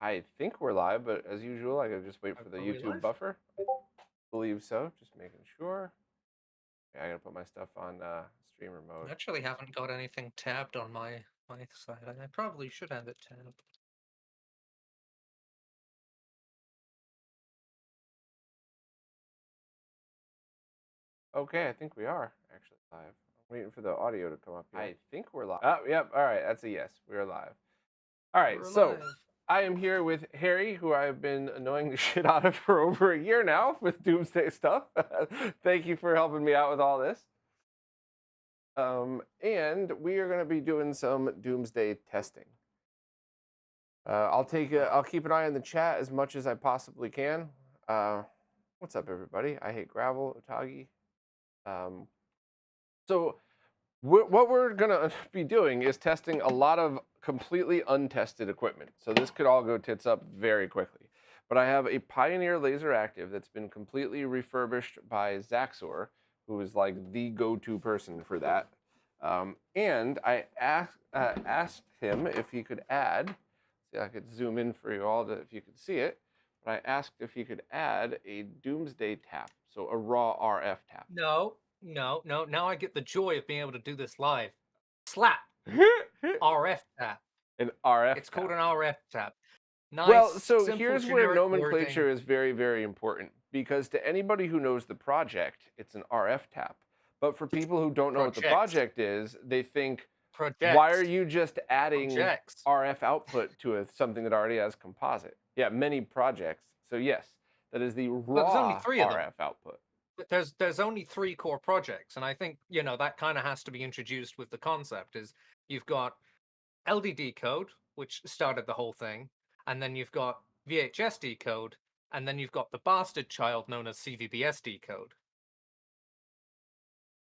I think we're live, but as usual, I gotta just wait for the Are we YouTube live? buffer. I believe so. Just making sure. Yeah, I gotta put my stuff on streamer I mode. actually haven't got anything tabbed on my side. I probably should have it tabbed. Okay, I think we are actually live. I'm waiting for the audio to come up here. I think we're live. Oh, yep. All right, that's a yes. We're live. All right, We're so alive. I am here with Harry, who I've been annoying the shit out of for over a year now with Doomsday stuff. Thank you for helping me out with all this. And we are going to be doing some Doomsday testing. I'll keep an eye on the chat as much as I possibly can. What's up, everybody? I hate gravel, Otagi. Um, so what we're gonna be doing is testing a lot of completely untested equipment. So this could all go tits up very quickly. But I have a Pioneer LaserActive that's been completely refurbished by Zaxor, who is like the go-to person for that. And I asked him if he could add. See, I could zoom in for you all if you could see it. But I asked if he could add a Doomsday tap, so a raw RF tap. No, no, no. Now I get the joy of being able to do this live. Slap. RF tap. An RF It's called tap. an RF tap. Well, Nice, so simple, here's where generic wording. nomenclature is very, very important because to anybody who knows the project, it's an RF tap. But for people who don't know what the Projects. project is, they think, why are Projects. you just adding Projects. RF output to something that already has composite? Yeah, many projects. So yes, that is the Well, there's only raw three of them. RF output. But there's only three core projects, and I think that kind of has to be introduced with the concept. Is you've got LDD code, which started the whole thing, and then you've got VHS decode, and then you've got the bastard child known as CVBS decode.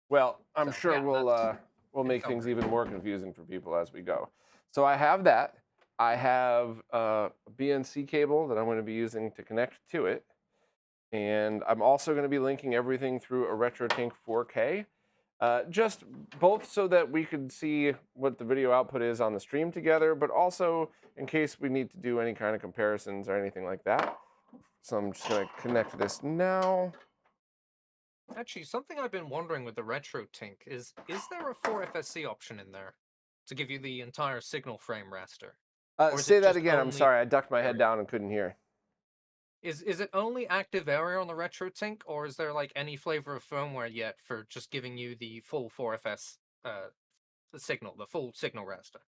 Well, I'm So sure yeah, that's we'll in make things summary. even more confusing for people as we go. So I have that. I have a BNC cable that I'm going to be using to connect to it. And I'm also going to be linking everything through a RetroTink 4K, just both so that we could see what the video output is on the stream together, but also in case we need to do any kind of comparisons or anything like that. So I'm just going to connect this now. Actually, something I've been wondering with the RetroTink is there a 4FSC option in there to give you the entire signal frame raster? Or is Say it that just again. I'm only sorry. I ducked my head area? down and couldn't hear. Is it only active area on the RetroTink, or is there like any flavor of firmware yet for just giving you the full 4FS the signal, the full signal raster?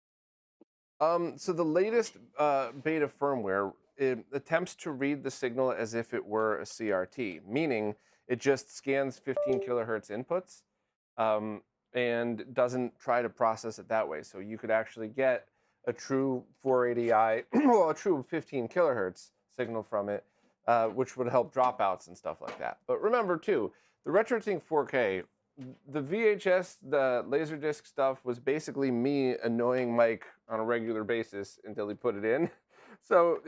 So the latest beta firmware it attempts to read the signal as if it were a CRT, meaning it just scans 15 kilohertz inputs um, and doesn't try to process it that way. So you could actually get a true 480i, well, a true 15 kilohertz signal from it, which would help dropouts and stuff like that. But remember too, the RetroTink 4K, the VHS, the LaserDisc stuff was basically me annoying Mike on a regular basis until he put it in. So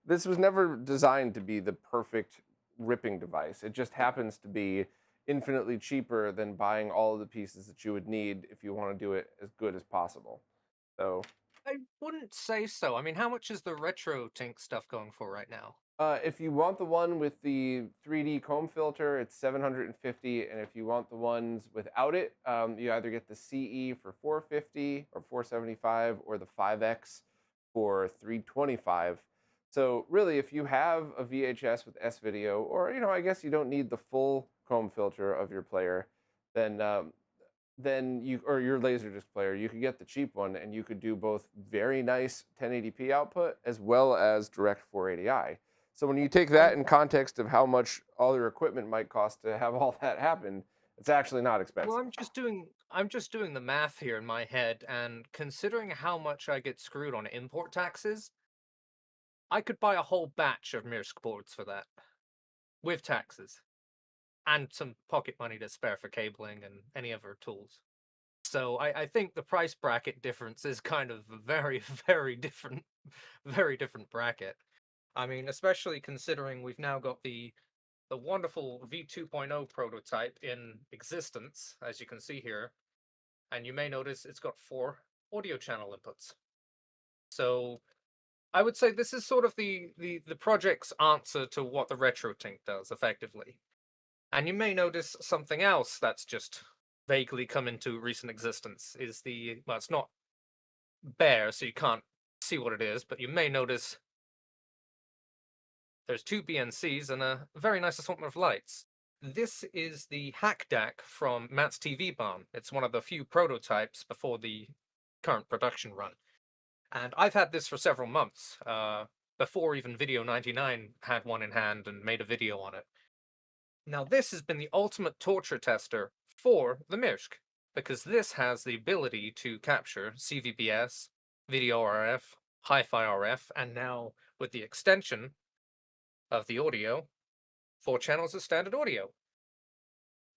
this was never designed to be the perfect ripping device. It just happens to be infinitely cheaper than buying all of the pieces that you would need if you want to do it as good as possible. So I wouldn't say so. I mean, how much is the RetroTink stuff going for right now? if you want the one with the 3D comb filter, it's 750, and if you want the ones without it, you either get the CE for 450 or 475, or the 5X for 325. So really, if you have a VHS with S video, or I guess you don't need the full comb filter of your player, then you or your LaserDisc player, you could get the cheap one, and you could do both very nice 1080p output as well as direct 480i. So when you take that I'm in context of how much all your equipment might cost to have all that happen, it's actually not well, expensive. I'm just doing the math here in my head, and considering how much I get screwed on import taxes, I could buy a whole batch of Mirsk boards for that with taxes and some pocket money to spare for cabling and any other tools. So I think the price bracket difference is kind of a very, very different bracket. I mean, especially considering we've now got the wonderful V2.0 prototype in existence, as you can see here, and you may notice it's got 4 audio channel inputs. So I would say this is sort of the project's answer to what the RetroTink does effectively. And you may notice something else that's just vaguely come into recent existence is the, well, it's not bare, so you can't see what it is, but you may notice there's two BNCs and a very nice assortment of lights. This is the Hack DAC from Matt's TV Barn. It's one of the few prototypes before the current production run. And I've had this for several months, before even Video 99 had one in hand and made a video on it. Now, this has been the ultimate torture tester for the Mirsk, because this has the ability to capture CVBS, video RF, hi-fi RF, and now with the extension of the audio, 4 channels of standard audio.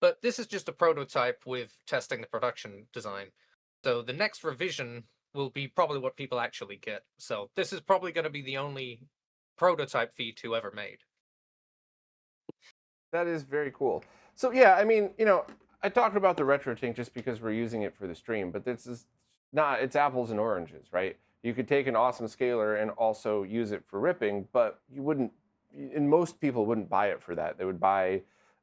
But this is just a prototype with testing the production design. So the next revision will be probably what people actually get. So this is probably going to be the only prototype V2 ever made. That is very cool. So yeah, I mean, I talked about the RetroTink just because we're using it for the stream, but this is not, it's apples and oranges, right? You could take an awesome scaler and also use it for ripping, but you wouldn't, and most people wouldn't buy it for that. They would buy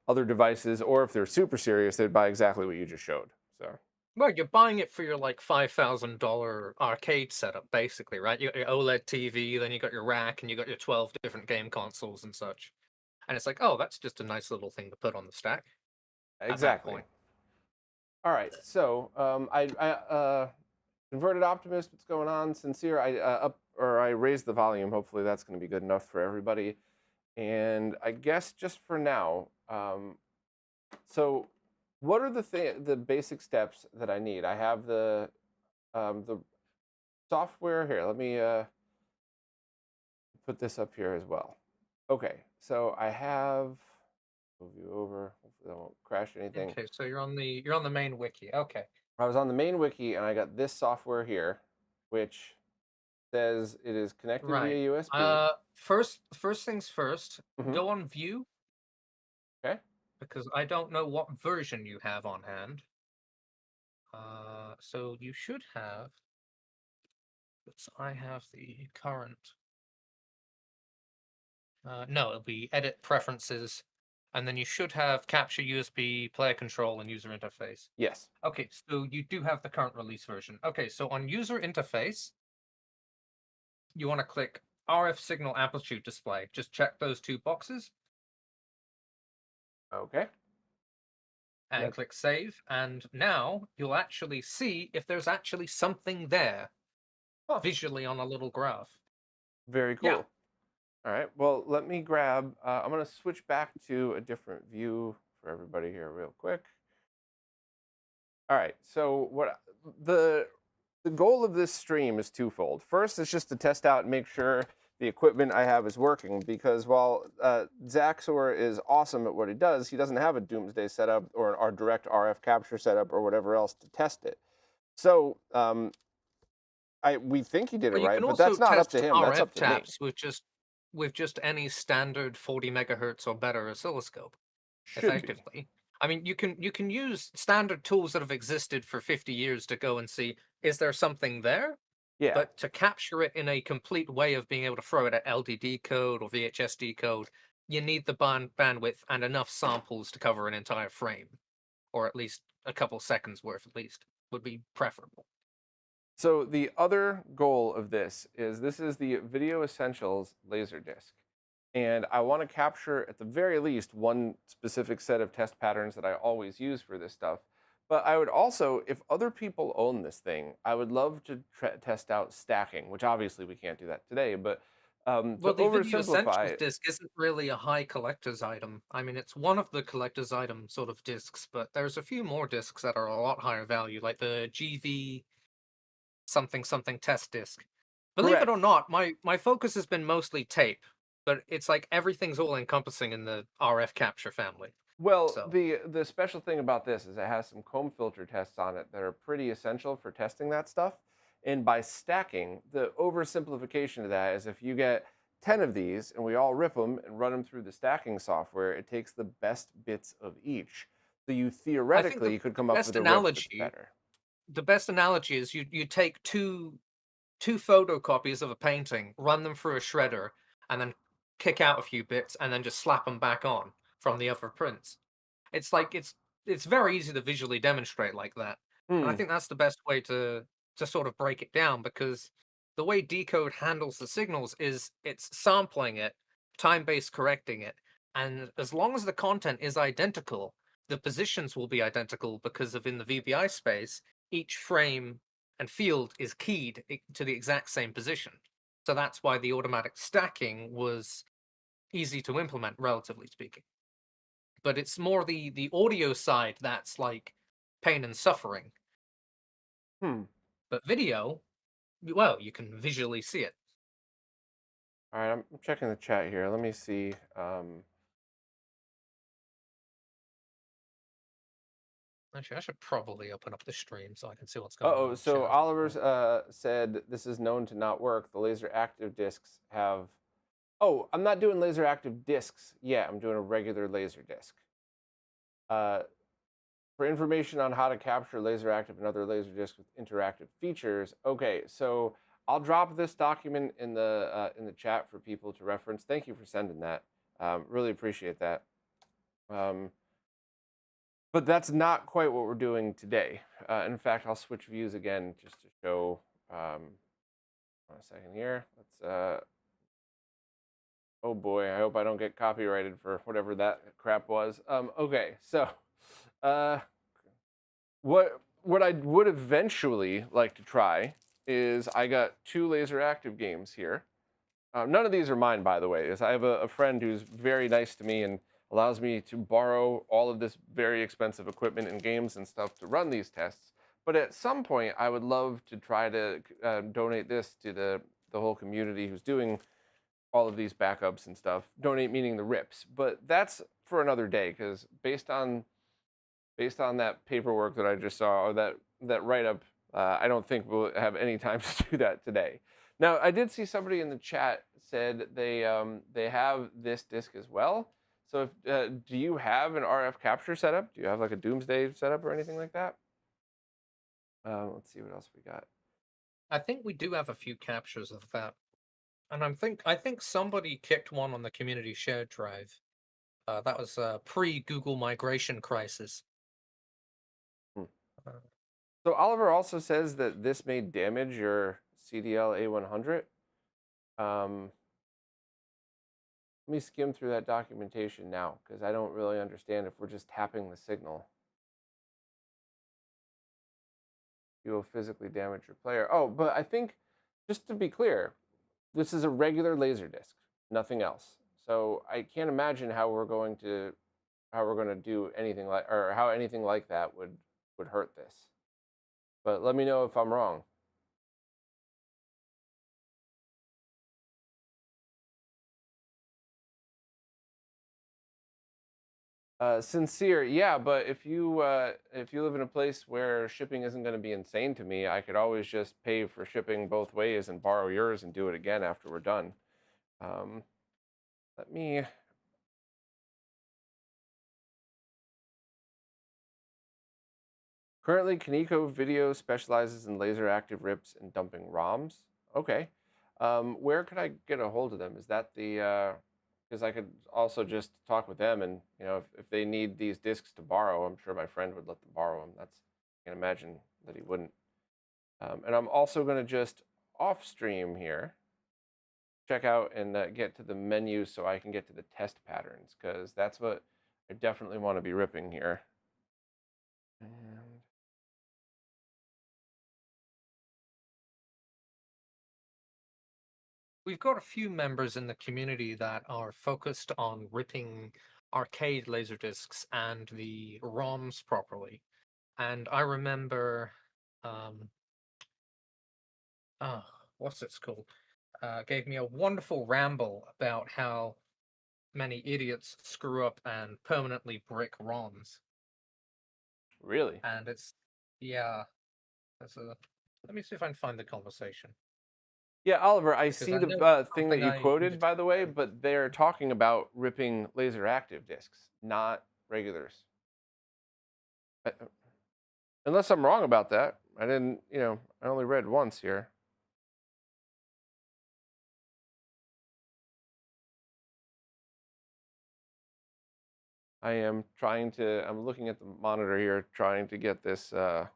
other devices, or if they're super serious, they'd buy exactly what you just showed. So Well, you're buying it for your like $5,000 arcade setup, basically, right? You got your OLED TV, then you got your rack, and you got your 12 different game consoles and such. And it's like, oh, that's just a nice little thing to put on the stack at that exactly. point. All right. So Converted Optimist, what's going on? Sincere, I raised the volume. Hopefully that's going to be good enough for everybody. And I guess just for now, so what are the basic steps that I need? I have the software here. Let me put this up here as well. Okay, so I have, move you over. Hopefully I won't crash anything. Okay, so you're on the main wiki. Okay. I was on the main wiki and I got this software here, which says it is connected Right. via USB. First things first, Hmm. go on view Okay. because I don't know what version you have on hand. So you should have. Because I have the current. No, it'll be edit preferences, and then you should have capture USB, player control, and user interface. Yes. Okay, so you do have the current release version. Okay, so on user interface, you want to click RF signal amplitude display. Just check those two boxes Okay. and That, click save. And now you'll actually see if there's actually something there oh, visually on a little graph. very Yeah. cool. All right. Well, let me grab. I'm going to switch back to a different view for everybody here, real quick. All right. So the the goal of this stream is twofold. First, it's just to test out and make sure the equipment I have is working. Because while Zaxor is awesome at what he does, he doesn't have a Doomsday setup or our direct RF capture setup or whatever else to test it. So we think he did it Well, you right, can but also that's not up to test him. That's RF up to me. taps with just any standard 40 megahertz or better oscilloscope, Should be. effectively. I mean, you can use standard tools that have existed for 50 years to go and see, is there something there? Yeah. But to capture it in a complete way of being able to throw it at LDD code or VHSD code, you need the bandwidth and enough samples to cover an entire frame, or at least a couple seconds worth at least, would be preferable. So the other goal of this is the Video Essentials LaserDisc. And I want to capture at the very least one specific set of test patterns that I always use for this stuff. But I would also, if other people own this thing, I would love to test out stacking, which obviously we can't do that today. But to Well, the Video Essentials oversimplify, disc isn't really a high collector's item. I mean, it's one of the collector's item sort of discs, but there's a few more discs that are a lot higher value, like the GV something something test disc. Believe it or correct. not, my focus has been mostly tape, but it's like everything's all encompassing in the RF capture family. Well, So the special thing about this is it has some comb filter tests on it that are pretty essential for testing that stuff. And by stacking, the oversimplification of that is if you get 10 of these and we all rip them and run them through the stacking software, it takes the best bits of each. So you I think theoretically could come up best with a rip that's analogy better. the best analogy is you take two 2 photocopies of a painting, run them through a shredder, and then kick out a few bits, and then just slap them back on from the other prints. It's like it's very easy to visually demonstrate like that, and I Hmm. think that's the best way to sort of break it down because the way decode handles the signals is it's sampling it, time-based correcting it, and as long as the content is identical, the positions will be identical because of in the VBI space, each frame and field is keyed to the exact same position. So that's why the automatic stacking was easy to implement, relatively speaking. But it's more the audio side that's like pain and suffering. Hmm. But video, well, you can visually see it. All right, I'm checking the chat here. Let me see. Actually, I should probably open up the stream so I can see what's going on Uh-oh, in the so chat. Oliver's said this is known to not work. The laser active discs have. Oh, I'm not doing laser active discs yet. I'm doing a regular laser disc. Uh, for information on how to capture laser active and other laser discs with interactive features. Okay, so I'll drop this document in the chat for people to reference. Thank you for sending that. Really appreciate that. But that's not quite what we're doing today. In fact, I'll switch views again just to show. One second here. Oh boy, I hope I don't get copyrighted for whatever that crap was. Okay, so uh, what I would eventually like to try is I got 2 LaserActive games here. None of these are mine, by the way. Is I have a friend who's very nice to me and allows me to borrow all of this very expensive equipment and games and stuff to run these tests. But at some point, I would love to try to donate this to the whole community who's doing all of these backups and stuff. Donate meaning the rips, but that's for another day because based on that paperwork that I just saw or that write up, I don't think we'll have any time to do that today. Now, I did see somebody in the chat said they have this disc as well. So, do you have an RF capture setup? Do you have like a Domesday setup or anything like that? Let's see what else we got. I think we do have a few captures of that, and I think somebody kicked one on the community shared drive. That was pre Google migration crisis. Hmm. Uh, So Oliver also says that this may damage your CDL A100. Let me skim through that documentation now because I don't really understand if we're just tapping the signal. You will physically damage your player. Oh, but I think, just to be clear, this is a regular laser disc, nothing else. So I can't imagine how we're going to do anything like or how anything like that would hurt this. But let me know if I'm wrong. Sincere, yeah, but if you live in a place where shipping isn't going to be insane to me, I could always just pay for shipping both ways and borrow yours and do it again after we're done. Um, let me. Currently, Kaneko Video specializes in laser active rips and dumping ROMs. Okay, where could I get a hold of them? Is that the? Because I could also just talk with them, and if they need these discs to borrow, I'm sure my friend would let them borrow them. I can imagine that he wouldn't. And I'm also going to just off stream here, check out and get to the menu so I can get to the test patterns because that's what I definitely want to be ripping here. And We've got a few members in the community that are focused on ripping arcade laser discs and the ROMs properly. And I remember, um, oh, what's it called? Gave me a wonderful ramble about how many idiots screw up and permanently brick ROMs. really, And it's, yeah, that's a, let me see if I can find the conversation yeah, Oliver, I because see I the know it's thing that something you I quoted, needed to by the way, say. but they're talking about ripping laser active discs, not regulars. Unless I'm wrong about that. I didn't, I only read once here. I am trying to. I'm looking at the monitor here, trying to get this up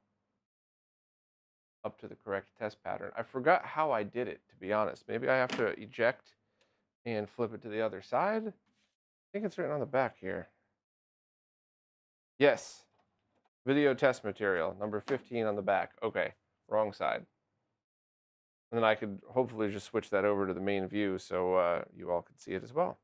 to the correct test pattern. I forgot how I did it, to be honest. Maybe I have to eject and flip it to the other side. I think it's written on the back here. Yes, video test material, number 15 on the back. Okay, wrong side. And then I could hopefully just switch that over to the main view so you all could see it as well.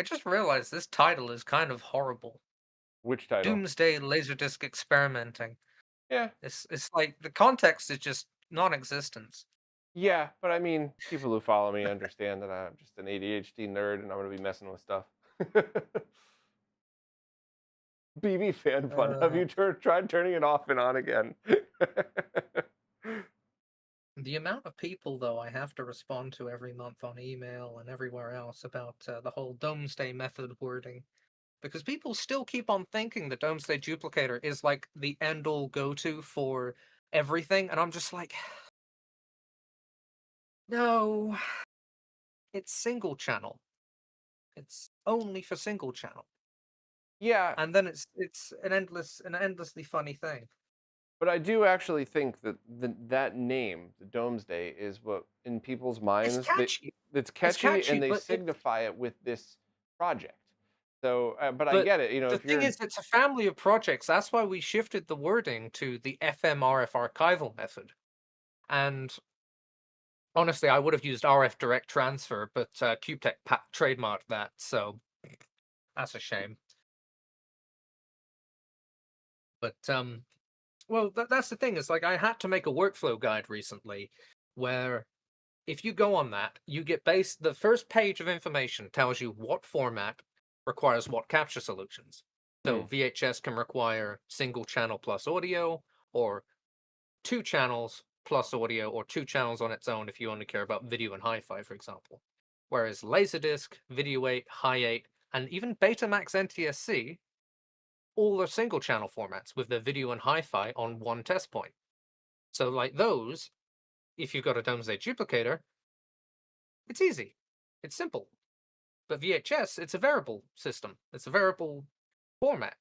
I just realized this title is kind of horrible. Which title? Doomsday LaserDisc experimenting. Yeah, It's like the context is just non-existent. yeah, but I mean, people who follow me understand that I'm just an ADHD nerd and I'm going to be messing with stuff. BB fan fun. Have Uh, you tried turning it off and on again? the amount of people, though, I have to respond to every month on email and everywhere else about the whole Domesday method wording. Because people still keep on thinking the Domesday duplicator is like the end-all go-to for everything, and I'm just like, no, it's single channel. It's only for single channel. Yeah, And then it's an endlessly funny thing. but I do actually think that that name, the Domesday, is what in people's It's minds that catchy. it's It's catchy catchy, and they but signify it with this project. So, but I but get it. You know, the if thing you're is, it's a family of projects. That's why we shifted the wording to the FMRF archival method. And honestly, I would have used RF direct transfer, but CubeTech trademarked that, so that's a shame. But well, that's the thing. Is like I had to make a workflow guide recently, where if you go on that, you get the first page of information tells you what format requires what capture solutions. hmm, So VHS can require single channel plus audio, or two channels plus audio, or two channels on its own if you only care about video and hi-fi, for example. Whereas Laserdisc, Video 8, Hi 8, and even Betamax NTSC, all are single channel formats with their video and hi-fi on one test point. So like those, if you've got a Domesday duplicator, it's easy. It's simple. But VHS, it's a variable system. It's a variable format.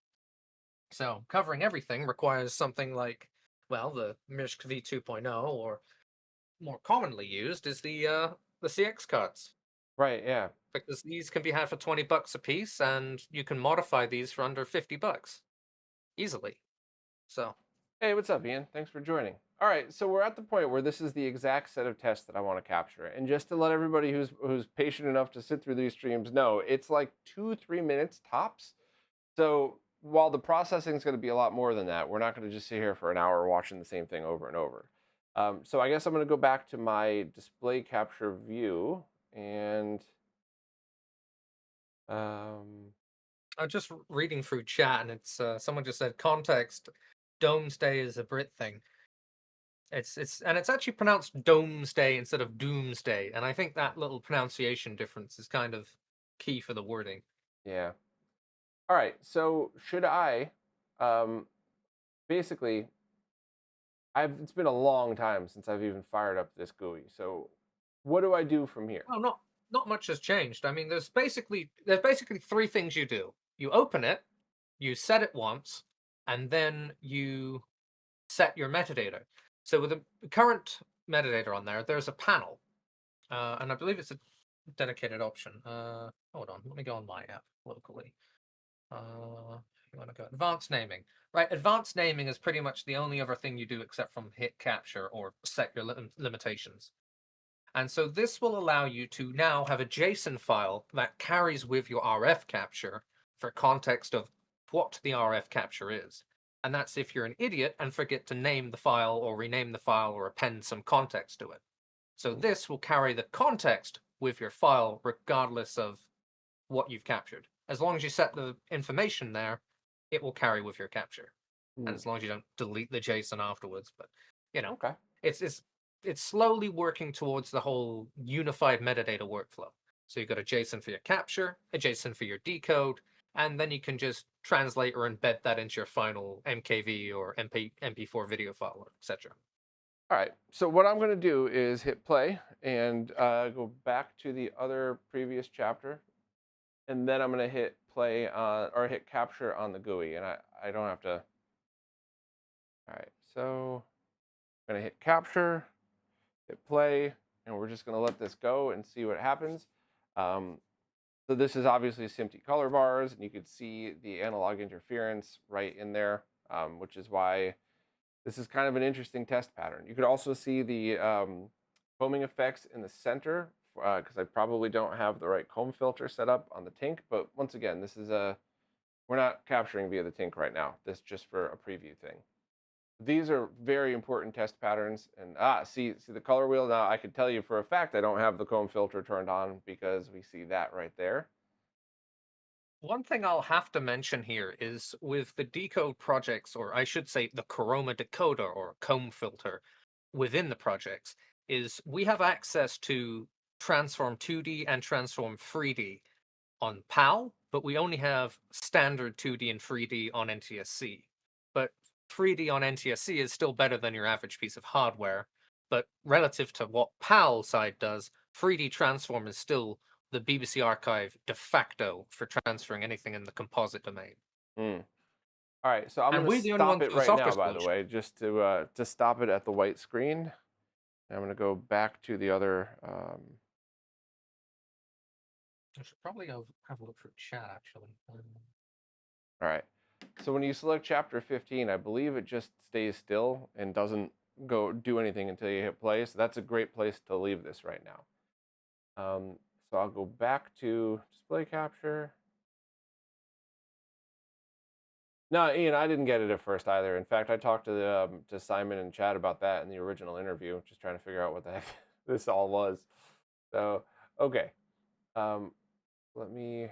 So covering everything requires something like, well, the MIRSC V2.0, or more commonly used is the CX cards, right, yeah. because these can be had for $20 a piece, and you can modify these for under $50 easily. So Hey, what's up, Ian? Thanks for joining. All right, so we're at the point where this is the exact set of tests that I want to capture. And just to let everybody who's patient enough to sit through these streams know, it's like 2-3 minutes tops. So while the processing is going to be a lot more than that, we're not going to just sit here for an hour watching the same thing over and over. So I guess I'm going to go back to my display capture view and um, I'm just reading through chat, and it's someone just said context. Domesday is a Brit thing. It's actually pronounced Domesday instead of Doomsday, and I think that little pronunciation difference is kind of key for the wording. yeah. All right, so should I um, basically it's been a long time since I've even fired up this GUI. So what do I do from here? Oh, not much has changed. I mean, there's basically three things you do. You open it, you set it once, and then you set your metadata. So with the current metadata on there, there's a panel, and I believe it's a dedicated option. Hold on, let me go on my app locally. You want to go advanced naming, right? Advanced naming is pretty much the only other thing you do except from hit capture or set your limitations. And so this will allow you to now have a JSON file that carries with your RF capture for context of what the RF capture is. And that's if you're an idiot and forget to name the file or rename the file or append some context to it. So this will carry the context with your file regardless of what you've captured. As long as you set the information there, it will carry with your capture. And Hmm, as long as you don't delete the JSON afterwards, but you know, okay. It's slowly working towards the whole unified metadata workflow. So you've got a JSON for your capture, a JSON for your decode, and then you can just translate or embed that into your final MKV or MP4 video file, etc. All right, so what I'm going to do is hit play and go back to the other previous chapter, and then I'm going to hit play on, or hit capture on the GUI, and I don't have to. All right, so I'm going to hit capture, hit play, and we're just going to let this go and see what happens. So this is obviously SMPTE color bars, and you can see the analog interference right in there, which is why this is kind of an interesting test pattern. You could also see the combing effects in the center, because I probably don't have the right comb filter set up on the Tink, but once again, this is we're not capturing via the Tink right now. This is just for a preview thing. These are very important test patterns, and see the color wheel. Now I could tell you for a fact I don't have the comb filter turned on because we see that right there. One thing I'll have to mention here is with the decode projects, or I should say the Chroma decoder or comb filter within the projects, is we have access to transform 2D and transform 3D on PAL, but we only have standard 2D and 3D on NTSC. But 3D on NTSC is still better than your average piece of hardware. But relative to what PAL side does, 3D transform is still the BBC archive de facto for transferring anything in the composite domain. Mm. All right, so I'm And going to we're the only stop ones it with a right now, software by the solution. way, just to stop it at the white screen. And I'm going to go back to the other. I should probably have a look through chat, actually. All right. So when you select chapter 15, I believe it just stays still and doesn't go do anything until you hit play. So that's a great place to leave this right now. So I'll go back to display capture. No, Ian, I didn't get it at first either. In fact, I talked to Simon and Chad about that in the original interview, just trying to figure out what the heck this all was. So, okay. Let me.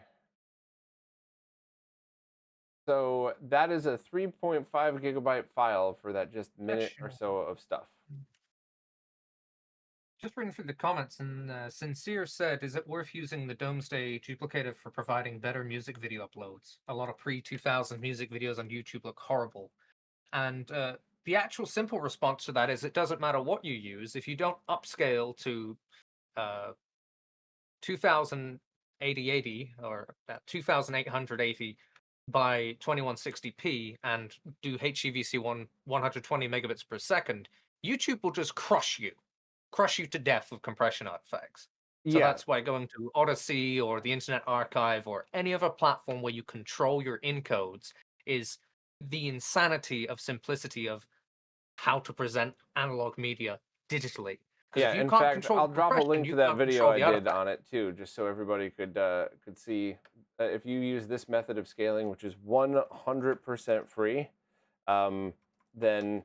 So that is a 3.5 gigabyte file for that just minute or so of stuff. Just reading through the comments, and Sincere said, "Is it worth using the Domesday duplicator for providing better music video uploads? A lot of pre-2000 music videos on YouTube look horrible." And the actual simple response to that is it doesn't matter what you use. If you don't upscale to 2080 or 2880 by 2160p and do HEVC 120 megabits per second, YouTube will just crush you to death with compression artifacts. So Yeah, that's why going to Odyssey or the Internet Archive or any other platform where you control your encodes is the insanity of simplicity of how to present analog media digitally. Because if yeah. you In can't fact, control I'll the drop a compression, link to you that can't video control I the did artifact. on it too, just so everybody could see. If you use this method of scaling, which is 100% free, then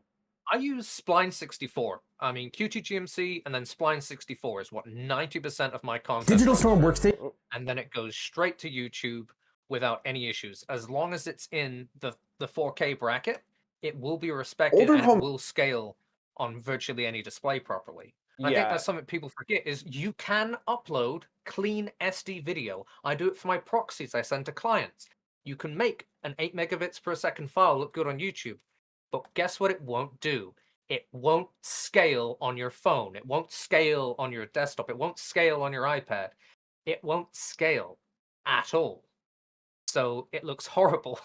I use Spline 64. I mean, Qt-GMC and then Spline 64 is what 90% of my content Digital runs Storm through. Workstation. oh, And then it goes straight to YouTube without any issues. As long as it's in the 4K bracket, it will be respected Older and it home. will scale on virtually any display properly. And I think yeah, that's something people forget is you can upload clean SD video. I do it for my proxies I send to clients. You can make an 8 megabits per second file look good on YouTube. But guess what it won't do? It won't scale on your phone. It won't scale on your desktop. It won't scale on your iPad. It won't scale at all. So it looks horrible.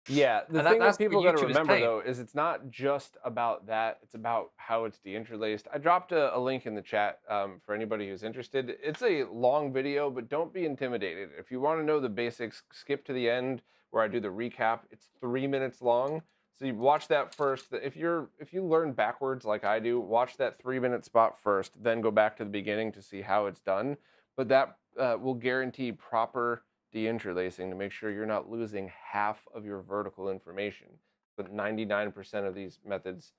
yeah. The And thing that that's what people got to YouTube is remember paying. though is it's not just about that; it's about how it's deinterlaced. I dropped a link in the chat for anybody who's interested. It's a long video, but don't be intimidated. If you want to know the basics, skip to the end where I do the recap. It's 3 minutes long. So you watch that first. If you learn backwards like I do, watch that 3 minute spot first, then go back to the beginning to see how it's done. But that will guarantee proper deinterlacing to make sure you're not losing half of your vertical information. But 99% of these methods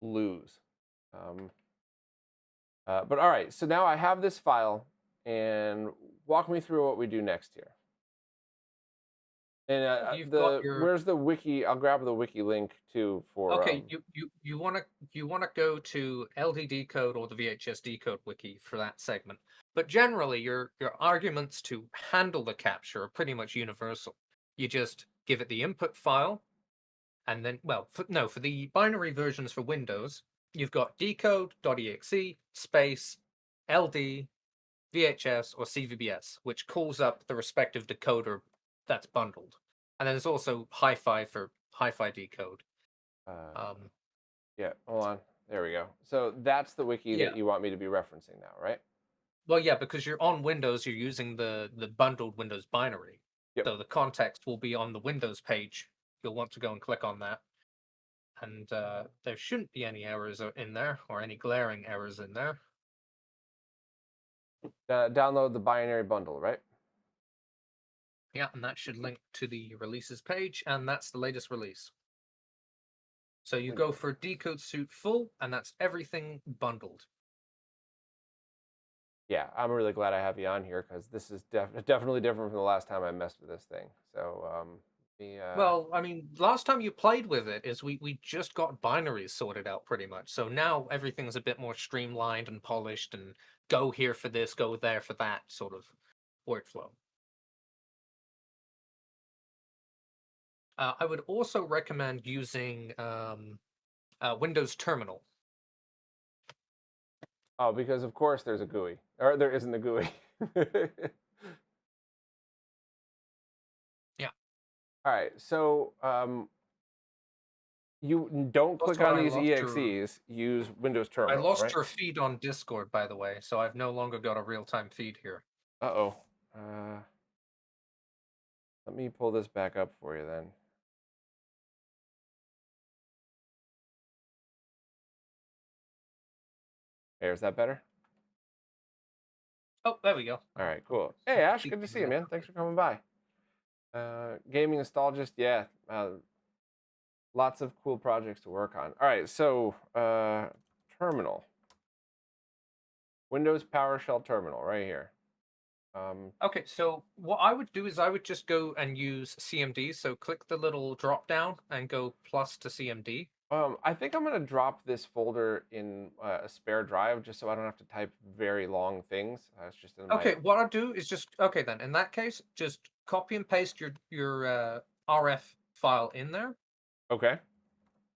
lose. But all right, so now I have this file, and walk me through what we do next here. And You've got your where's the wiki? I'll grab the wiki link too for okay. You wanna go to LD decode or the VHS decode wiki for that segment. But generally, your arguments to handle the capture are pretty much universal. You just give it the input file, and then well, for the binary versions for Windows, you've got decode.exe space LD VHS or CVBS, which calls up the respective decoder that's bundled. And then there's also hi-fi for hi-fi decode. uh, Um, yeah. Hold on. There we go. So that's the wiki yeah. that you want me to be referencing now, right? Well, yeah, because you're on Windows, you're using the bundled Windows binary. Yep. So the context will be on the Windows page. You'll want to go and click on that. And there shouldn't be any errors in there or any glaring errors in there. Download the binary bundle, right? Yeah, and that should link to the releases page, and that's the latest release. So you go Windows. for Decode Suite Full, and that's everything bundled. Yeah, I'm really glad I have you on here because this is definitely different from the last time I messed with this thing. So, Well, I mean, last time you played with it is we just got binaries sorted out pretty much. So now everything's a bit more streamlined and polished and go here for this, go there for that sort of workflow. I would also recommend using Windows Terminal. oh, because of course there's a GUI, or there isn't a GUI. Yeah, All right, so you don't click also on these EXEs. Use Windows I Terminal, lost right? your feed on Discord, by the way, so I've no longer got a real-time feed here. Uh-oh. Uh, let me pull this back up for you then. There, is that better? Oh, there we go. All right, I'll cool. Hey, Ash, keep good to see you, that man. up. Thanks for coming by. Gaming nostalgist, yeah. Lots of cool projects to work on. All right, so terminal. Windows PowerShell terminal right here. Okay, so what I would do is I would just go and use CMD. So click the little drop down and go plus to CMD. I think I'm gonna drop this folder in a spare drive just so I don't have to type very long things. It's just in my Okay, what I'll do is just okay then. In that case, just copy and paste your RF file in there. okay.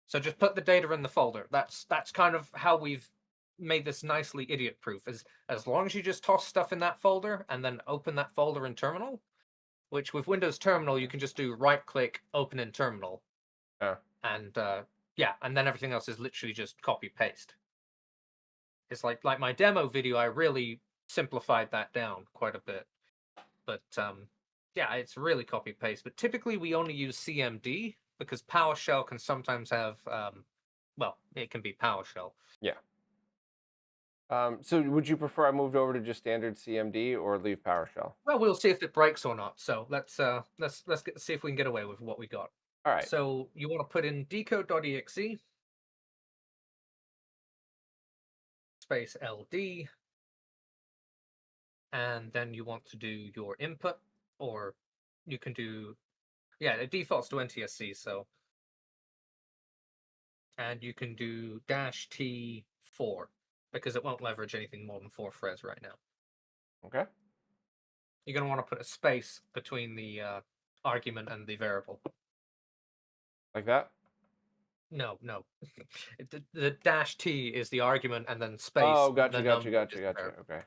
So just put the data in the folder. That's kind of how we've made this nicely idiot proof. Is as long as you just toss stuff in that folder and then open that folder in terminal, which with Windows Terminal you can just do right click open in terminal Yeah. and yeah, and then everything else is literally just copy paste. It's like my demo video, I really simplified that down quite a bit. But yeah, it's really copy paste. But typically we only use CMD because PowerShell can sometimes have well, it can be PowerShell. Yeah. So would you prefer I moved over to just standard CMD or leave PowerShell? Well, we'll see if it breaks or not. So see if we can get away with what we got. All right. So you want to put in decode.exe space LD, and then you want to do your input, or you can do yeah, it defaults to NTSC, so and you can do -T4 because it won't leverage anything more than 4 threads right now. Okay. You're going to want to put a space between the argument and the variable. Like that? No, no. The -T is the argument, and then space, Oh, gotcha, the gotcha, number gotcha, is the gotcha. variable. Okay.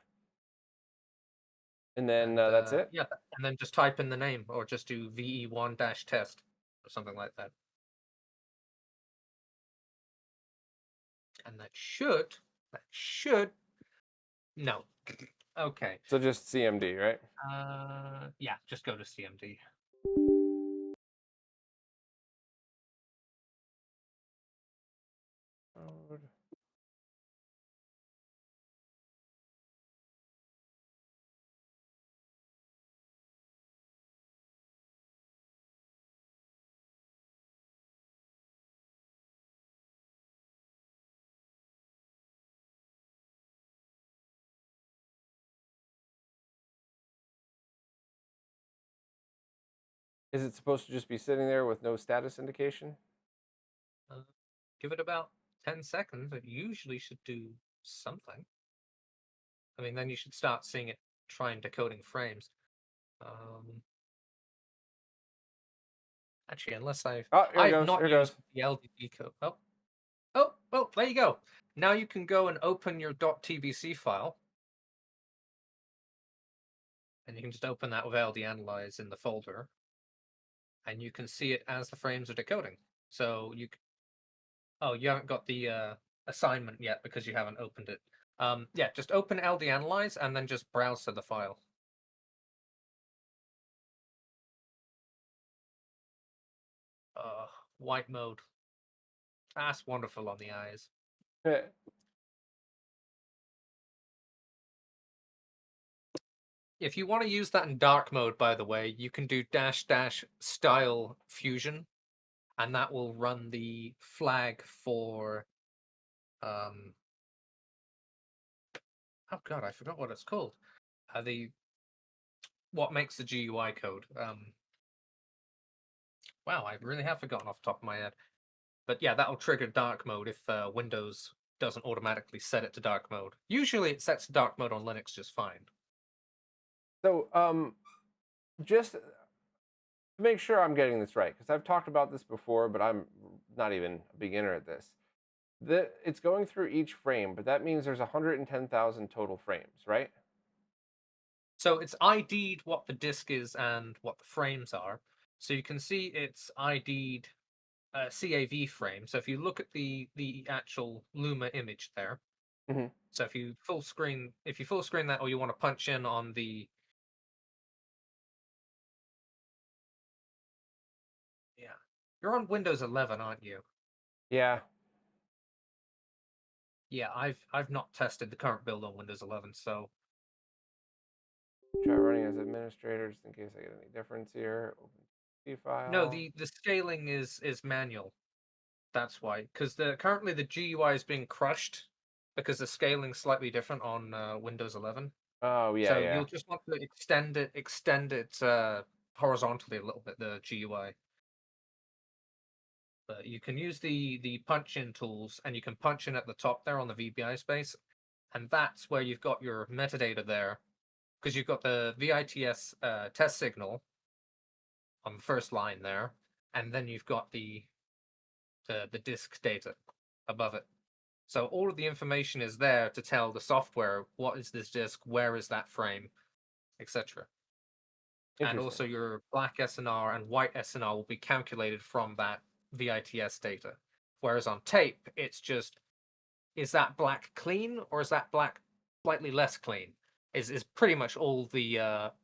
And then And that's it? yeah, and then just type in the name, or just do ve1-test or something like that. And that should no. Okay. So just CMD, right? Yeah, just go to CMD. Load. Is it supposed to just be sitting there with no status indication? Uh, give it about 10 seconds. It usually should do something. I mean, then you should start seeing it trying decoding frames. Um, actually, unless Oh, here it I've goes. Here not it used goes. the LDD code. Oh, there you go. Now you can go and open your .tbc file, and you can just open that with LD Analyze in the folder, and you can see it as the frames are decoding. So oh, you haven't got the assignment yet because you haven't opened it. Yeah, just open LD Analyze and then just browse to the file. White mode. That's wonderful on the eyes. If you want to use that in dark mode, by the way, you can do -- style fusion, and that will run the flag for oh god, I forgot what it's called. The what makes the GUI code. Wow, I really have forgotten off the top of my head. But yeah, that'll trigger dark mode if Windows doesn't automatically set it to dark mode. Usually it sets to dark mode on Linux just fine. So, just to make sure I'm getting this right, because I've talked about this before, but I'm not even a beginner at this. It's going through each frame, but that means there's 110,000 total frames, right? So it's ID'd what the disk is and what the frames are. So you can see it's ID'd CAV frame. So if you look at the actual Luma image there, Hmm. so if you full screen that, or you want to punch in on the yeah, you're on Windows 11, aren't you? Yeah. Yeah, I've not tested the current build on Windows 11, so Try running as administrator just in case I get any difference here. Open C no, file. the scaling is manual. That's why, because currently the GUI is being crushed because the scaling's slightly different on Windows 11. Oh, yeah, So yeah. you'll just want to extend it horizontally a little bit, the GUI. But you can use the punch in tools, and you can punch in at the top there on the VBI space, and that's where you've got your metadata there, because you've got the VITS test signal on the first line there, and then you've got the disk data above it. So all of the information is there to tell the software what is this disk, where is that frame, etc. And Interesting. also your black SNR and white SNR will be calculated from that VITS data. Whereas on tape, it's just, is that black clean or is that black slightly less clean? Is pretty much all the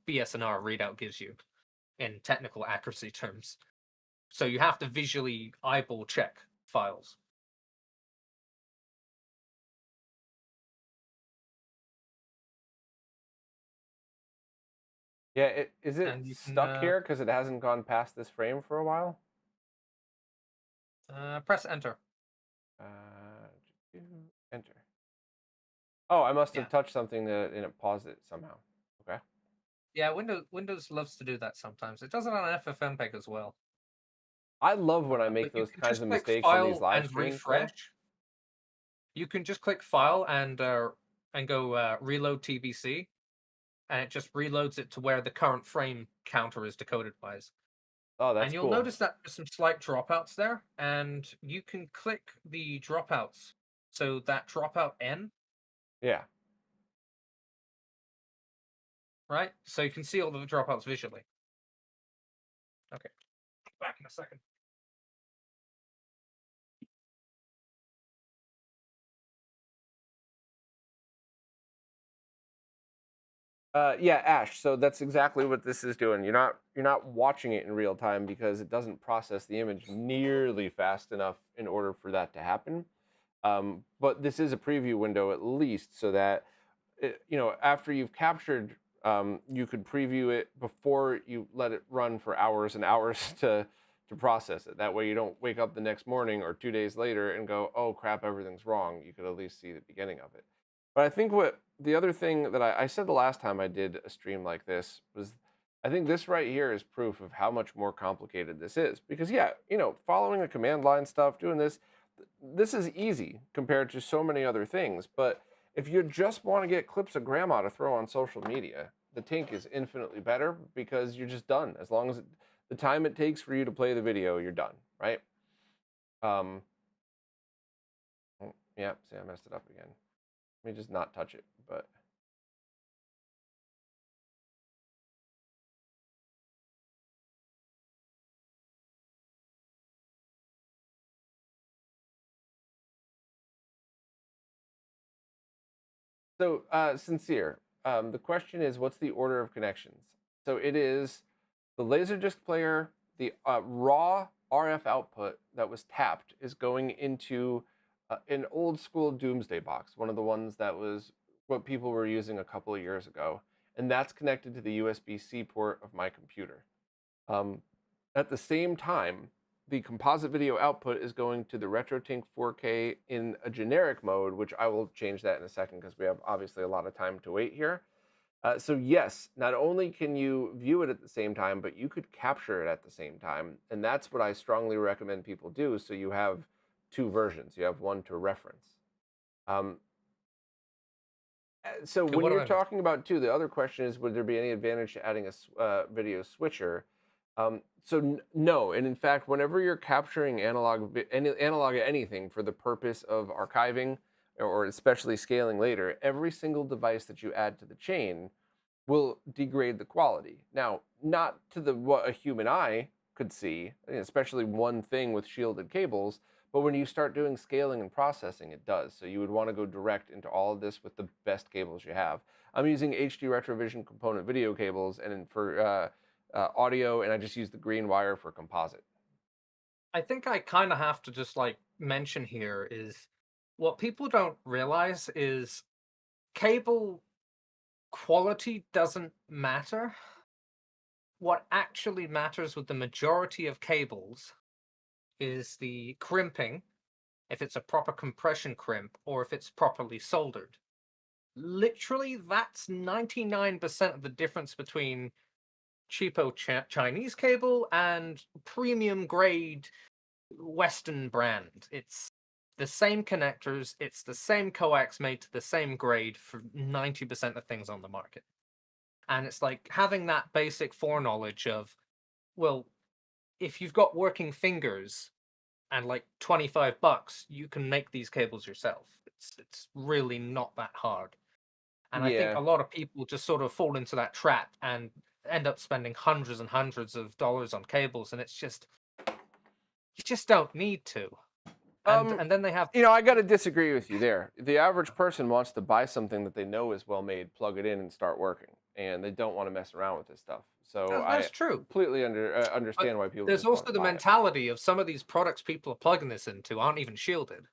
BSNR readout gives you in technical accuracy terms. So you have to visually eyeball check files. Yeah, is it And you can stuck here because it hasn't gone past this frame for a while? press enter. Uh, enter. Oh, I must Yeah. have touched something and it paused it somehow. Okay. Yeah, Windows loves to do that sometimes. It does it on FFmpeg as well. I love when I But make you those can kinds just of click mistakes on these File live and streams, though. refresh. You can just click File and go Reload TBC, and it just reloads it to where the current frame counter is decoded wise. Oh, And that's you'll cool. notice that there's some slight dropouts there, and you can click the dropouts. So that dropout N, Yeah. right? So you can see all the dropouts visually. Okay, back in a second. Yeah, Ash. So that's exactly what this is doing. You're not watching it in real time because it doesn't process the image nearly fast enough in order for that to happen. But this is a preview window at least, so that after you've captured, you could preview it before you let it run for hours and hours to process it. That way, you don't wake up the next morning or 2 days later and go, "Oh crap, everything's wrong." You could at least see the beginning of it. But I think what the other thing that I said the last time I did a stream like this was I think this right here is proof of how much more complicated this is. Because yeah, following the command line stuff, doing this is easy compared to so many other things. But if you just want to get clips of grandma to throw on social media, the Tink is infinitely better because you're just done. As long as the time it takes for you to play the video, you're done, right? Oh, yeah, see, I messed it up again. Let me just not touch it, but. So, Sincere, the question is, what's the order of connections? So it is the LaserDisc player, the raw RF output that was tapped is going into an old school Domesday box, one of the ones that was what people were using a couple of years ago. And that's connected to the USB-C port of my computer. Um, at the same time, the composite video output is going to the RetroTink 4K in a generic mode, which I will change that in a second because we have obviously a lot of time to wait here. So yes, not only can you view it at the same time, but you could capture it at the same time. And that's what I strongly recommend people do. So you have two versions. You have one to reference. Um, so Okay, when what do you're I miss? talking about two, the other question is, would there be any advantage to adding a video switcher? So no, and in fact, whenever you're capturing analog anything for the purpose of archiving or especially scaling later, every single device that you add to the chain will degrade the quality. Now, not to what a human eye could see, especially one thing with shielded cables, but when you start doing scaling and processing, it does. So you would want to go direct into all of this with the best cables you have. I'm using HD Retrovision component video cables, and for audio, and I just use the green wire for composite. I think I kind of have to just like mention here is what people don't realize is cable quality doesn't matter. What actually matters with the majority of cables is the crimping, if it's a proper compression crimp or if it's properly soldered. Literally, that's 99% of the difference between cheapo Chinese cable and premium grade Western brand. It's the same connectors, it's the same coax made to the same grade for 90% of things on the market. And it's like having that basic foreknowledge of, well, if you've got working fingers and like $25, you can make these cables yourself. It's really not that hard. And I think Yeah. a lot of people just sort of fall into that trap and end up spending hundreds and hundreds of dollars on cables, and it's just you just don't need to. And Um, and then they have I got to disagree with you there. The average person wants to buy something that they know is well made, plug it in, and start working, and they don't want to mess around with this stuff. So that's I true. completely But understand why people there's just want also to the buy it. mentality of some of these products people are plugging this into aren't even shielded,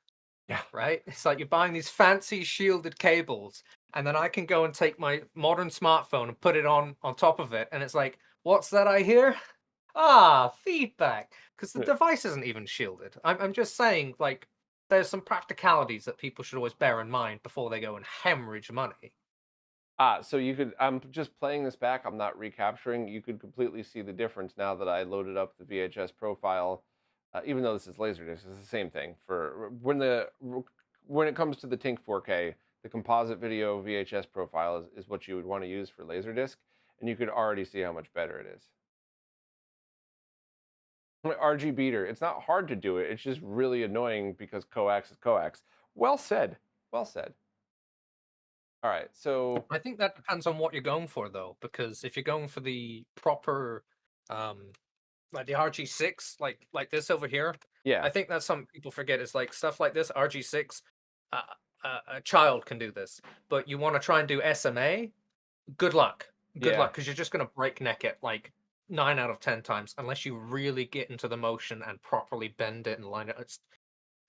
Yeah. right? It's like you're buying these fancy shielded cables, and then I can go and take my modern smartphone and put it on top of it, and it's like, what's that I hear? Ah, feedback. Because the device isn't even shielded. I'm just saying, like, there's some practicalities that people should always bear in mind before they go and hemorrhage money. So you could, I'm just playing this back, I'm not recapturing. You could completely see the difference now that I loaded up the VHS profile. Even though this is Laserdisc, it's the same thing. For when it comes to the Tink 4K, the composite video VHS profile is what you would want to use for Laserdisc, and you could already see how much better it is. RG beater, it's not hard to do it. It's just really annoying because coax is coax. Well said. Well said. All right, so I think that depends on what you're going for, though, because if you're going for the proper, um, like the RG6, like this over here, yeah, I think that's something people forget. Is like stuff like this RG6, uh, a child can do this, but you want to try and do SMA, good luck. Good yeah. luck, because you're just gonna breakneck it like 9 out of 10 times unless you really get into the motion and properly bend it and line it.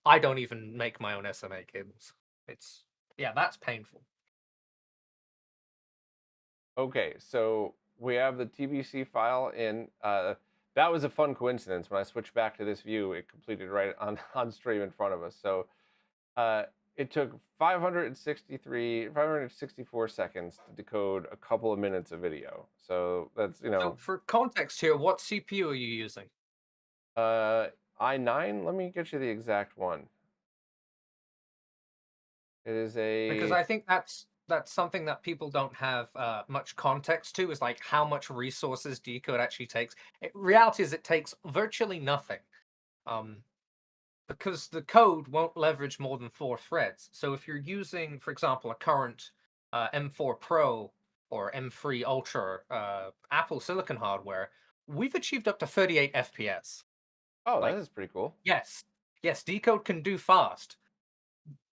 I don't even make my own SMA cables. It's yeah, that's painful. Okay, so we have the TBC file in. That was a fun coincidence. When I switched back to this view, it completed right on, on stream in front of us. So it took 564 seconds to decode a couple of minutes of video. So that's, So for context here, what CPU are you using? uh, i9. Let me get you the exact one. It is Because a I think that's something that people don't have much context to, is like how much resources decode actually takes. Reality is it takes virtually nothing. Um, because the code won't leverage more than 4 threads. So if you're using, for example, a current M4 Pro or M3 Ultra Apple Silicon hardware, we've achieved up to 38 FPS. oh, that Like, is pretty cool. yes, yes, decode can do fast,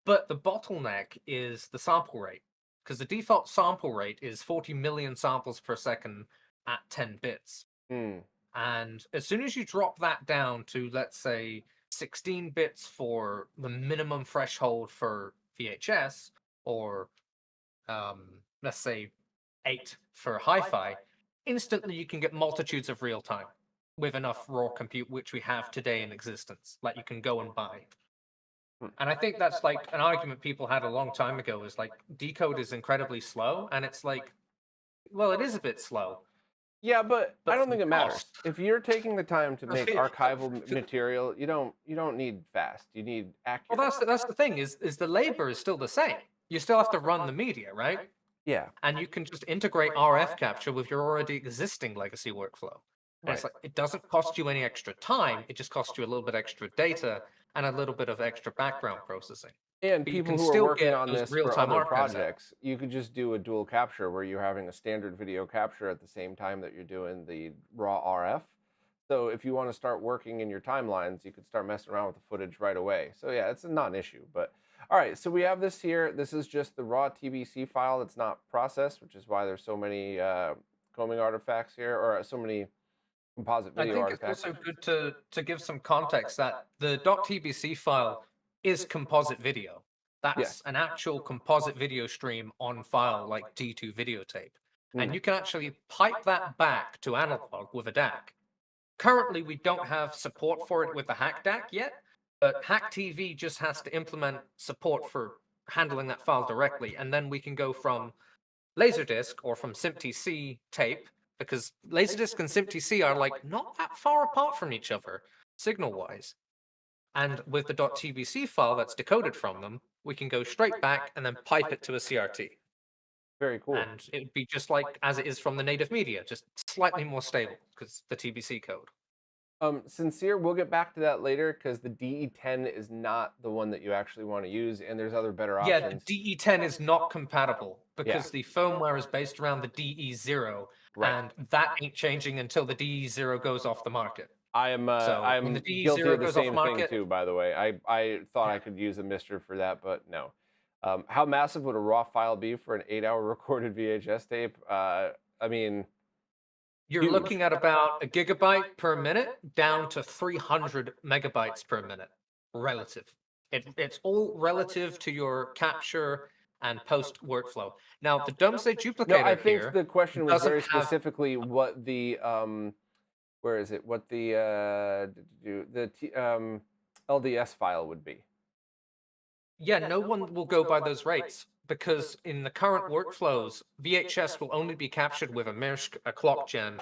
but the bottleneck is the sample rate, because the default sample rate is 40 million samples per second at 10 bits. Hmm. And as soon as you drop that down to, let's say, 16 bits for the minimum threshold for VHS, or let's say 8 for hi-fi, instantly you can get multitudes of real time with enough raw compute, which we have today in existence, like you can go and buy. Hmm. And I think that's like an argument people had a long time ago, is like decode is incredibly slow, and it's like, well, it is a bit slow, Yeah, but I but don't for the think it matters. cost, If you're taking the time to for make the, archival for the, material, you don't need fast. You need well, accurate. that's the thing, is the labor is still the same. You still have to run the media, right? Yeah, And you can just integrate RF capture with your already existing legacy workflow. And it's right. like, it doesn't cost you any extra time, it just costs you a little bit extra data and a little bit of extra background processing. And But you people can who are still working get on those this for real-time other archives out. projects, you could just do a dual capture where you're having a standard video capture at the same time that you're doing the raw RF. So if you want to start working in your timelines, you could start messing around with the footage right away. So yeah, it's a non-issue. But all right, so we have this here. This is just the raw TBC file. It's not processed, which is why there's so many combing artifacts here, or so many composite I video think it's artifacts. also good to give some context that the .tbc file is composite video. That's Yes. an actual composite video stream on file, like D2 videotape. And Mm. you can actually pipe that back to analog with a DAC. Currently, we don't have support for it with the Hack DAC yet, but Hack TV just has to implement support for handling that file directly, and then we can go from LaserDisc or from SIMTC tape, because LaserDisc and SIMTC are like not that far apart from each other signal wise. And with the .tbc file that's decoded from them, we can go straight back and then pipe it to a CRT. Very cool. And it would be just like as it is from the native media, just slightly more stable because the TBC code. Sincere, we'll get back to that later because the DE10 is not the one that you actually want to use, and there's other better Yeah, the options. DE10 is not compatible Yeah, because the firmware is based around the DE0, right. and that ain't changing until the DE0 goes off the market. I So when the am guilty DE0 of the goes off same thing market, too, by the way. I thought I yeah, could use a mister for that, but no. How massive would a raw file be for an 8-hour recorded VHS tape? I mean, you're huge. looking at about a gigabyte per minute down to 300 megabytes per minute, relative. It's all relative to your capture and post workflow. Now, the Domesday No, I duplicator think here the question was doesn't very have. specifically what the where is it? What the LDS file would be. Yeah, no one will go by those rates because in the current workflows, VHS will only be captured with a MIRSC, a clock gen,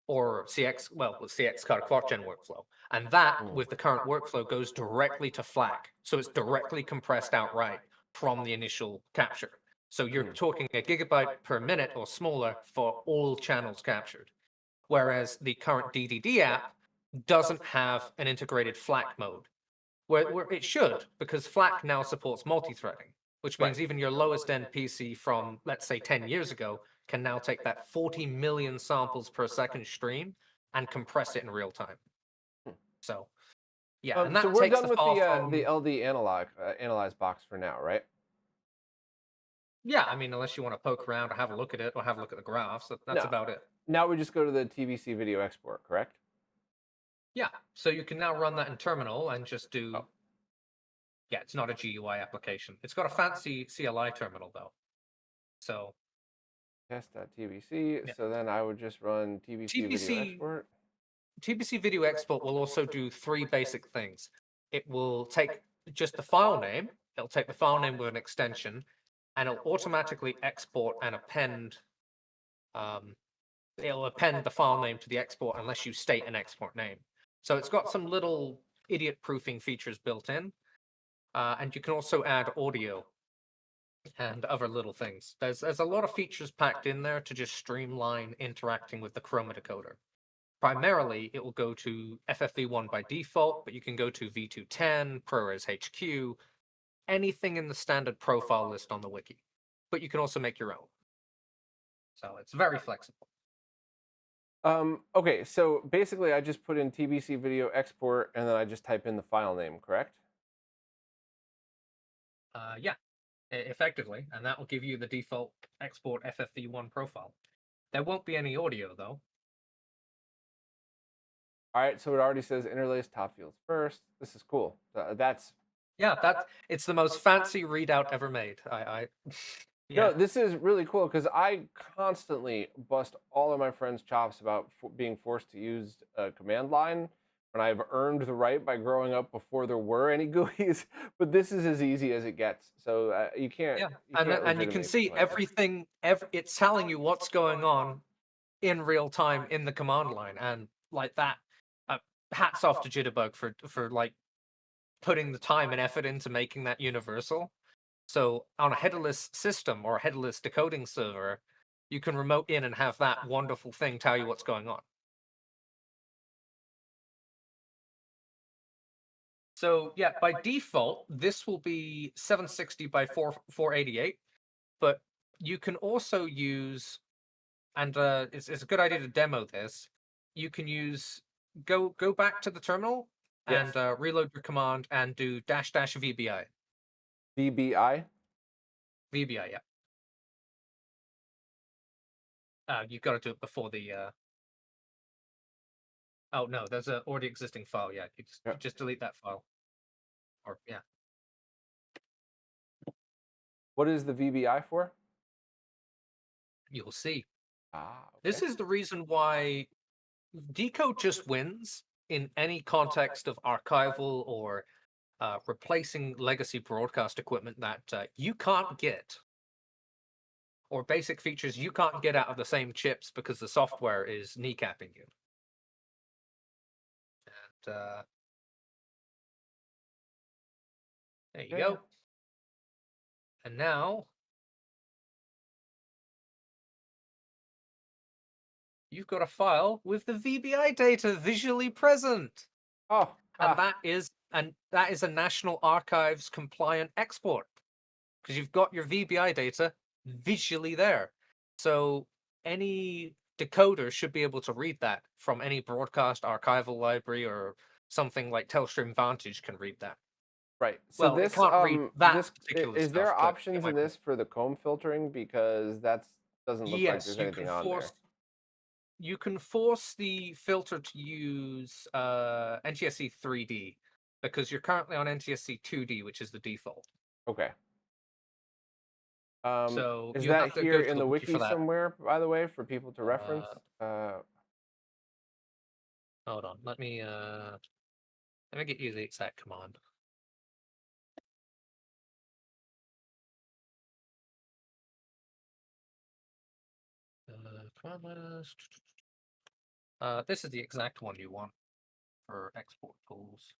or CX, well, with CX card clock gen workflow. And that, Hmm. with the current workflow, goes directly to FLAC. So it's directly compressed outright from the initial capture. So you're Hmm. talking a gigabyte per minute or smaller for all channels captured. Whereas the current DDD app doesn't have an integrated FLAC mode where it should, because FLAC now supports multi-threading, which Right. means even your lowest end PC from, let's say, 10 years ago can now take that 40 million samples per second stream and compress it in real time. Hmm. So, yeah, and So that we're takes done the with file the from, LD analog analyze box for now, right? yeah, I mean, unless you want to poke around or have a look at it or have a look at the graphs, that's No. about it. Now we just go to the TVC video export, correct? Yeah, so you can now run that in terminal and just do, Oh, yeah, it's not a GUI application. It's got a fancy CLI terminal though. So, test.tbc. yeah. So then I would just run TVC video TBC export. TBC Video Export will also do three basic things. It will take just the file name, it'll take the file name with an extension, and it'll automatically export and append. It'll append the file name to the export unless you state an export name. So it's got some little idiot proofing features built in, and you can also add audio and other little things. There's a lot of features packed in there to just streamline interacting with the chroma decoder. Primarily, it will go to FFV1 by default, but you can go to V210, ProRes HQ, anything in the standard profile list on the wiki. But you can also make your own. So it's very flexible. Okay, so basically I just put in TBC video export and then I just type in the file name, correct? Yeah, effectively, and that will give you the default export FFV1 profile. There won't be any audio though. All right, so it already says interlace top fields first. This is cool. That's It's the most fancy readout ever made. No, Yeah. this is really cool because I constantly bust all of my friends' chops about being forced to use a command line when I've earned the right by growing up before there were any GUIs. But this is as easy as it gets. So you can't Yeah, you can't and you can legitimately see complain. everything. It's telling you what's going on in real time in the command line, and like that. Hats off to Jitterbug for like putting the time and effort into making that universal. So on a headerless system or a headerless decoding server, you can remote in and have that wonderful thing tell you what's going on. So yeah, by default, this will be 760 by 488, but you can also use, and it's a good idea to demo this. You can use go back to the terminal and Yes. reload your command and do dash dash VBI. VBI. VBI, yeah. You've got to do it before the. Oh no, there's a already existing file. Yeah, you just delete that file. Or yeah. What is the VBI for? You'll see. Ah, This okay. is the reason why decode just wins in any context of archival or replacing legacy broadcast equipment that you can't get, or basic features you can't get out of the same chips because the software is kneecapping you. And there you Yeah. go. And now you've got a file with the VBI data visually present. Oh, And that is a National Archives compliant export because you've got your VBI data visually there. So any decoder should be able to read that from any broadcast archival library, or something like Telestream Vantage can read that. right. So Well, it this can't read that particular is there stuff, but it options in might read. this for the comb filtering because that doesn't look like Yes, there's anything on there. you can force the filter to use NTSC 3D because you're currently on NTSC 2D, which is the default. Okay. So Is you'll have that to go here to in the the wiki wiki for that. somewhere, by the way, for people to reference? Uh, Hold on, let me get you the exact command. This is the exact one you want for export tools.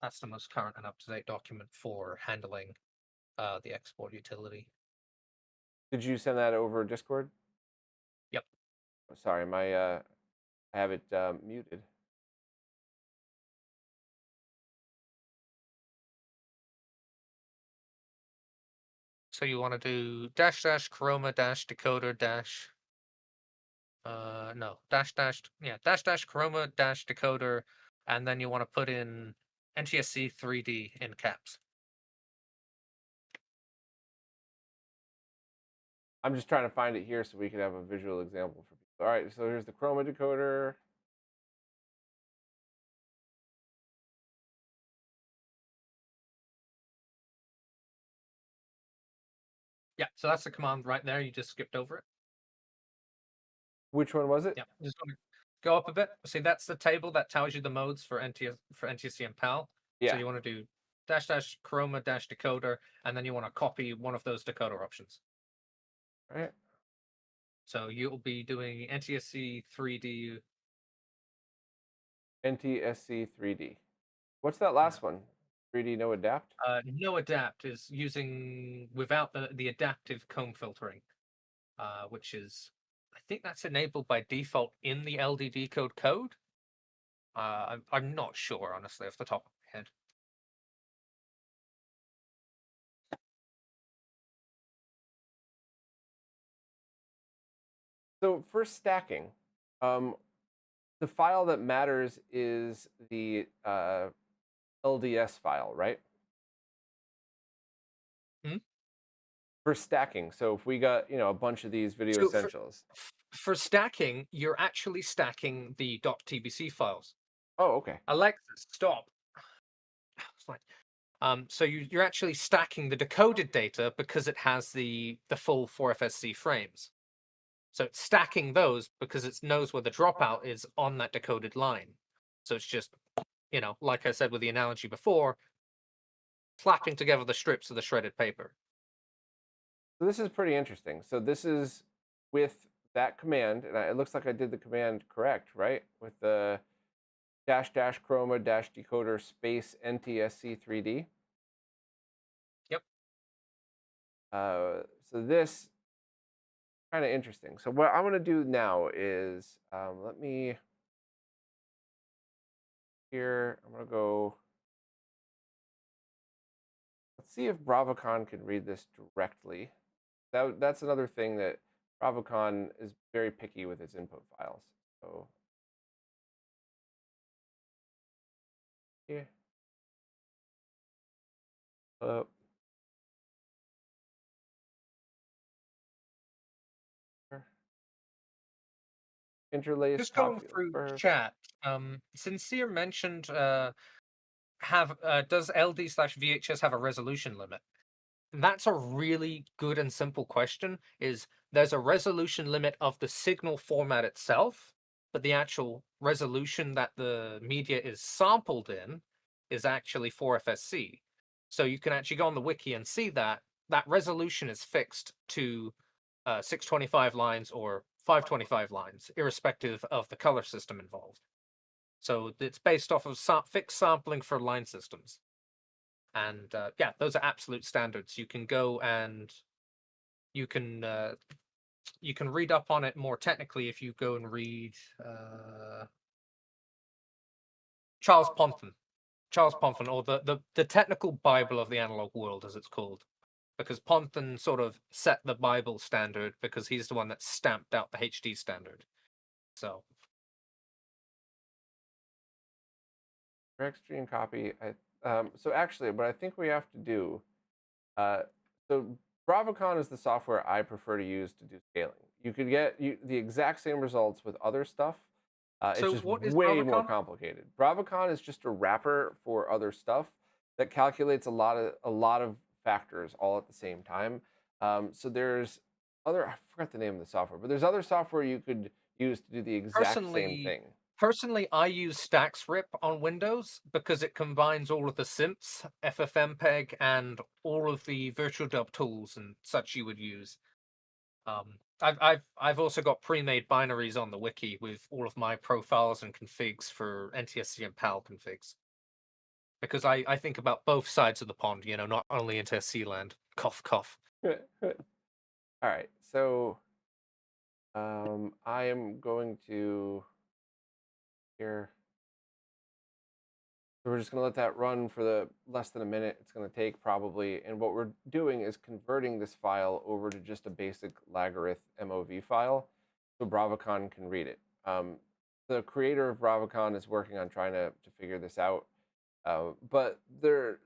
That's the most current and up-to-date document for handling the export utility. Did you send that over Discord? Yep. Oh, sorry, I have it muted. So you want to do dash dash chroma dash decoder dash no dash dash dash dash chroma dash decoder, and then you want to put in NTSC 3D in caps. I'm just trying to find it here so we can have a visual example for people. All right, so here's the chroma decoder. Yeah, so that's the command right there. You just skipped over it. Which one was it? Yeah, just want to go up a bit. See, that's the table that tells you the modes for NTSC and PAL. So Yeah. you want to do dash dash chroma dash decoder, and then you want to copy one of those decoder options. Right. So you'll be doing NTSC 3D. NTSC 3D. What's that last one? 3D no adapt? No adapt is using without the adaptive comb filtering, which is, I think that's enabled by default in the LDD code. I'm not sure, honestly, off the top of my head. So for stacking, um, the file that matters is the LDS file, right? Hmm? For stacking. So if we got, a bunch of these video So essentials. for stacking, you're actually stacking the .tbc files. Oh, okay. Alexa, stop. It's like, so you're actually stacking the decoded data because it has the full 4FSC frames. So it's stacking those because it knows where the dropout is on that decoded line. So it's just, like I said with the analogy before, slapping together the strips of the shredded paper. So this is pretty interesting. So this is with that command, and it looks like I did the command correct, right? With the dash dash chroma dash decoder space NTSC3D. Yep. So this kind of interesting. So what I'm going to do now is let me here. I'm going to go. Let's see if BravoCon can read this directly. That's another thing that BravoCon is very picky with its input files. So yeah. Uh, Interlace Just going top field through first. chat. Sincere mentioned does LD/VHS have a resolution limit? That's a really good and simple question. Is there's a resolution limit of the signal format itself, but the actual resolution that the media is sampled in is actually 4FSC. So you can actually go on the wiki and see that that resolution is fixed to 625 lines or 525 lines, irrespective of the color system involved. So it's based off of fixed sampling for line systems. And yeah, those are absolute standards. You can go and you can uh, you can read up on it more technically if you go and read Charles Ponton, or the technical Bible of the analog world, as it's called, because Ponton sort of set the Bible standard because he's the one that stamped out the HD standard. So Direct stream copy. So actually, what I think we have to do. Uh, so BravoCon is the software I prefer to use to do scaling. You could get the exact same results with other stuff. It's so just what is way more Bravicon? complicated. BravoCon is just a wrapper for other stuff that calculates a lot of factors all at the same time. So there's other, I forgot the name of the software, but there's other software you could use to do the exact same Personally, thing. personally, I use Staxrip on Windows because it combines all of the simps, FFmpeg, and all of the virtual dub tools and such you would use. I've also got pre-made binaries on the wiki with all of my profiles and configs for NTSC and PAL configs. Because I think about both sides of the pond, not only NTSC land. Cough, cough. All right, so I am going to here. So we're just going to let that run for the less than a minute. It's going to take probably. And what we're doing is converting this file over to just a basic Lagarith MOV file so BravoCon can read it. The creator of BravoCon is working on trying to figure this out. But there's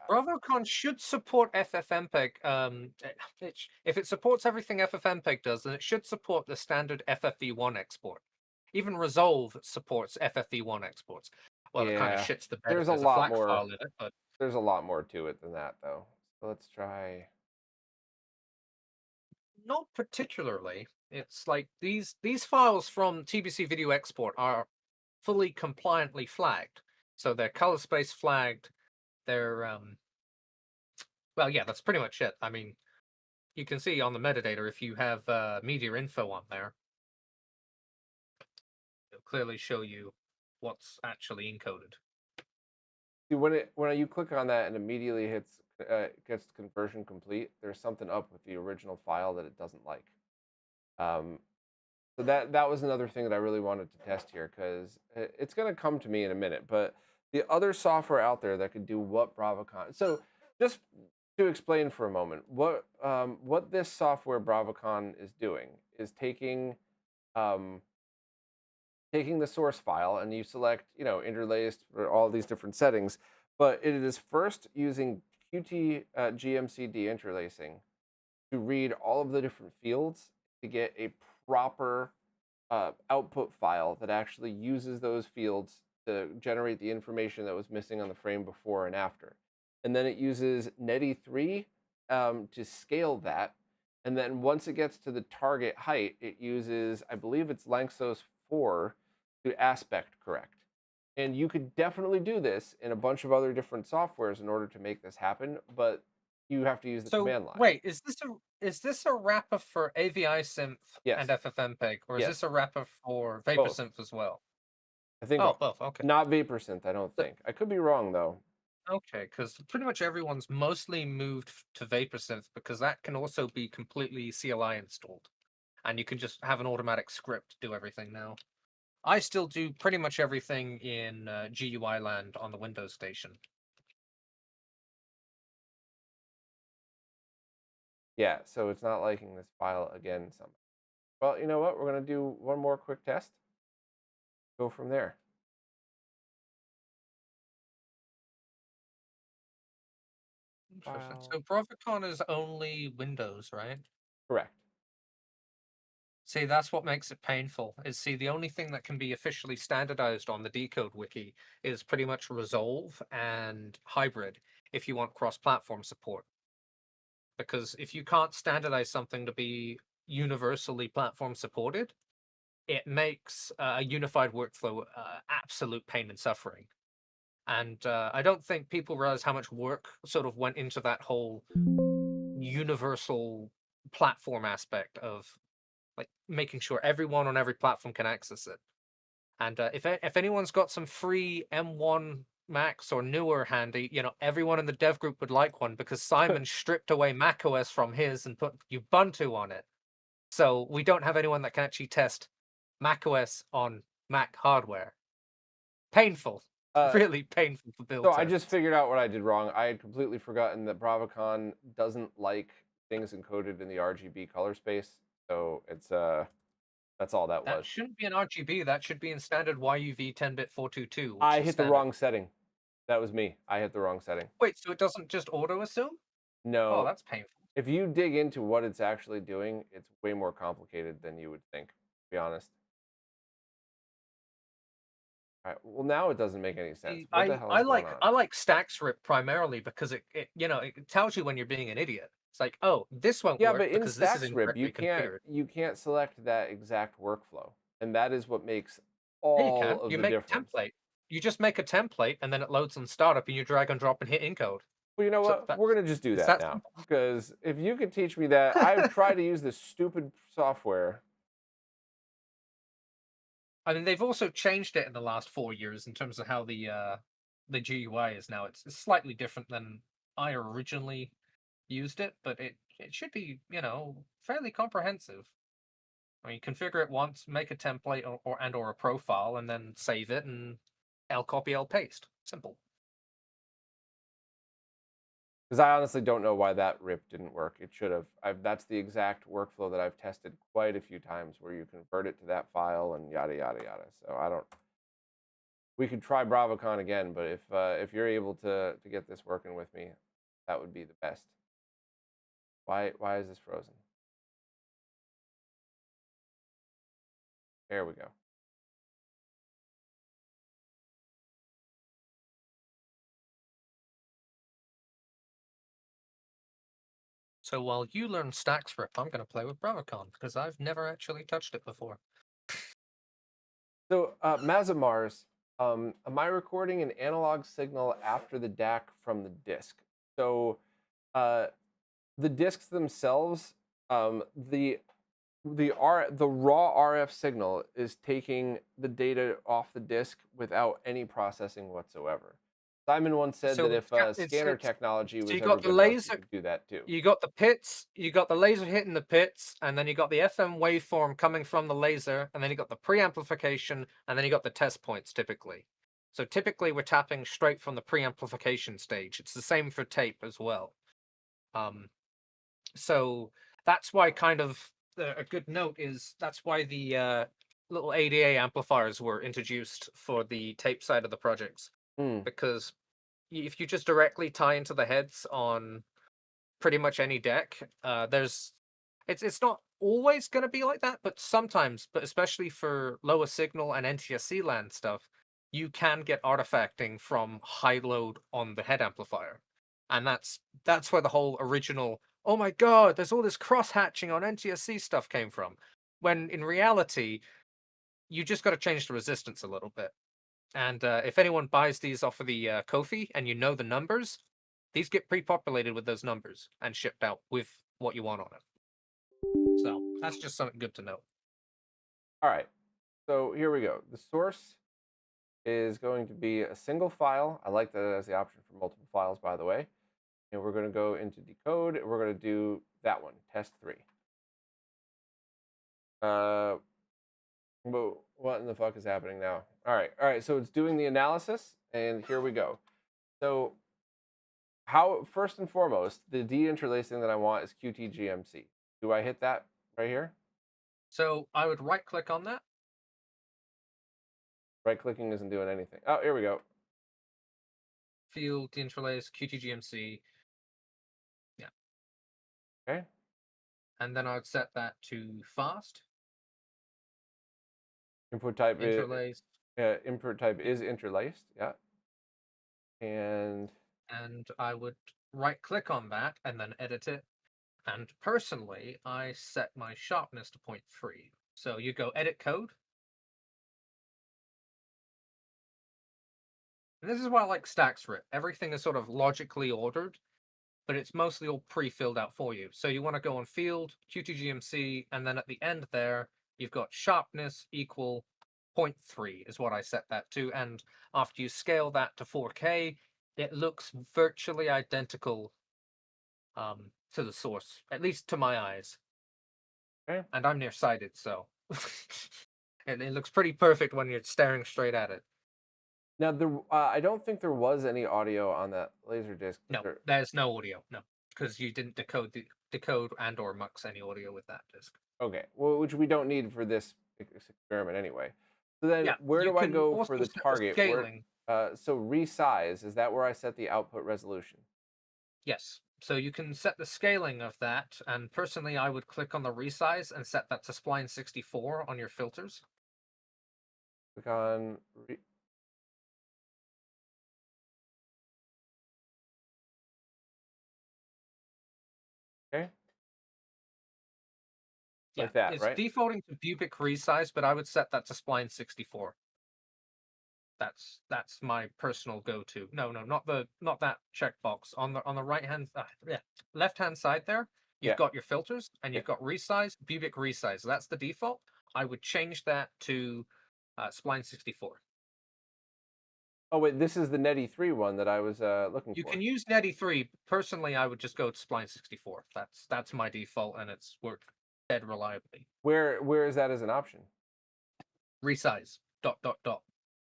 BravoCon should support FFmpeg. If it supports everything FFmpeg does, then it should support the standard FFV1 export. Even Resolve supports FFV1 exports. Well, it kind of yeah, shits the bed if there's a there's a lot FLAC more file in it, but there's a lot more to it than that though. So let's try. not particularly. It's like these files from TBC Video Export are fully compliantly flagged. So they're color space flagged. They're well, yeah, that's pretty much it. I mean, you can see on the metadata if you have media info on there, it'll clearly show you what's actually encoded. See, when you click on that and immediately gets conversion complete, there's something up with the original file that it doesn't like. Um, so that was another thing that I really wanted to test here because it's going to come to me in a minute. But the other software out there that could do what Bravocon. So just to explain for a moment, what this software Bravocon is doing is um, taking the source file and you select, interlaced for all these different settings, but it is first using Qt GMCD interlacing to read all of the different fields to get a proper output file that actually uses those fields to generate the information that was missing on the frame before and after. And then it uses Netty3 to scale that. And then once it gets to the target height, it uses, I believe it's Lanczos 4 to aspect correct. And you could definitely do this in a bunch of other different softwares in order to make this happen, but you have to use the So command line. wait, is this a wrapper for AVI Synth and Yes. FFmpeg, or is Yes. this a wrapper for Both. VaporSynth as well? I think Oh, both. Okay. not VaporSynth, I don't So- think. I could be wrong though. Okay, because pretty much everyone's mostly moved to VaporSynth because that can also be completely CLI installed, and you can just have an automatic script do everything now. I still do pretty much everything in GUI land on the Windows station. Yeah, so it's not liking this file again somehow. Well, you know what? We're going to do one more quick test. Go from there. Interesting. File. So Brovicon is only Windows, right? Correct. See, that's what makes it painful. Is see, the only thing that can be officially standardized on the Decode Wiki is pretty much Resolve and Hybrid if you want cross-platform support. Because if you can't standardize something to be universally platform supported, it makes a unified workflow absolute pain and suffering. And I don't think people realize how much work sort of went into that whole universal platform aspect of like making sure everyone on every platform can access it. And if anyone's got some free M1 Macs or newer handy, everyone in the dev group would like one because Simon stripped away macOS from his and put Ubuntu on it. So we don't have anyone that can actually test macOS on Mac hardware. Painful, Uh, really painful for build so I tests. just figured out what I did wrong. I had completely forgotten that Bravocon doesn't like things encoded in the RGB color space. So that's all that That was. shouldn't be an RGB. That should be in standard YUV 10-bit 422, which I is hit the standard. wrong setting. That was me. I hit the wrong setting. Wait, so it doesn't just auto assume? Oh, No, that's painful. if you dig into what it's actually doing, it's way more complicated than you would think, to be honest. All right. Well, now it doesn't make any sense. See, What the hell I is going like on? I like Staxrip primarily because it tells you when you're being an idiot. It's like, oh, this won't Yeah, work but in because this is Staxrip, incorrectly configured. you can't select that exact workflow, and that is what makes Yeah, you all can. of You the make a difference. template. You just make a template and then it loads on startup and you drag and drop and hit encode. Well, you know So what? that We're gonna just do it's that that now simple. because if you could teach me that, I've tried to use this stupid software. I mean, they've also changed it in the last 4 years in terms of how the GUI is now. It's slightly different than I originally used it, but it should be fairly comprehensive. I mean, configure it once, make a template or a profile, and then save it and L copy L paste. Simple. Because I honestly don't know why that rip didn't work. It should have. That's the exact workflow that I've tested quite a few times, where you convert it to that file and yada yada yada. So I don't. We could try Bravocon again, but if you're able to get this working with me, that would be the best. Why is this frozen? There we go. So while you learn Staxrip, I'm going to play with Bravicon because I've never actually touched it before. So Mazamars Am I recording an analog signal after the DAC from the disk? So uh, the disks themselves, the raw RF signal is taking the data off the disk without any processing whatsoever. Simon once said that So if scanner technology so you was ever got the good enough, you laser, could do that too. you got the pits, you got the laser hitting the pits, and then you got the FM waveform coming from the laser, and then you got the preamplification, and then you got the test points typically. So typically we're tapping straight from the preamplification stage. It's the same for tape as well. Um, so that's why kind of a good note is that's why the little ADA amplifiers were introduced for the tape side of the projects, Hmm. because if you just directly tie into the heads on pretty much any deck, it's not always going to be like that, but sometimes, but especially for lower signal and NTSC land stuff, you can get artifacting from high load on the head amplifier, and that's where the whole original "oh my god, there's all this cross hatching on NTSC" stuff came from. When in reality, you just got to change the resistance a little bit. And if anyone buys these off of the Kofi and you know the numbers, these get pre-populated with those numbers and shipped out with what you want on it. So that's just something good to know. All right. So here we go. The source is going to be a single file. I like that it has the option for multiple files, by the way. And we're going to go into decode. We're going to do that one, test 3. What in the fuck is happening now? All right. So it's doing the analysis, and here we go. So first and foremost, the deinterlacing that I want is QTGMC. Do I hit that right here? So I would right click on that. Right clicking isn't doing anything. Oh, here we go. Field deinterlace QTGMC. Yeah. Okay. And then I would set that to fast. Input type Interlace. input type is interlaced. Yeah. And And I would right click on that and then edit it. And personally, I set my sharpness to 0.3. So you go edit code. And this is why I like Staxrip. Everything is sort of logically ordered, but it's mostly all pre-filled out for you. So you want to go on field, QTGMC, and then at the end there, you've got sharpness equal 0.3 is what I set that to. And after you scale that to 4K, it looks virtually identical to the source, at least to my eyes. okay. And I'm nearsighted, so and it looks pretty perfect when you're staring straight at it. Now I don't think there was any audio on that laser disc. No, there's no audio. No, because you didn't decode and or mux any audio with that disc. Okay, well, which we don't need for this experiment anyway. So then, Yeah, where you do I can go for also the set the target? scaling. So resize, is that where I set the output resolution? Yes, so you can set the scaling of that. And personally, I would click on the resize and set that to spline 64 on your filters. Click on. Okay, Yeah, like that, it's right? defaulting to Bubic resize, but I would set that to spline 64. That's my personal go-to. No, not that checkbox on the right hand, yeah, left hand side there. You've Yeah. got your filters and Yeah. you've got resize, Bubic resize. So that's the default. I would change that to spline 64. Oh wait, this is the Netty 3 one that I was looking You for. can use Netty 3. Personally, I would just go to spline 64. That's my default, and it's worked dead reliably. Where is that as an option? Resize dot dot dot.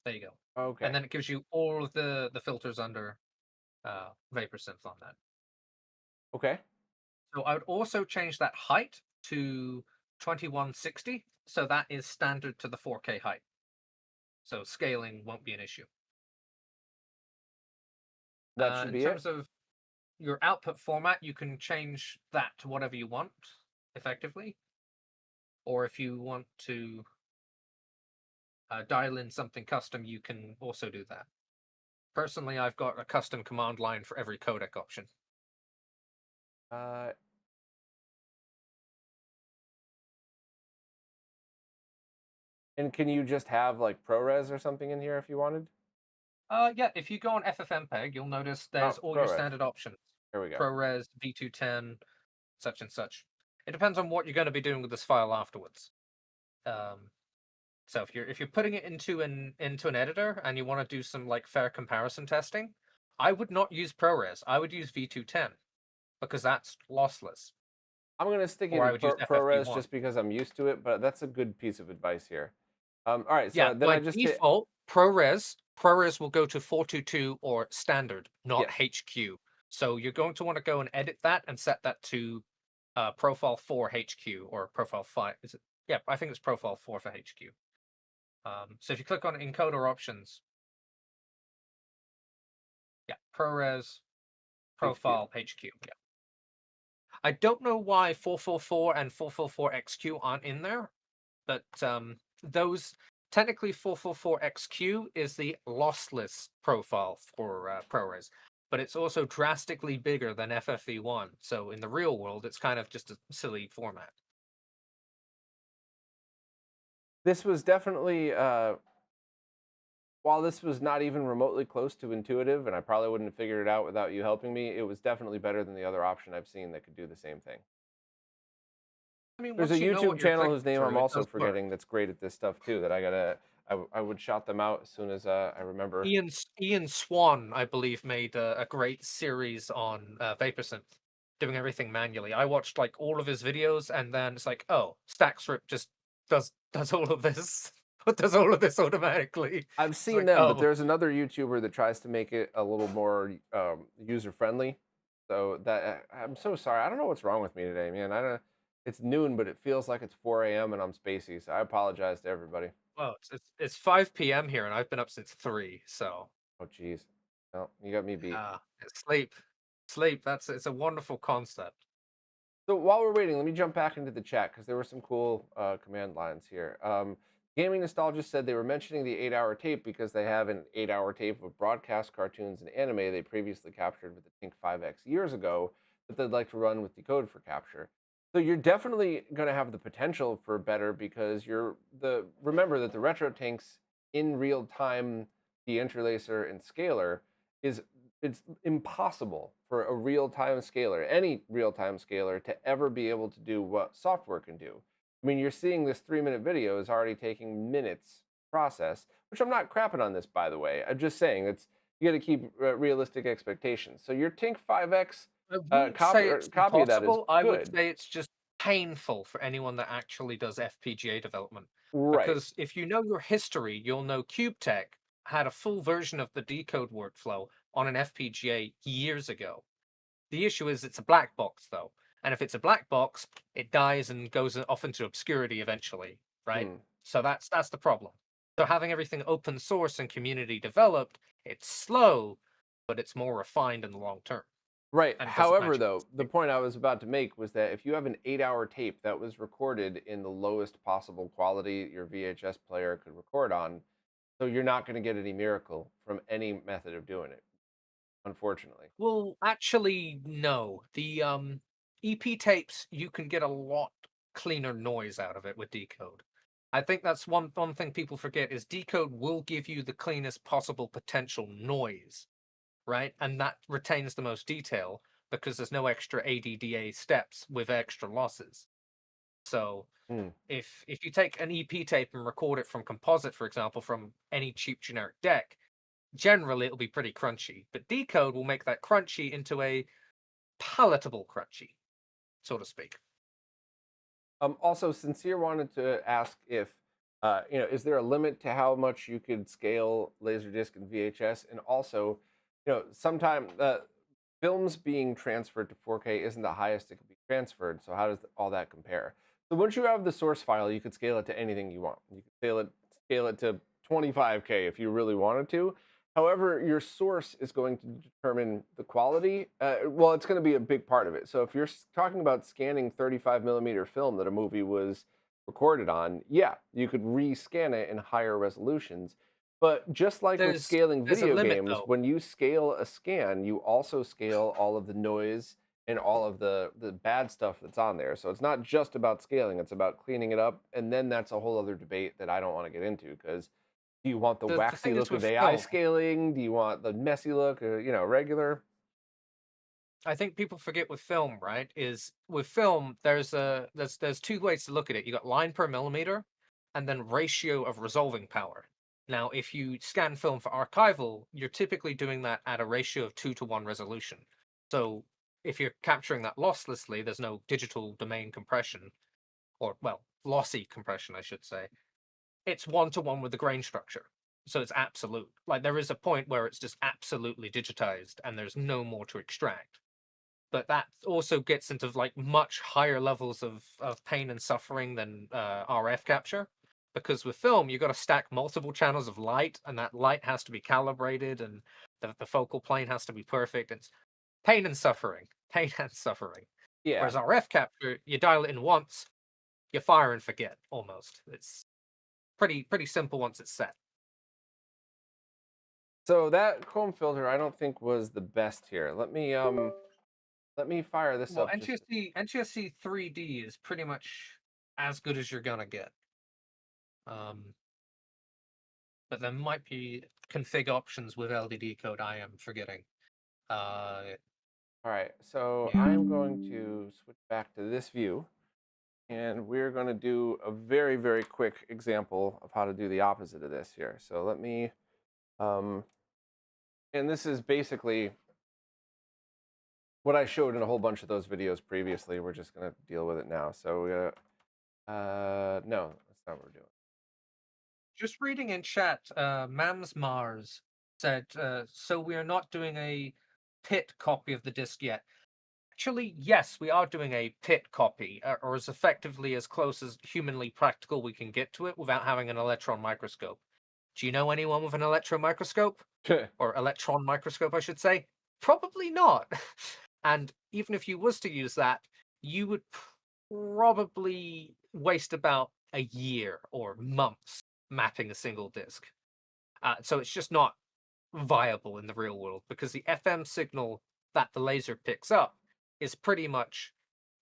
There you go. Okay. And then it gives you all of the filters under vapor synth on that. Okay. So I would also change that height to 2160. So that is standard to the 4K height. So scaling won't be an issue. That should In be it. terms of your output format, you can change that to whatever you want, effectively. Or if you want to dial in something custom, you can also do that. Personally, I've got a custom command line for every codec option. Uh, And can you just have like ProRes or something in here if you wanted? Yeah, if you go on FFmpeg, you'll notice Oh, there's all your ProRes. standard options. Here we go. ProRes, V210, such and such. It depends on what you're going to be doing with this file afterwards. Um, so if you're putting it into an editor and you want to do some like fair comparison testing, I would not use ProRes. I would use V210 because that's lossless, I'm gonna stick or in I would use ProRes FFV1. just because I'm used to it, but that's a good piece of advice here. All right, Yeah, so then I by just hit default, ProRes will go to 422 or standard, not yes. HQ. So you're going to want to go and edit that and set that to profile 4 HQ or profile 5. Is it? Yeah, I think it's profile 4 for HQ. So if you click on encoder options, yeah, ProRes HQ. profile HQ. Yeah. I don't know why 444 and 444XQ aren't in there, but those technically 444XQ is the lossless profile for ProRes, but it's also drastically bigger than FFV1. So in the real world, it's kind of just a silly format. This was definitely while this was not even remotely close to intuitive, and I probably wouldn't have figured it out without you helping me, it was definitely better than the other option I've seen that could do the same thing. I mean, There's a once you know what YouTube you're channel clicking whose name I'm through, it also does work. forgetting that's great at this stuff too. That I gotta, I would shout them out as soon as I remember. Ian Swan, I believe, made a great series on VaporSynth, doing everything manually. I watched like all of his videos, and then it's like, oh, Staxrip just does all of this, does all of this automatically. I've It's seen like, them, but oh, there's another YouTuber that tries to make it a little more user friendly. So that I'm so sorry. I don't know what's wrong with me today, man. I don't. It's noon, but it feels like it's 4 a.m. and I'm spacey. So I apologize to everybody. well, it's 5 p.m. here, and I've been up since 3. So, Oh, geez. No, you got me beat. sleep, sleep. It's a wonderful concept. So while we're waiting, let me jump back into the chat because there were some cool command lines here. Gaming Nostalgist said they were mentioning the 8-hour tape because they have an 8-hour tape of broadcast cartoons and anime they previously captured with the Tink 5X years ago that they'd like to run with Decode for capture. So you're definitely going to have the potential for better because remember that the retro tanks in real time, the interlacer and scaler is it's impossible for a real-time scaler, any real-time scaler, to ever be able to do what software can do. I mean, you're seeing this 3-minute video is already taking minutes to process, which I'm not crapping on this, by the way. I'm just saying it's you got to keep realistic expectations. So your Tink 5X I wouldn't say it's copy of that is impossible. I would good, say it's just painful for anyone that actually does FPGA development. right? Because if you know your history, you'll know CubeTech had a full version of the decode workflow on an FPGA years ago. The issue is it's a black box though. And if it's a black box, it dies and goes off into obscurity eventually, right? Hmm. So that's the problem. So having everything open source and community developed, it's slow, but it's more refined in the long term Right. and doesn't However, magically though, the stick. point I was about to make was that if you have an 8-hour tape that was recorded in the lowest possible quality your VHS player could record on, so you're not going to get any miracle from any method of doing it, unfortunately. Well, actually, no. The EP tapes, you can get a lot cleaner noise out of it with decode. I think that's one thing people forget is decode will give you the cleanest possible potential noise, right? And that retains the most detail because there's no extra ADDA steps with extra losses. So Hmm. if you take an EP tape and record it from composite, for example, from any cheap generic deck, generally it'll be pretty crunchy. But decode will make that crunchy into a palatable crunchy, so to speak. Also, Sincere wanted to ask if, is there a limit to how much you could scale LaserDisc and VHS? And also, sometimes films being transferred to 4K isn't the highest it can be transferred. So how does all that compare? So once you have the source file, you could scale it to anything you want. You could scale it to 25K if you really wanted to. However, your source is going to determine the quality. Well, it's going to be a big part of it. So if you're talking about scanning 35 millimeter film that a movie was recorded on, yeah, you could rescan it in higher resolutions. But just like with There's scaling there's a video limit games, though. when you scale a scan, you also scale all of the noise and all of the bad stuff that's on there. So it's not just about scaling; it's about cleaning it up, and then that's a whole other debate that I don't want to get into because do you want the The waxy thing is look with of AI film, scaling? Do you want the messy look, or regular? I think people forget with film, right? Is with film, there's two ways to look at it. You got line per millimeter, and then ratio of resolving power. Now, if you scan film for archival, you're typically doing that at a ratio of 2:1 resolution. So if you're capturing that losslessly, there's no digital domain compression, or well, lossy compression, I should say. It's 1:1 with the grain structure. So it's absolute. Like there is a point where it's just absolutely digitized and there's no more to extract. But that also gets into like much higher levels of pain and suffering than RF capture. Because with film, you've got to stack multiple channels of light, and that light has to be calibrated, and the focal plane has to be perfect. It's pain and suffering, pain and suffering. Yeah. Whereas RF capture, you dial it in once, you fire and forget almost. It's pretty simple once it's set. So that comb filter, I don't think was the best here. Let me fire this Well, up just. NTSC 3D is pretty much as good as you're gonna get. Um, but there might be config options with LDD code I am forgetting. Uh, All right, so yeah. I'm going to switch back to this view, and we're going to do a very, very quick example of how to do the opposite of this here. So let me, um, and this is basically what I showed in a whole bunch of those videos previously. We're just going to deal with it now. So no, that's not what we're doing. Just reading in chat, Mams Mars said, so we are not doing a pit copy of the disc yet. Actually, yes, we are doing a pit copy, or as effectively as close as humanly practical we can get to it without having an electron microscope. Do you know anyone with an electron microscope? Or electron microscope, I should say? Probably not. And even if you was to use that, you would probably waste about a year or months mapping a single disk. So it's just not viable in the real world because the FM signal that the laser picks up is pretty much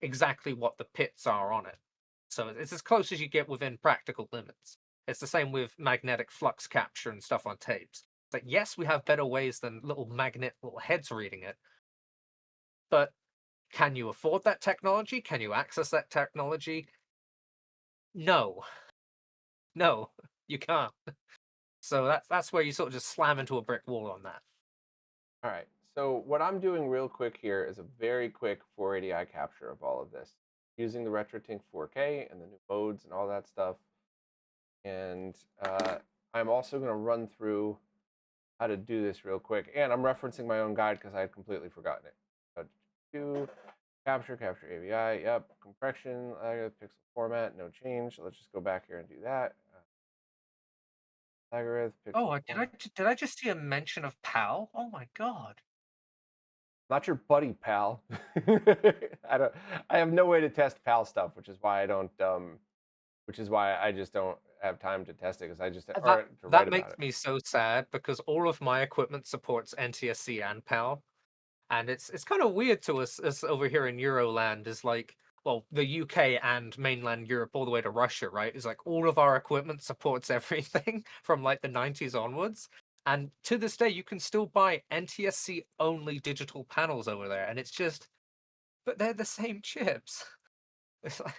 exactly what the pits are on it. So it's as close as you get within practical limits. It's the same with magnetic flux capture and stuff on tapes. It's like, yes, we have better ways than little heads reading it, but can you afford that technology? Can you access that technology? No, no, you can't. So that's where you sort of just slam into a brick wall on that. All right, so what I'm doing real quick here is a very quick 480i capture of all of this using the RetroTink 4K and the new modes and all that stuff. And I'm also going to run through how to do this real quick. And I'm referencing my own guide because I had completely forgotten it. Do capture AVI, yep. Compression, pixel format, no change. So let's just go back here and do that. Algorithm, pixel Oh, format. did I just see a mention of PAL? Oh my god. Not your buddy, pal. I don't. I have no way to test pal stuff, which is why I don't. Which is why I just don't have time to test it because I just That or to write that about makes it. me so sad because all of my equipment supports NTSC and PAL, and it's kind of weird to us over here in Euroland. Is like, well, the UK and mainland Europe all the way to Russia, right? Is like all of our equipment supports everything from like the 90s onwards. And to this day, you can still buy NTSC only digital panels over there, and it's just, but they're the same chips. It's like,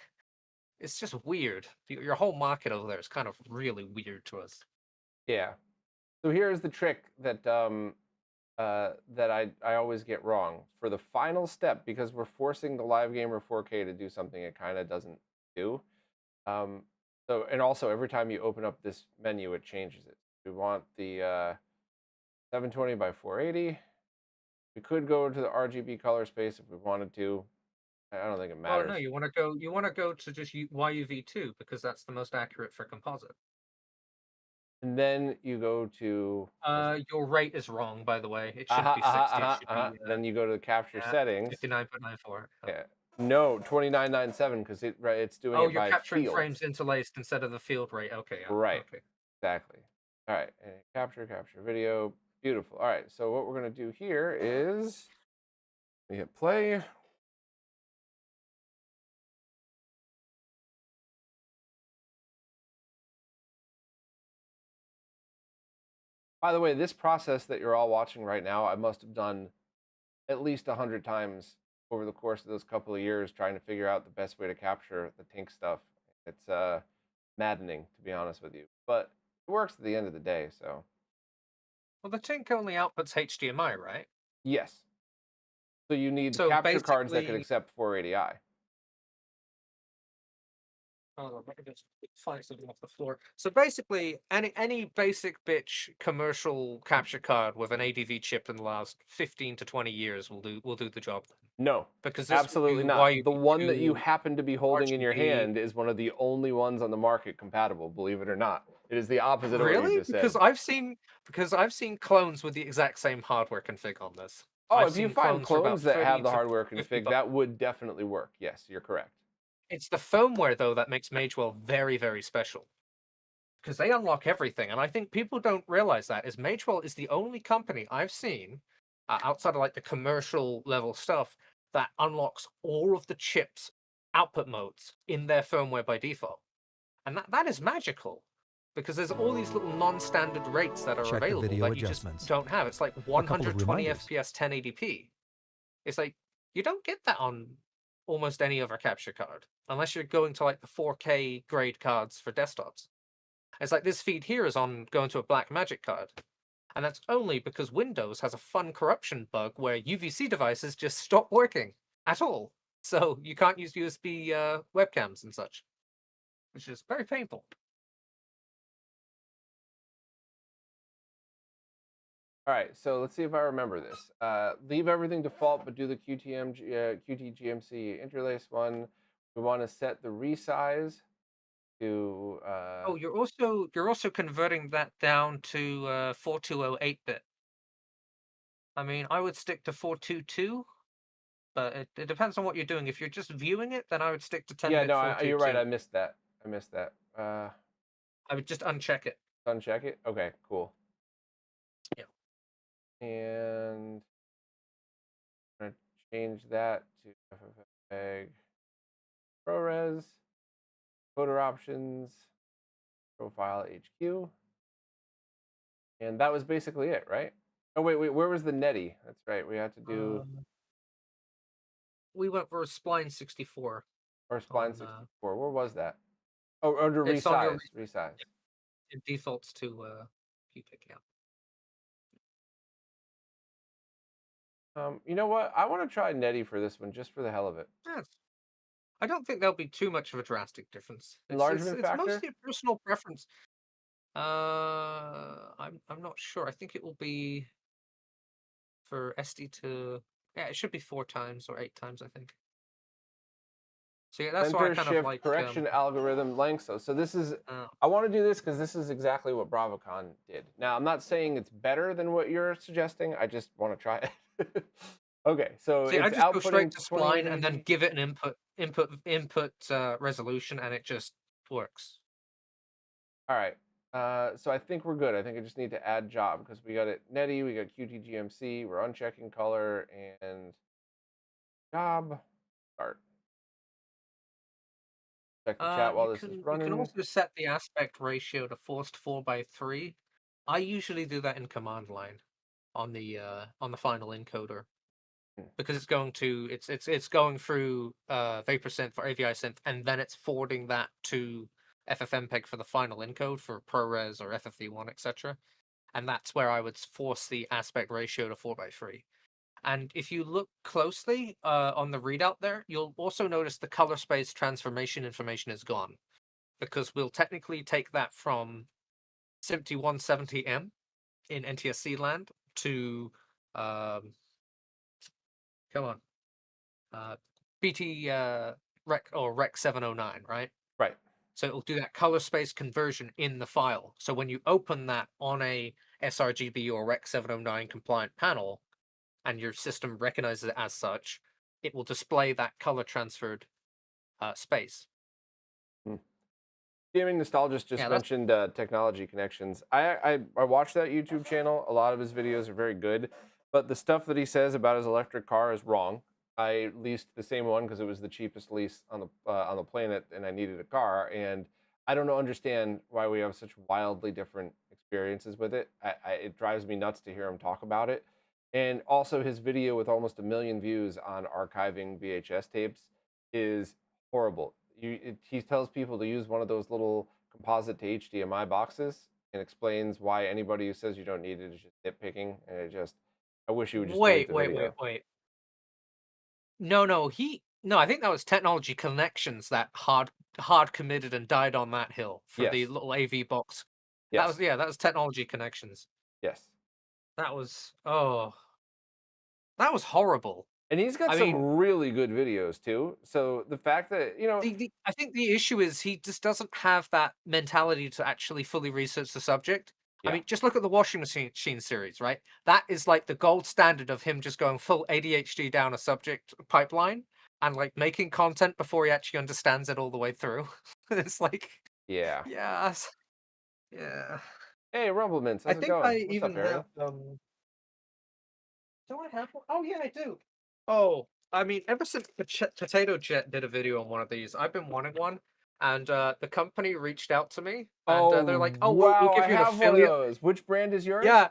it's just weird. Your whole market over there is kind of really weird to us. Yeah. So here's the trick that that I always get wrong for the final step because we're forcing the Live Gamer 4K to do something it kind of doesn't do. Um, so and also every time you open up this menu, it changes it. We want the 720 by 480. We could go to the RGB color space if we wanted to. I don't think it Oh no, matters. you want to go to just YUV2 because that's the most accurate for composite. And then you go to Your rate is wrong, by the way. It shouldn't uh-huh, be uh-huh, 60. It uh-huh, should uh-huh. be Then you go to the capture yeah, settings. 59.94. Oh. Yeah. No, 2997 because it's doing Oh, it you're by capturing fields. frames interlaced instead of the field rate. Okay, yeah. Right. Okay. Exactly. All right. And capture video. Beautiful. All right. So what we're going to do here is we hit play. By the way, this process that you're all watching right now, I must have done at least 100 times over the course of those couple of years trying to figure out the best way to capture the Tink stuff. It's maddening, to be honest with you, but it works at the end of the day. So Well, the Tink only outputs HDMI, right? yes, so you need So capture cards that could basically, accept 480i. oh, let me just find something off the floor. So basically, any basic bitch commercial capture card with an ADV chip in the last 15 to 20 years will do the job. No, Because this will absolutely do not. The one that you YUV2, happen to be holding in your RGB. hand is one of the only ones on the market compatible, believe it or not. It is the opposite of what you Really? just said. Because I've seen clones with the exact same hardware config on this. Oh, I've if you seen find clones for clones about that have 30 the to hardware 50 config, bucks. that would definitely work. Yes, you're correct. It's the firmware though that makes Magewell very, very special. Because they unlock everything, and I think people don't realize that is Magewell is the only company I've seen outside of like the commercial level stuff that unlocks all of the chips output modes in their firmware by default. And that is magical because there's all these little non-standard rates that are Check the available video that you just adjustments. don't have. It's like A couple of 120 reminders. FPS 1080p. It's like you don't get that on almost any other capture card unless you're going to like the 4K grade cards for desktops. It's like this feed here is on going to a Blackmagic card. And that's only because Windows has a fun corruption bug where UVC devices just stop working at all. So you can't use USB webcams and such, which is very painful. All right, so let's see if I remember this. Leave everything default, but do the QTGMC interlace one. We want to set the resize to Oh, you're also converting that down to 4208 bit. I mean, I would stick to 422, but it depends on what you're doing. If you're just viewing it, then I would stick to 10 yeah, bit no, you're right. 422. I missed that. I missed that. I would just uncheck it. Uncheck it. Okay, cool. Yeah. And I'm gonna change that to FFmpeg ProRes, coder options, profile HQ, and that was basically it, right? Oh wait, where was the netty? That's right. We had to do We went for Spline 64 or spline on 64. Where was that? Oh, under it's on your resize. it defaults to QPIC, yeah. You know what? I want to try netty for this one, just for the hell of it. Yes. I don't think there'll be too much of a drastic difference. Enlargement It's factor? mostly a personal preference. I'm not sure. I think it will be for SD to it should be 4 times or 8 times, I think. So yeah, that's why I Center kind of shift like correction algorithm length. So this is, uh, I want to do this because this is exactly what BravoCon did. Now I'm not saying it's better than what you're suggesting. I just want to try it. Okay, so see, I it's just go straight outputting to Spline and then 2080p. give it an input resolution, and it just works. All right. So I think we're good. I think I just need to add job because we got it netty, we got QTGMC, we're unchecking color and job start. Check the chat while You this is can running. also set the aspect ratio to forced 4:3. I usually do that in command line on the final encoder Hmm. because it's going through Vapor Synth for AVI Synth, and then it's forwarding that to FFmpeg for the final encode for ProRes or FFV1, etc. And that's where I would force the aspect ratio to 4:3. And if you look closely on the readout there, you'll also notice the color space transformation information is gone because we'll technically take that from 7170M in NTSC land to come on, BT Rec 709, right? Right. So it'll do that color space conversion in the file. So when you open that on a sRGB or Rec 709 compliant panel, and your system recognizes it as such, it will display that color transferred space. Hmm. Gaming Nostalgist just Yeah, that's mentioned Technology Connections. I watched that YouTube channel. A lot of his videos are very good, but the stuff that he says about his electric car is wrong. I leased the same one because it was the cheapest lease on the planet, and I needed a car. And I don't understand why we have such wildly different experiences with it. It drives me nuts to hear him talk about it. And also, his video with almost 1 million views on archiving VHS tapes is horrible. He tells people to use one of those little composite to HDMI boxes and explains why anybody who says you don't need it is just nitpicking. And I wish he would just delete Wait, the wait, wait, video. wait. No, I think that was Technology Connections that hard committed and died on that hill for the Yes, little AV box. That was yes, yeah, that was Technology Connections. yes. That was horrible. And he's got I mean, some really good videos too. So the fact that, the I think the issue is he just doesn't have that mentality to actually fully research the subject. I yeah, mean, just look at the washing machine series, right? That is like the gold standard of him just going full ADHD down a subject pipeline and like making content before he actually understands it all the way through. It's like, yeah. yes, yeah. Hey, Rumblements, I how's it think going? I What's up, even have Aaron? do I have one? Oh yeah, I do. Oh, I mean, ever since Potato Jet did a video on one of these, I've been wanting one, and the company reached out to me, and Oh, they're like, "Oh, we'll wow, give I you an have one of affiliate." those. Which brand is yours? Yeah,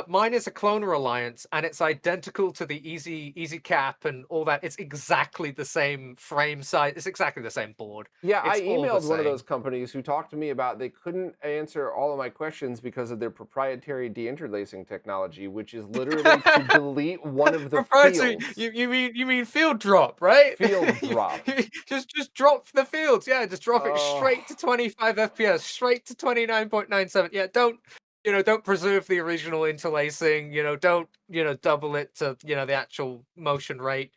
mine is a Cloner Alliance, and it's identical to the Easy Cap and all that. It's exactly the same frame size. It's exactly the same board. Yeah, I It's all the emailed one of those same. companies who talked to me about they couldn't answer all of my questions because of their proprietary deinterlacing technology, which is literally to delete one of the Proprietary. fields. You mean field drop, right? Field drop. Just drop the fields. Yeah, just drop it Oh, straight to 25 FPS, straight to 29.97. Yeah, don't preserve the original interlacing. Don't double it to the actual motion rate.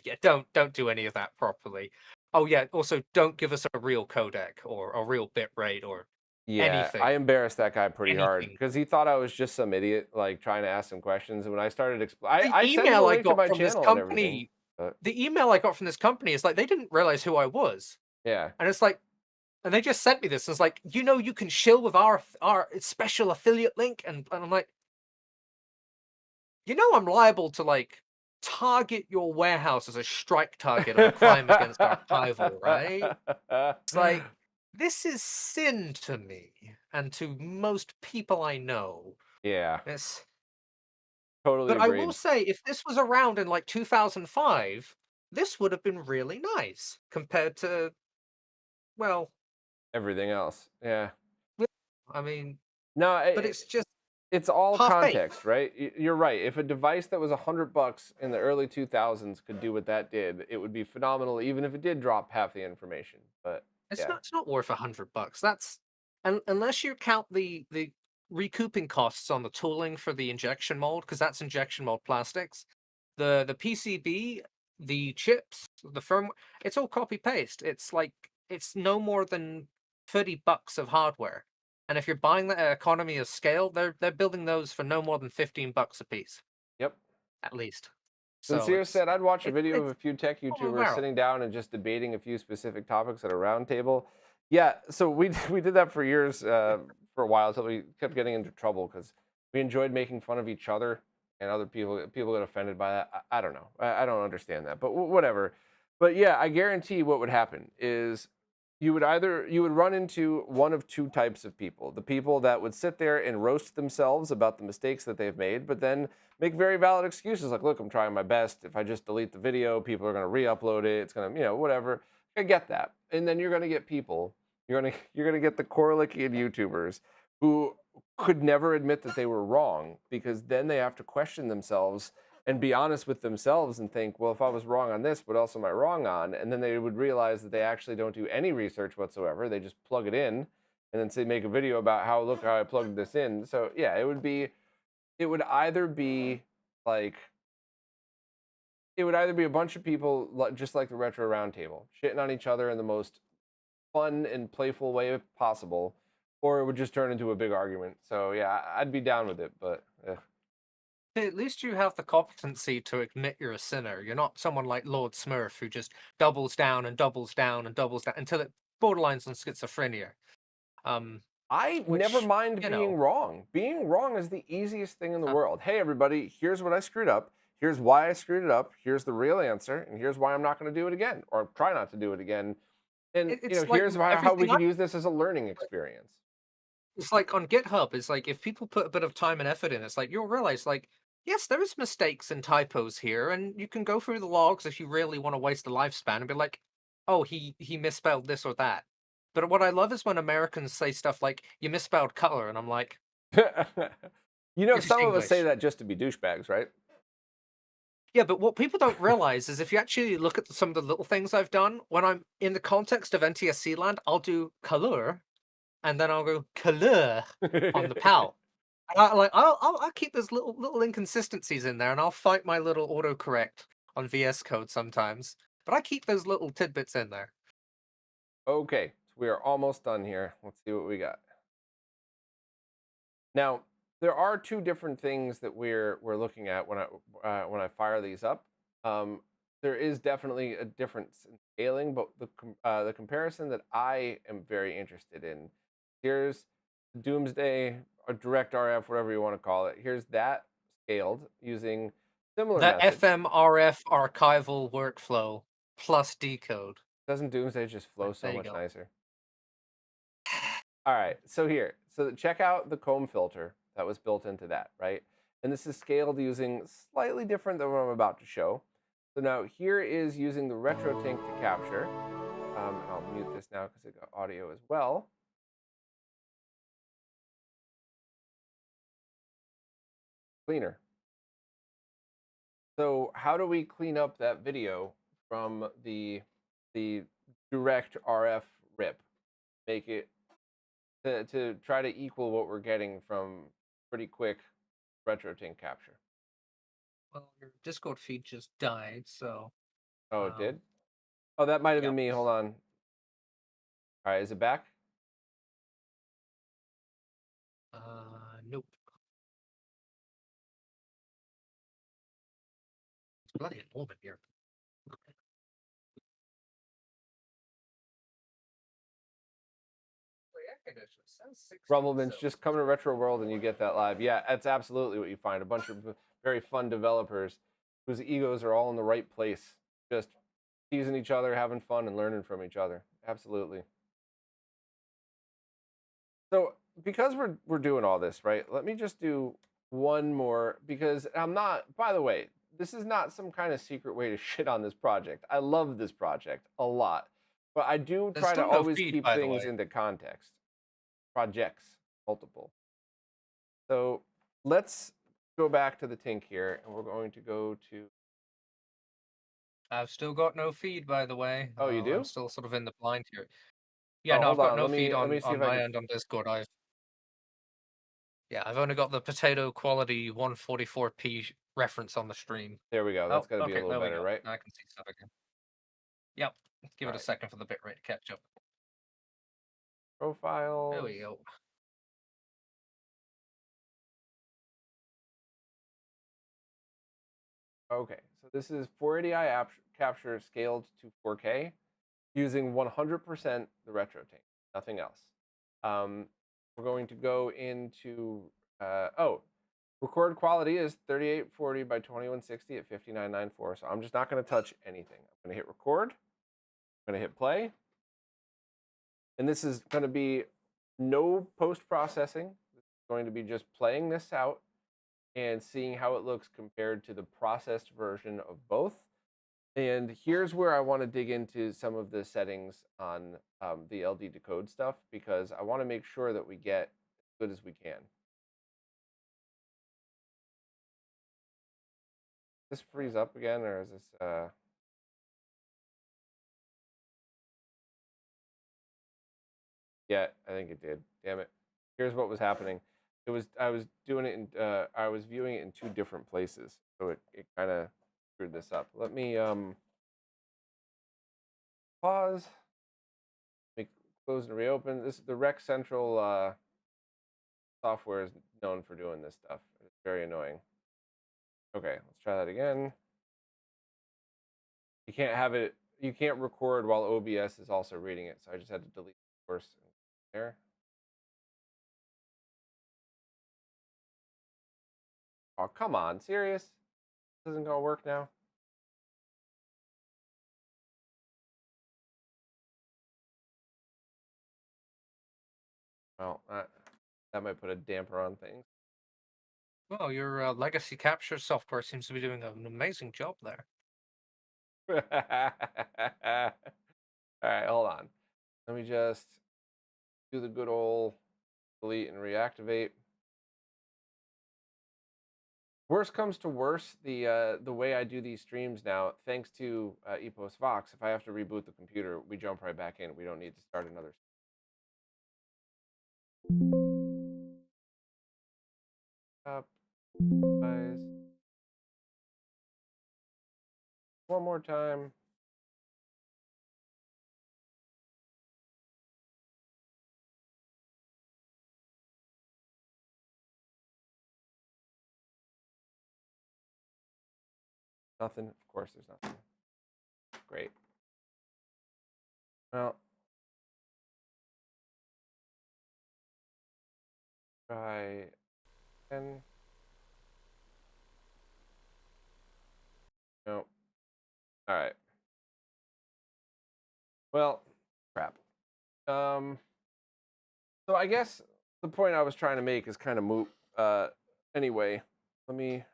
Yeah. Don't do any of that properly. Oh yeah. Also, don't give us a real codec or a real bit rate or yeah, I anything. embarrassed that guy pretty hard Anything. because he thought I was just some idiot, like trying to ask some questions. And when I started, The I sent him a email I link to got my from this channel and everything. company But the email I got from this company is like they didn't realize who I was. yeah, And it's like and they just sent me this. And it's like, you can shill with our special affiliate link. And I'm like, I'm liable to like target your warehouse as a strike target of a crime against archival, right? It's like this is sin to me and to most people I know. yeah, It's totally But I will agreed. say, if this was around in like 2005, this would have been really nice compared to, well, Everything else, yeah. with- I mean, No, but it's just it's all half baked. context, right? You're right. If a device that was $100 in the early 2000s could do what that did, it would be phenomenal, even if it did drop half the information. But It's yeah, not worth $100. That's unless you count the recouping costs on the tooling for the injection mold, because that's injection mold plastics. The PCB, the chips, the firmware, it's all copy paste. It's like it's no more than $30 of hardware. And if you're buying the economy of scale, they're building those for no more than $15 a piece, yep. at least. So Sincere said, I'd watch a video of it's a few tech all YouTubers barrel. sitting down and just debating a few specific topics at a round table. Yeah, so we we did that for years, for a while, until we kept getting into trouble because we enjoyed making fun of each other, and other people get offended by that. I don't know. I don't understand that, but whatever. But yeah, I guarantee what would happen is you would run into one of two types of people: the people that would sit there and roast themselves about the mistakes that they've made, but then make very valid excuses like, look, I'm trying my best. If I just delete the video, people are going to re-upload it. It's going to, whatever. I get that. And then you're going to get people, you're going to get the Corlickian YouTubers who could never admit that they were wrong, because then they have to question themselves and be honest with themselves and think, well, if I was wrong on this, what else am I wrong on? And then they would realize that they actually don't do any research whatsoever. They just plug it in and then say, make a video about how, look how I plugged this in. So yeah, it would either be like it would either be a bunch of people just like the retro roundtable shitting on each other in the most fun and playful way possible, or it would just turn into a big argument. So yeah, I'd be down with it, but At least you have the competency to admit you're a sinner. You're not someone like Lord Smurf who just doubles down and doubles down and doubles down until it borderlines on schizophrenia. I never Which, mind being wrong. Being wrong is the easiest thing in the uh, world. Hey everybody, here's what I screwed up. Here's why I screwed it up. Here's the real answer, and here's why I'm not going to do it again, or try not to do it again. And it's like here's how we everything I could use this as a learning experience. It's like on GitHub, it's like if people put a bit of time and effort in, it's like you'll realize, like, yes, there is mistakes and typos here, and you can go through the logs if you really want to waste a lifespan and be like, oh, he misspelled this or that. But what I love is when Americans say stuff like, you misspelled color, and I'm like, You know, this is some of us say English. that just to be douchebags, right? Yeah, but what people don't realize is if you actually look at some of the little things I've done, when I'm in the context of NTSC land, I'll do color, and then I'll go color on the PAL. I'll keep those little inconsistencies in there, and I'll fight my little autocorrect on VS Code sometimes. But I keep those little tidbits in there. Okay, so we are almost done here. Let's see what we got. Now, there are two different things that we're looking at when I fire these up. There is definitely a difference in scaling, but the comparison that I am very interested in, here's Doomsday or Direct RF, whatever you want to call it. Here's that scaled using similar The methods. FMRF archival workflow plus decode. Doesn't Doomsday just flow Right, so there you much go. nicer? All right, so here, so check out the comb filter that was built into that, right? And this is scaled using slightly different than what I'm about to show. So now here is using the RetroTink to capture. And I'll mute this now because it got audio as well. Cleaner. So how do we clean up that video from the direct RF rip? Make it to try to equal what we're getting from pretty quick RetroTink capture. Well, your Discord feed just died, so Oh, it um, did? Oh, that might have been yep. me. Hold on. All right, is it back? Nope. It's bloody enormous here. The air conditioner says 16 Rumbleman's just come to Celsius. Retro World and you get that live. Yeah, that's absolutely what you find. A bunch of very fun developers whose egos are all in the right place, just teasing each other, having fun, and learning from each other. Absolutely. So because we're doing all this, right? Let me just do one more because I'm not. By the way, this is not some kind of secret way to shit on this project. I love this project a lot, but I do There's try to still no always feed, keep by the things way. into context. Projects, multiple. So let's go back to the Tink here, and we're going to go to. I've still got no feed, by the way. Oh, you I'm do? still sort of in the blind here. Yeah, Oh, no, I've hold got on. no feed Let me see on if I my can. end on Discord. I've only got the potato quality 144p reference on the stream. There we go. That's Oh, got to be a okay, little there we better, go. right? Now I can see stuff again. Yep. Give All it a right. second for the bitrate to catch up. There Profiles. we go. Okay, so this is 480i capture scaled to 4K using 100% the RetroTink, nothing else. We're going to go into, record quality is 3840 by 2160 at 5994. So I'm just not going to touch anything. I'm going to hit record. I'm going to hit play. And this is going to be no post-processing. It's going to be just playing this out and seeing how it looks compared to the processed version of both. And here's where I want to dig into some of the settings on the LD decode stuff because I want to make sure that we get as good as we can. This freeze up again, or is this? Yeah, I think it did. Damn it! Here's what was happening. It was I was doing it in I was viewing it in two different places, so it kind of screwed this up. Let me pause. Let me close and reopen. This the Rec Central software is known for doing this stuff. It's very annoying. Okay, let's try that again. You can't have it. You can't record while OBS is also reading it. So I just had to delete the course there. Oh, come on, serious? This isn't gonna work now. Well, That might put a damper on things. Well, your legacy capture software seems to be doing an amazing job there. All right, hold on. Let me just do the good old delete and reactivate. Worst comes to worst, the way I do these streams now, thanks to Epos Vox, if I have to reboot the computer, we jump right back in. We don't need to start another. Up, guys. One more time. Nothing. Of course, there's nothing. Great. Well, try again. No. All right. Well, crap. So I guess the point I was trying to make is kind of moot. Anyway, let me.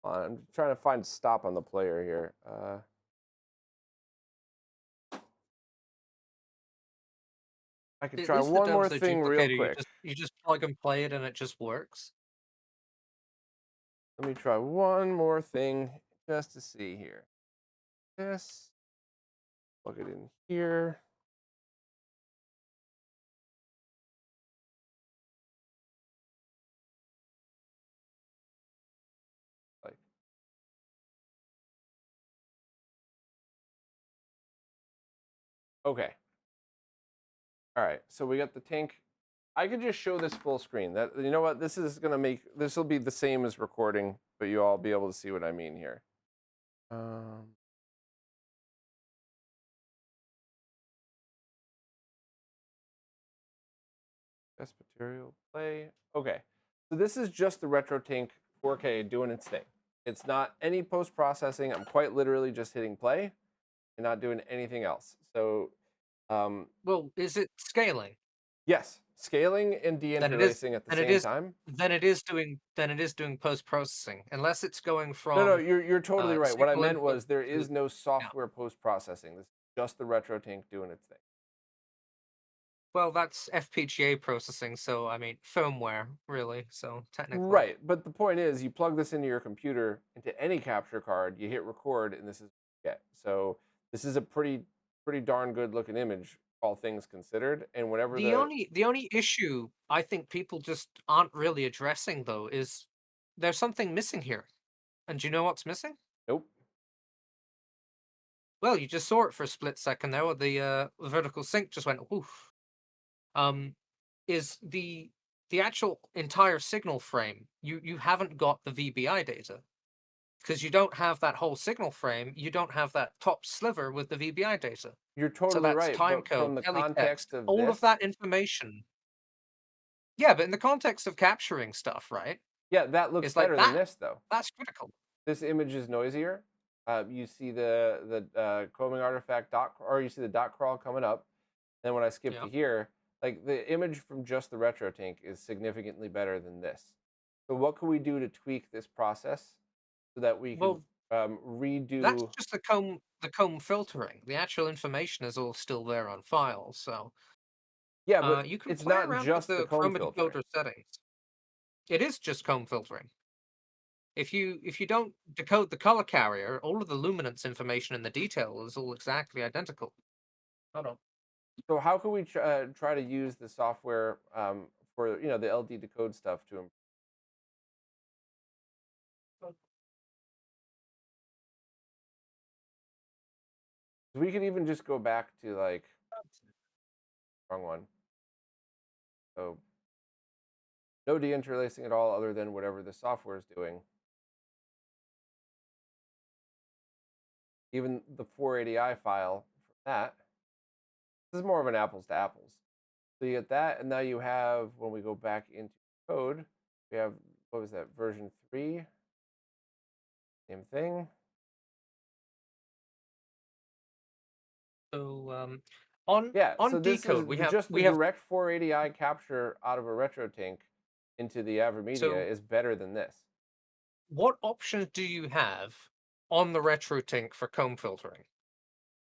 I'm trying to find stop on the player here. I could try Is the one more Domesday thing real duplicator quick. you just plug and play it and it just works? Let me try one more thing just to see here. This, plug it in here. Like, okay. All right. So we got the tank. I could just show this full screen. That, you know what? This is gonna make this will be the same as recording, but you all be able to see what I mean here. Best material play. Okay. So this is just the RetroTink 4K doing its thing. It's not any post processing. I'm quite literally just hitting play and not doing anything else. So Well, is it scaling? yes, scaling and Then it is. deinterlacing at the Then it same is. time. Then it is doing. Then it is doing post processing, unless it's going No, from you're totally right. What I signal meant input was there to is no yeah. software post processing. This is just the RetroTink doing its thing. Well, that's FPGA processing, so I mean firmware, really. So technically, Right, but the point is, you plug this into your computer, into any capture card, you hit record, and this is what you get. So this is a pretty darn good looking image, all things considered. And whenever the only issue I think people just aren't really addressing though is there's something missing here. And do you know what's missing? nope, Well, you just saw it for a split second there, where the vertical sync just went woof. Um, is the actual entire signal frame? You haven't got the VBI data because you don't have that whole signal frame. You don't have that top sliver with the VBI data. you're So totally that's right. time But code, from the teletext, context of all of this, that information. Yeah, but in the context of capturing stuff, right? yeah, that looks It's like better than that. this though. That's critical. This image is noisier. You see the combing artifact dot, or you see the dot crawl coming up. Then when I skip Yeah. to here, like the image from just the RetroTink is significantly better than this. So what could we do to tweak this process so that we could Well, that's redo? just the comb filtering. The actual information is all still there on file. So Yeah, but you can it's play not around with just the the comb chroma filtering. decoder settings. It is just comb filtering. If you don't decode the color carrier, all of the luminance information in the detail is all exactly identical. Hold on. So how can we try to use the software for the LD decode stuff to improve? We could even just go back to like wrong one. So no deinterlacing at all, other than whatever the software is doing. Even the 480i file from that. This is more of an apples to apples. So you get that, and now you have, when we go back into code, we have, what was that, version 3? Same thing. So Yeah, so on this is decode we have just the direct 480i capture out of a RetroTink into the AverMedia so is better than this. what options do you have on the RetroTink for comb filtering?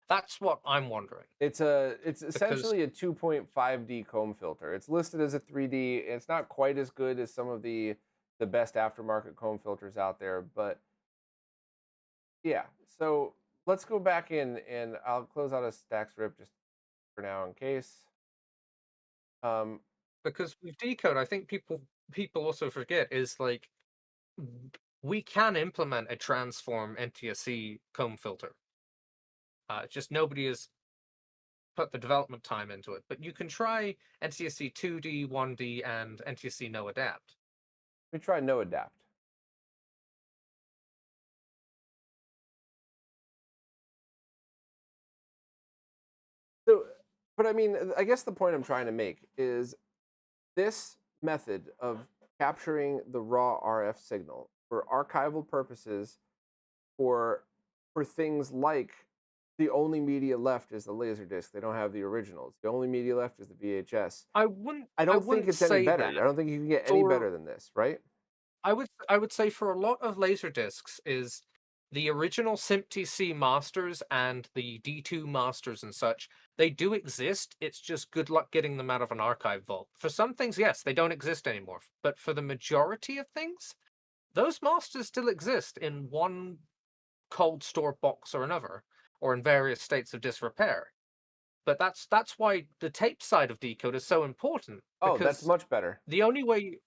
That's what I'm wondering It's because essentially a 2.5D comb filter. It's listed as a 3D. It's not quite as good as some of the best aftermarket comb filters out there, but yeah. So let's go back in and I'll close out a Staxrip just for now in case. Um, because with decode, I think people also forget is like we can implement a transform NTSC comb filter. Just nobody has put the development time into it. But you can try NTSC 2D, 1D, and NTSC no adapt. we try no adapt. So, but I mean, I guess the point I'm trying to make is this method of capturing the raw RF signal for archival purposes for things like the only media left is the LaserDisc. They don't have the originals. The only media left is the VHS. I I don't think wouldn't it's any say better. that I don't think you can get any for better than this, right? I would say for a lot of laser discs is the original SIMPTC masters and the D2 masters and such, they do exist. It's just good luck getting them out of an archive vault. For some things, yes, they don't exist anymore. But for the majority of things, those masters still exist in one cold store box or another, or in various states of disrepair. But that's why the tape side of decode is so important Oh, that's because much better. the only way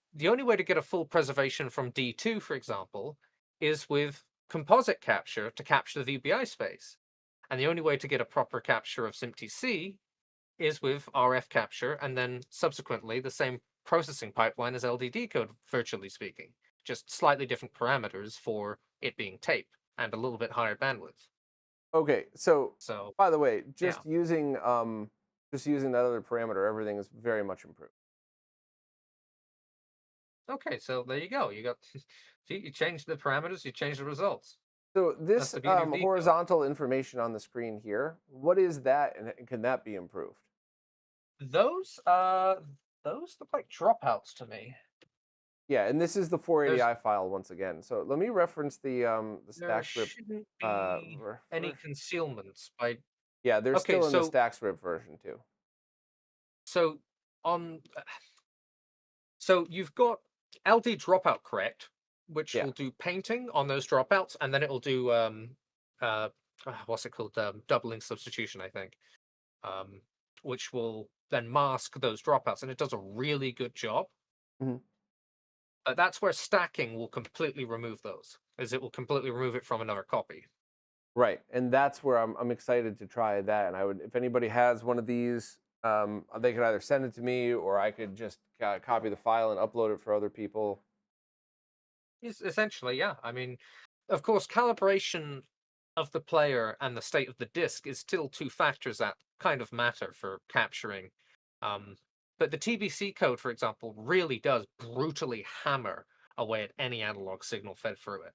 to get a full preservation from D2, for example, is with composite capture to capture the VBI space. And the only way to get a proper capture of SIMPTC is with RF capture and then subsequently the same processing pipeline as LDD code, virtually speaking. Just slightly different parameters for it being tape and a little bit higher bandwidth. Okay, so So by the way, yeah. just using that other parameter, everything is very much improved. Okay, so there you go. You got see, you change the parameters, you change the results. So That's this the beauty of decode. horizontal information on the screen here, what is that, and can that be improved? Those those look like dropouts to me. Yeah, and this is the There's 480i file once again. So let me reference the there Staxrip shouldn't be any version. concealments by Yeah, they're okay, still in the Staxrip version too. so on so you've got LD dropout correct, which Yeah. will do painting on those dropouts, and then it'll do uh what's it called? Doubling substitution, I think. Um which will then mask those dropouts, and it does a really good job. Mhm. That's where stacking will completely remove those, as it will completely remove it from another copy. Right, and that's where I'm excited to try that. And I would, if anybody has one of these, they could either send it to me or I could just copy the file and upload it for other people. Essentially, yeah. I mean, of course, calibration of the player and the state of the disk is still two factors that kind of matter for capturing. Um, but the TBC code, for example, really does brutally hammer away at any analog signal fed through it.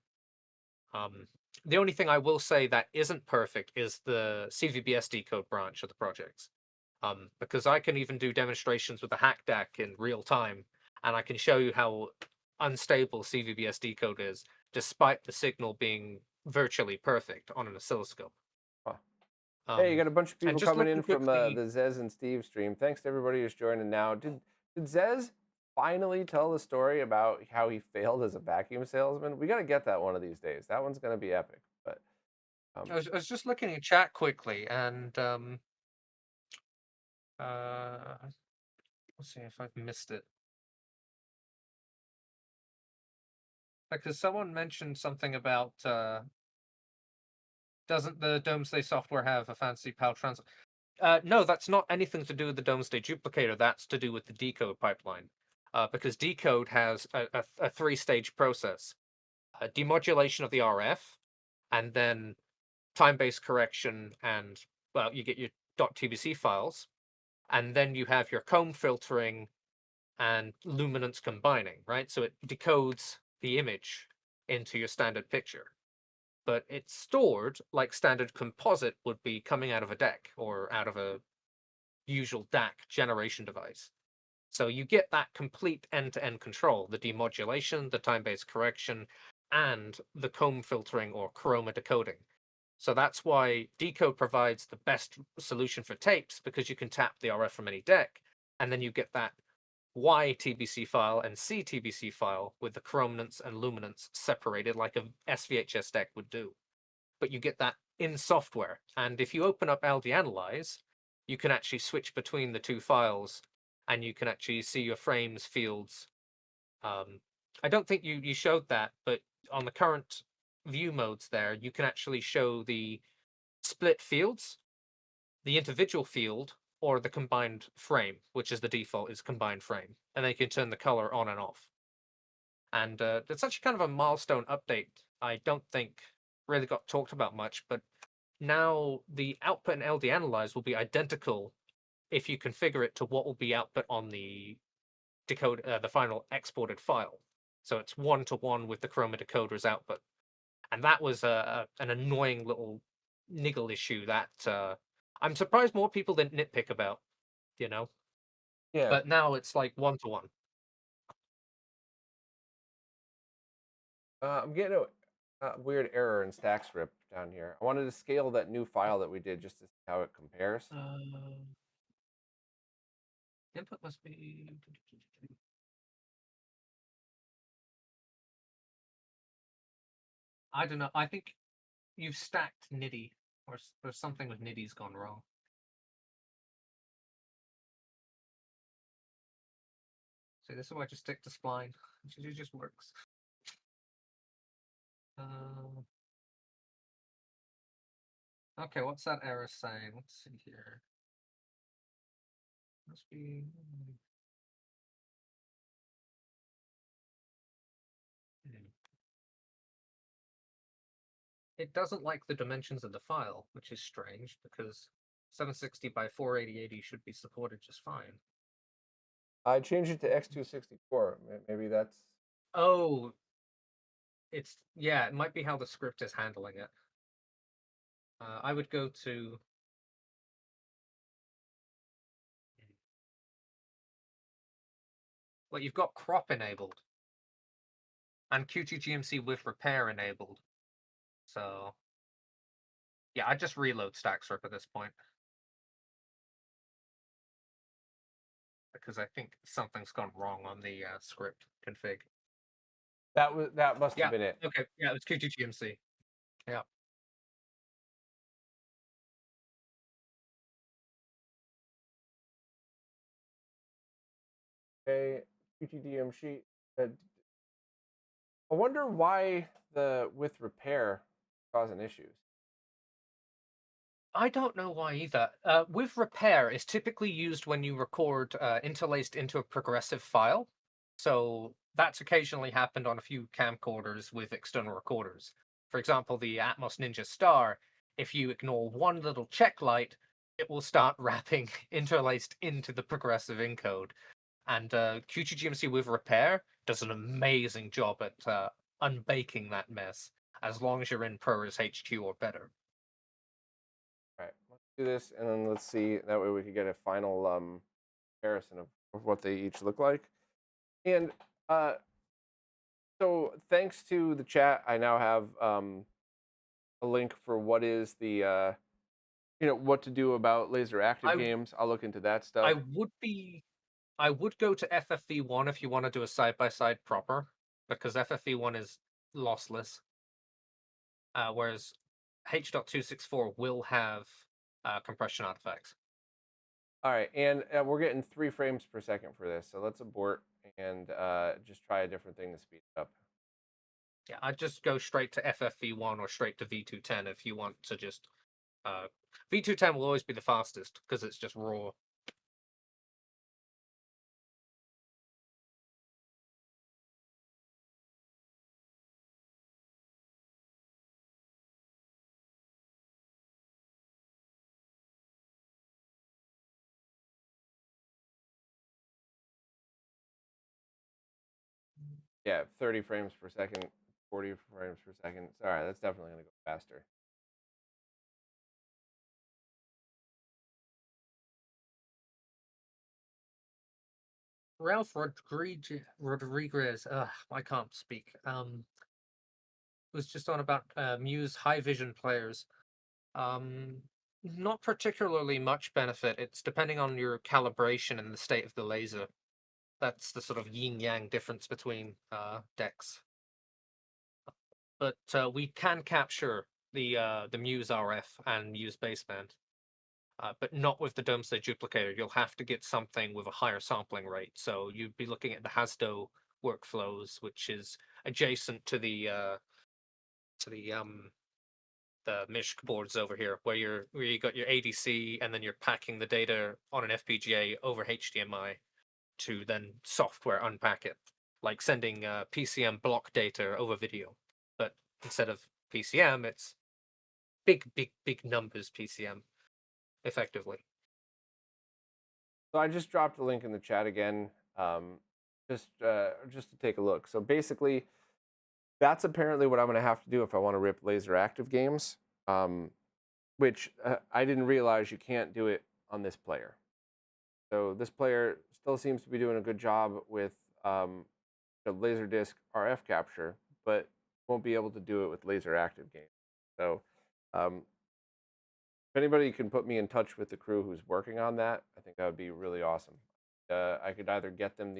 Um, the only thing I will say that isn't perfect is the CVBS decode branch of the projects. Because I can even do demonstrations with the hack DAC in real time, and I can show you how unstable CVBS decode is, despite the signal being virtually perfect on an oscilloscope. Huh. Hey, you Um, got a bunch of and people just coming looking in from quickly, the Zez and Steve stream. Thanks to everybody who's joining now. Did Zez finally tell the story about how he failed as a vacuum salesman? We got to get that one of these days. That one's gonna be epic. But um, I was just looking at chat quickly, and uh, let's see if I've missed it. Because someone mentioned something about doesn't the Domesday software have a fancy PAL trans? No, that's not anything to do with the Domesday duplicator. That's to do with the decode pipeline. Because decode has a three-stage process: demodulation of the RF, and then time-based correction, and well, you get your .tbc files, and then you have your comb filtering and luminance combining. Right, so it decodes the image into your standard picture, but it's stored like standard composite would be coming out of a deck or out of a usual DAC generation device. So you get that complete end-to-end control, the demodulation, the time-based correction, and the comb filtering or chroma decoding. So that's why Decode provides the best solution for tapes, because you can tap the RF from any deck, and then you get that Y TBC file and C TBC file with the chrominance and luminance separated like a SVHS deck would do. But you get that in software. And if you open up LD Analyze, you can actually switch between the two files, and you can actually see your frames, fields. I don't think you showed that, but on the current view modes there, you can actually show the split fields, the individual field, or the combined frame, which is the default is combined frame. And then you can turn the color on and off. And it's actually kind of a milestone update. I don't think really got talked about much, but now the output in LD Analyze will be identical if you configure it to what will be output on the the final exported file. So it's 1-to-1 with the chroma decoder's output. And that was an annoying little niggle issue that I'm surprised more people didn't nitpick about, you know. Yeah. But now it's like 1-to-1. I'm getting a weird error in Staxrip down here. I wanted to scale that new file that we did just to see how it compares. Input must be. I don't know. I think you've stacked NIDI, or something with NIDI's gone wrong. So this is why I just stick to spline. It just works. Okay, what's that error saying? Let's see here. Must be. It doesn't like the dimensions of the file, which is strange because 760 by 480 should be supported just fine. I changed it to X264. Maybe that's. Oh, yeah, it might be how the script is handling it. I would go to. Well, you've got crop enabled and Qt-GMC with repair enabled. So, yeah, I just reload Staxrip at this point because I think something's gone wrong on the script config. That must have Yeah. been it. Okay. Yeah, it was Qt-GMC. Yeah. Okay, QTDM sheet. I wonder why the with repair causing issues. I don't know why either. With repair is typically used when you record interlaced into a progressive file. So that's occasionally happened on a few camcorders with external recorders. For example, the Atmos Ninja Star, if you ignore one little check light, it will start wrapping interlaced into the progressive encode. And QGGMC with repair does an amazing job at unbaking that mess, as long as you're in ProRes HQ or better. All right, let's do this, and then let's see. That way we could get a final comparison of what they each look like. And so thanks to the chat, I now have a link for what is the what to do about LaserActive games. I'll look into that stuff. I would go to FFV1 if you want to do a side-by-side proper, because FFV1 is lossless, whereas H.264 will have compression artifacts. All right, and we're getting 3 frames per second for this, so let's abort and just try a different thing to speed it up. Yeah, I'd just go straight to FFV1 or straight to V210 if you want to just. V210 will always be the fastest because it's just raw. Yeah, 30 frames per second, 40 frames per second. All right, that's definitely going to go faster. Ralph Rodriguez. I can't speak. Was just on about Muse high vision players. Um, Not particularly much benefit. It's depending on your calibration and the state of the laser. That's the sort of yin yang difference between decks. But we can capture the Muse RF and Muse baseband, but not with the Domesday duplicator. You'll have to get something with a higher sampling rate. So you'd be looking at the Hasdo workflows, which is adjacent to the Mishk boards over here, where you got your ADC and then you're packing the data on an FPGA over HDMI to then software unpack it, like sending PCM block data over video. But instead of PCM, it's big numbers PCM, effectively. So I just dropped a link in the chat again, just to take a look. So basically, that's apparently what I'm going to have to do if I want to rip LaserActive games, which I didn't realize you can't do it on this player. So this player still seems to be doing a good job with the LaserDisc RF capture, but won't be able to do it with LaserActive games. So if anybody can put me in touch with the crew who's working on that, I think that would be really awesome. I could either get them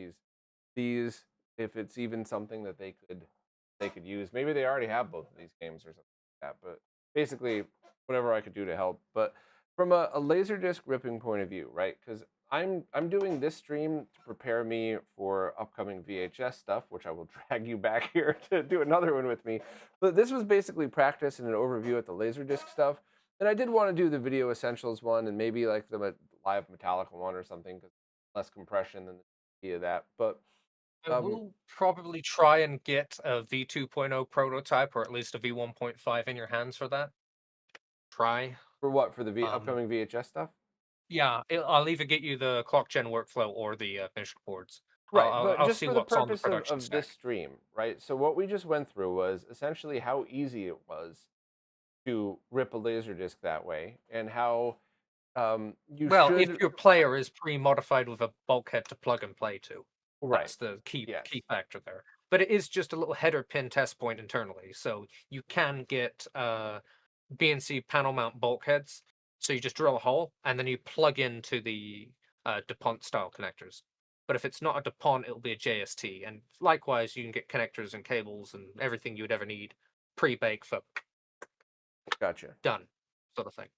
these if it's even something that they could use. Maybe they already have both of these games or something like that. But basically, whatever I could do to help. But from a LaserDisc ripping point of view, right? Because I'm doing this stream to prepare me for upcoming VHS stuff, which I will drag you back here to do another one with me. But this was basically practice and an overview at the LaserDisc stuff. And I did want to do the Video Essentials one and maybe like the live Metallica one or something, because less compression than the of that. But I will probably try and get a V2.0 prototype or at least a V1.5 in your hands for that. Try. for what? For the upcoming VHS stuff? Yeah, I'll either get you the clock gen workflow or the Mishk boards. Right, but I'll just see for the what's on the purpose production of this spec. stream, right? So what we just went through was essentially how easy it was to rip a LaserDisc that way, and how you Well, if should. your player is pre-modified with a bulkhead to plug and play to, Right. that's the key Yes. factor there. But it is just a little header pin test point internally, so you can get BNC panel mount bulkheads. So you just drill a hole and then you plug into the DuPont style connectors. But if it's not a DuPont, it'll be a JST. And likewise, you can get connectors and cables and everything you would ever need pre-baked for Gotcha. done sort of thing.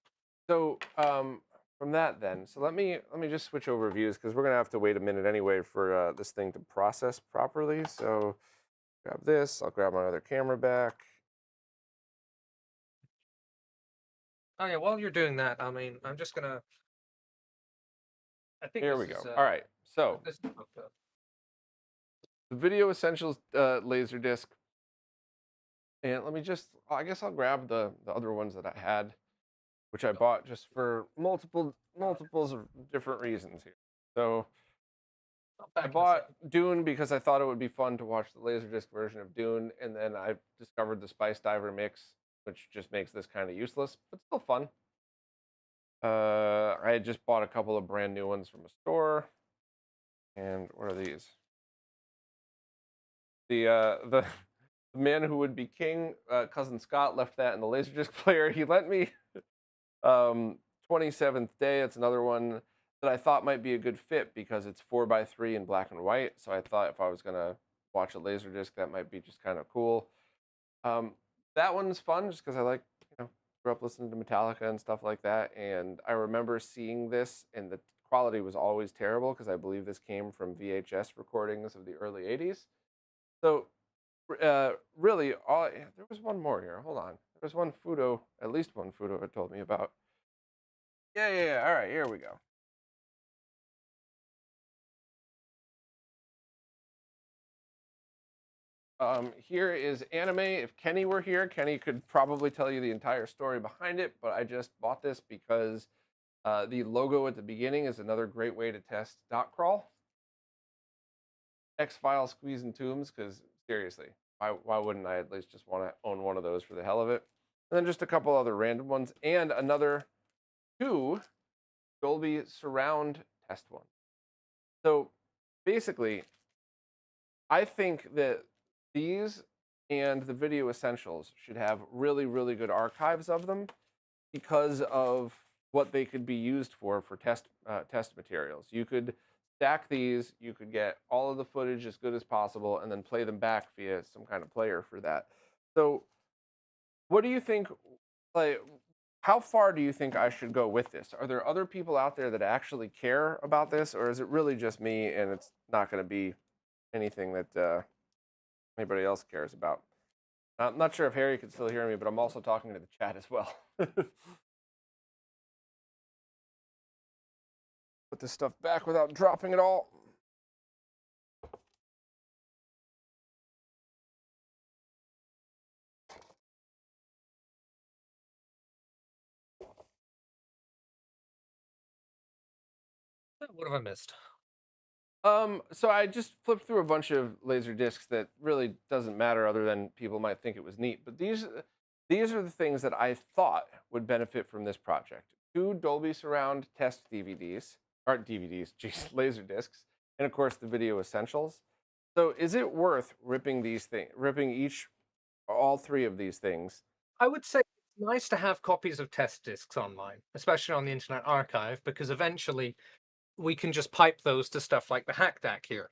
So from that then, so let me just switch over views, because we're gonna have to wait a minute anyway for this thing to process properly. So grab this. I'll grab my other camera back. Oh yeah, while you're doing that, I mean, I'm just gonna. I think Here this we go. is. All right. So This is hooked up. the Video Essentials LaserDisc. And let me just, I guess I'll grab the other ones that I had, which I bought just for multiples of different reasons here. So I bought Dune because I thought it would be fun to watch the LaserDisc version of Dune, and then I discovered the Spice Diver mix, which just makes this kind of useless, but still fun. I had just bought a couple of brand new ones from a store. And what are these? The man who would be king, cousin Scott, left that in the LaserDisc player. He lent me 27th Day. It's another one that I thought might be a good fit because it's 4:3 in black and white. So I thought if I was gonna watch a LaserDisc, that might be just kind of cool. That one's fun just because I like, grew up listening to Metallica and stuff like that. And I remember seeing this, and the quality was always terrible because I believe this came from VHS recordings of the early 80s. So really, there was one more here. Hold on. There was one Fudo, at least one Fudo it told me about. Yeah. All right, here we go. Here is anime. If Kenny were here, Kenny could probably tell you the entire story behind it, but I just bought this because the logo at the beginning is another great way to test dot crawl. X-File Squeeze and Tombs, because seriously, why wouldn't I at least just want to own one of those for the hell of it? And then just a couple other random ones, and another 2 Dolby surround test ones. So basically, I think that these and the Video Essentials should have really, really good archives of them because of what they could be used for test materials. You could stack these, you could get all of the footage as good as possible, and then play them back via some kind of player for that. So, what do you think? Like, how far do you think I should go with this? Are there other people out there that actually care about this, or is it really just me and it's not going to be anything that anybody else cares about? I'm not sure if Harry can still hear me, but I'm also talking to the chat as well. Put this stuff back without dropping it all. What have I missed? So I just flipped through a bunch of laser discs that really doesn't matter other than people might think it was neat. But these are the things that I thought would benefit from this project. 2 Dolby Surround test DVDs, or DVDs, geez, laser discs, and of course the Video Essentials. So is it worth ripping all 3 of these things? I would say it's nice to have copies of test discs online, especially on the Internet Archive, because eventually we can just pipe those to stuff like the hack DAC here.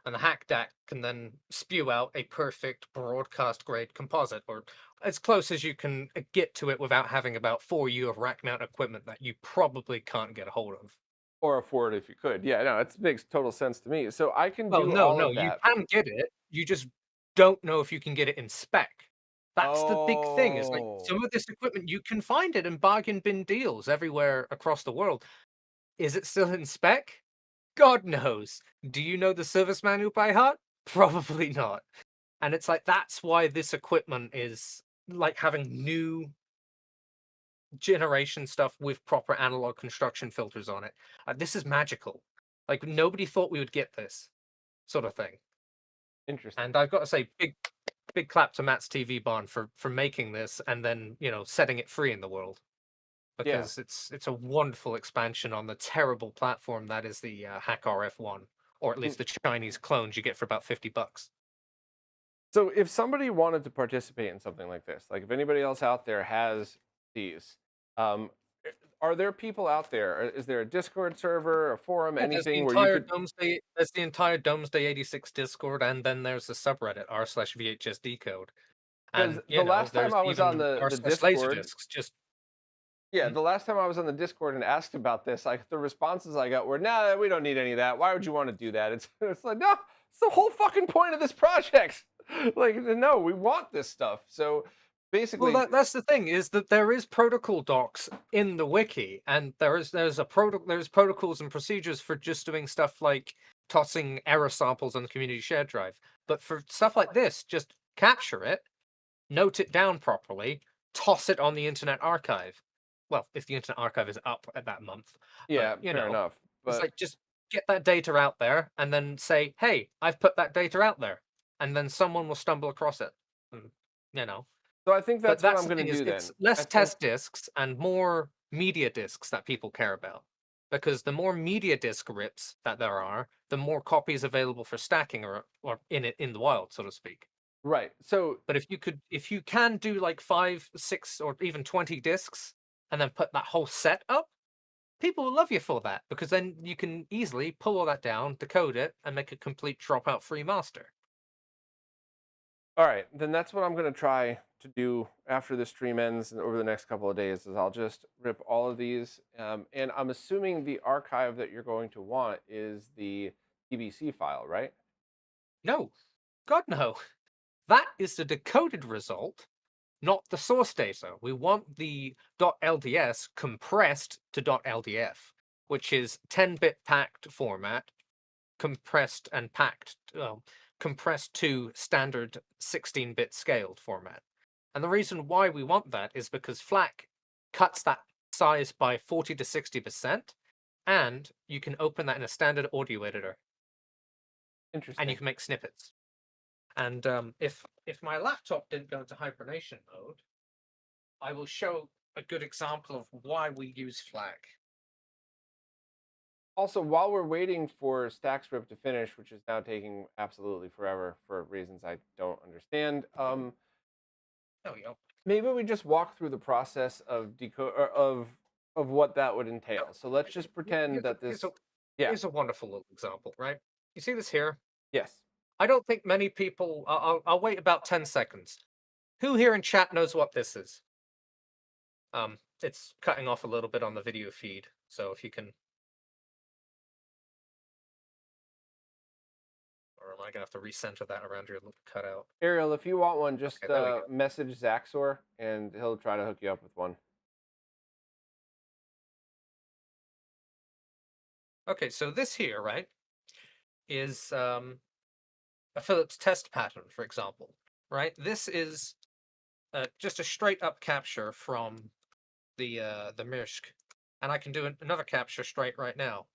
And the hack DAC can then spew out a perfect broadcast grade composite, or as close as you can get to it without having about 4U of rack mount equipment that you probably can't get a hold of. Or afford if you could. Yeah, no, it makes total sense to me. So I can Well, do no, all no, of you that. can get it. You just don't know if you can get it in spec. That's the big thing, is like Oh. some of this equipment, you can find it in bargain bin deals everywhere across the world. Is it still in spec? God knows. Do you know the service manual by heart? Probably not. And it's like that's why this equipment is like having new generation stuff with proper analog construction filters on it. This is magical. Like nobody thought we would get this sort of thing. Interesting. And I've got to say, big clap to Matt's TV Barn for making this and then setting it free in the world, Yeah. because it's a wonderful expansion on the terrible platform that is the Hack RF1, or at Mm. least the Chinese clones you get for about $50. So if somebody wanted to participate in something like this, like if anybody else out there has these, um, are there people out there? Is there a Discord server, a forum, Yeah, anything where you could? There's the entire Domesday 86 Discord, and then there's the subreddit r/VHS decode, Because and the last time there's I was on even the Discord, r/laserdiscs. Just yeah, mm, the last time I was on the Discord and asked about this, like the responses I got were, "Nah, we don't need any of that. Why would you want to do that?" It's like, no, it's the whole fucking point of this project. Like, no, we want this stuff. So well, basically, that's the thing, is that there is protocol docs in the wiki, and there's protocols and procedures for just doing stuff like tossing error samples on the community shared drive. But for stuff like this, just capture it, note it down properly, toss it on the Internet Archive. Well, if the Internet Archive is up at that month, but yeah, fair enough. it's But like just get that data out there and then say, "Hey, I've put that data out there," and then someone will stumble across it. And, you know, so I think but that's what that's I'm the going to thing, is do it's then. I less think test discs and more media discs that people care about. Because the more media disc rips that there are, the more copies available for stacking or in the wild, so to speak. right. So But if you can do like 5, 6, or even 20 discs and then put that whole set up, people will love you for that, because then you can easily pull all that down, decode it, and make a complete dropout free master. all right, then that's what I'm going to try to do after the stream ends and over the next couple of days is I'll just rip all of these. And I'm assuming the archive that you're going to want is the TBC file, right? No, God no. That is the decoded result, not the source data. We want the .LDS compressed to .LDF, which is 10-bit packed format, compressed and packed, compressed to standard 16-bit scaled format. And the reason why we want that is because FLAC cuts that size by 40 to 60%, and you can open that in a standard audio editor, and you Interesting. can make snippets. And if my laptop didn't go into hibernation mode, I will show a good example of why we use FLAC. Also, while we're waiting for Staxrip to finish, which is now taking absolutely forever for reasons I don't understand, There we go. maybe we just walk through the process of decode of what that would Yeah. entail. So let's just pretend that Here's a this, yeah, here's a wonderful little example, right? You see this here? yes, I don't think many people. I'll wait about 10 seconds. Who here in chat knows what this is? It's cutting off a little bit on the video feed, so if you can, or am I gonna have to recenter that around your little cutout? Ariel, if you want one, Okay, just there we go. message Zaxor and he'll try to hook you up with one. Okay, so this here, right, is a Phillips test pattern, for example, right? This is just a straight up capture from the Mirsk, and I can do another capture straight right now,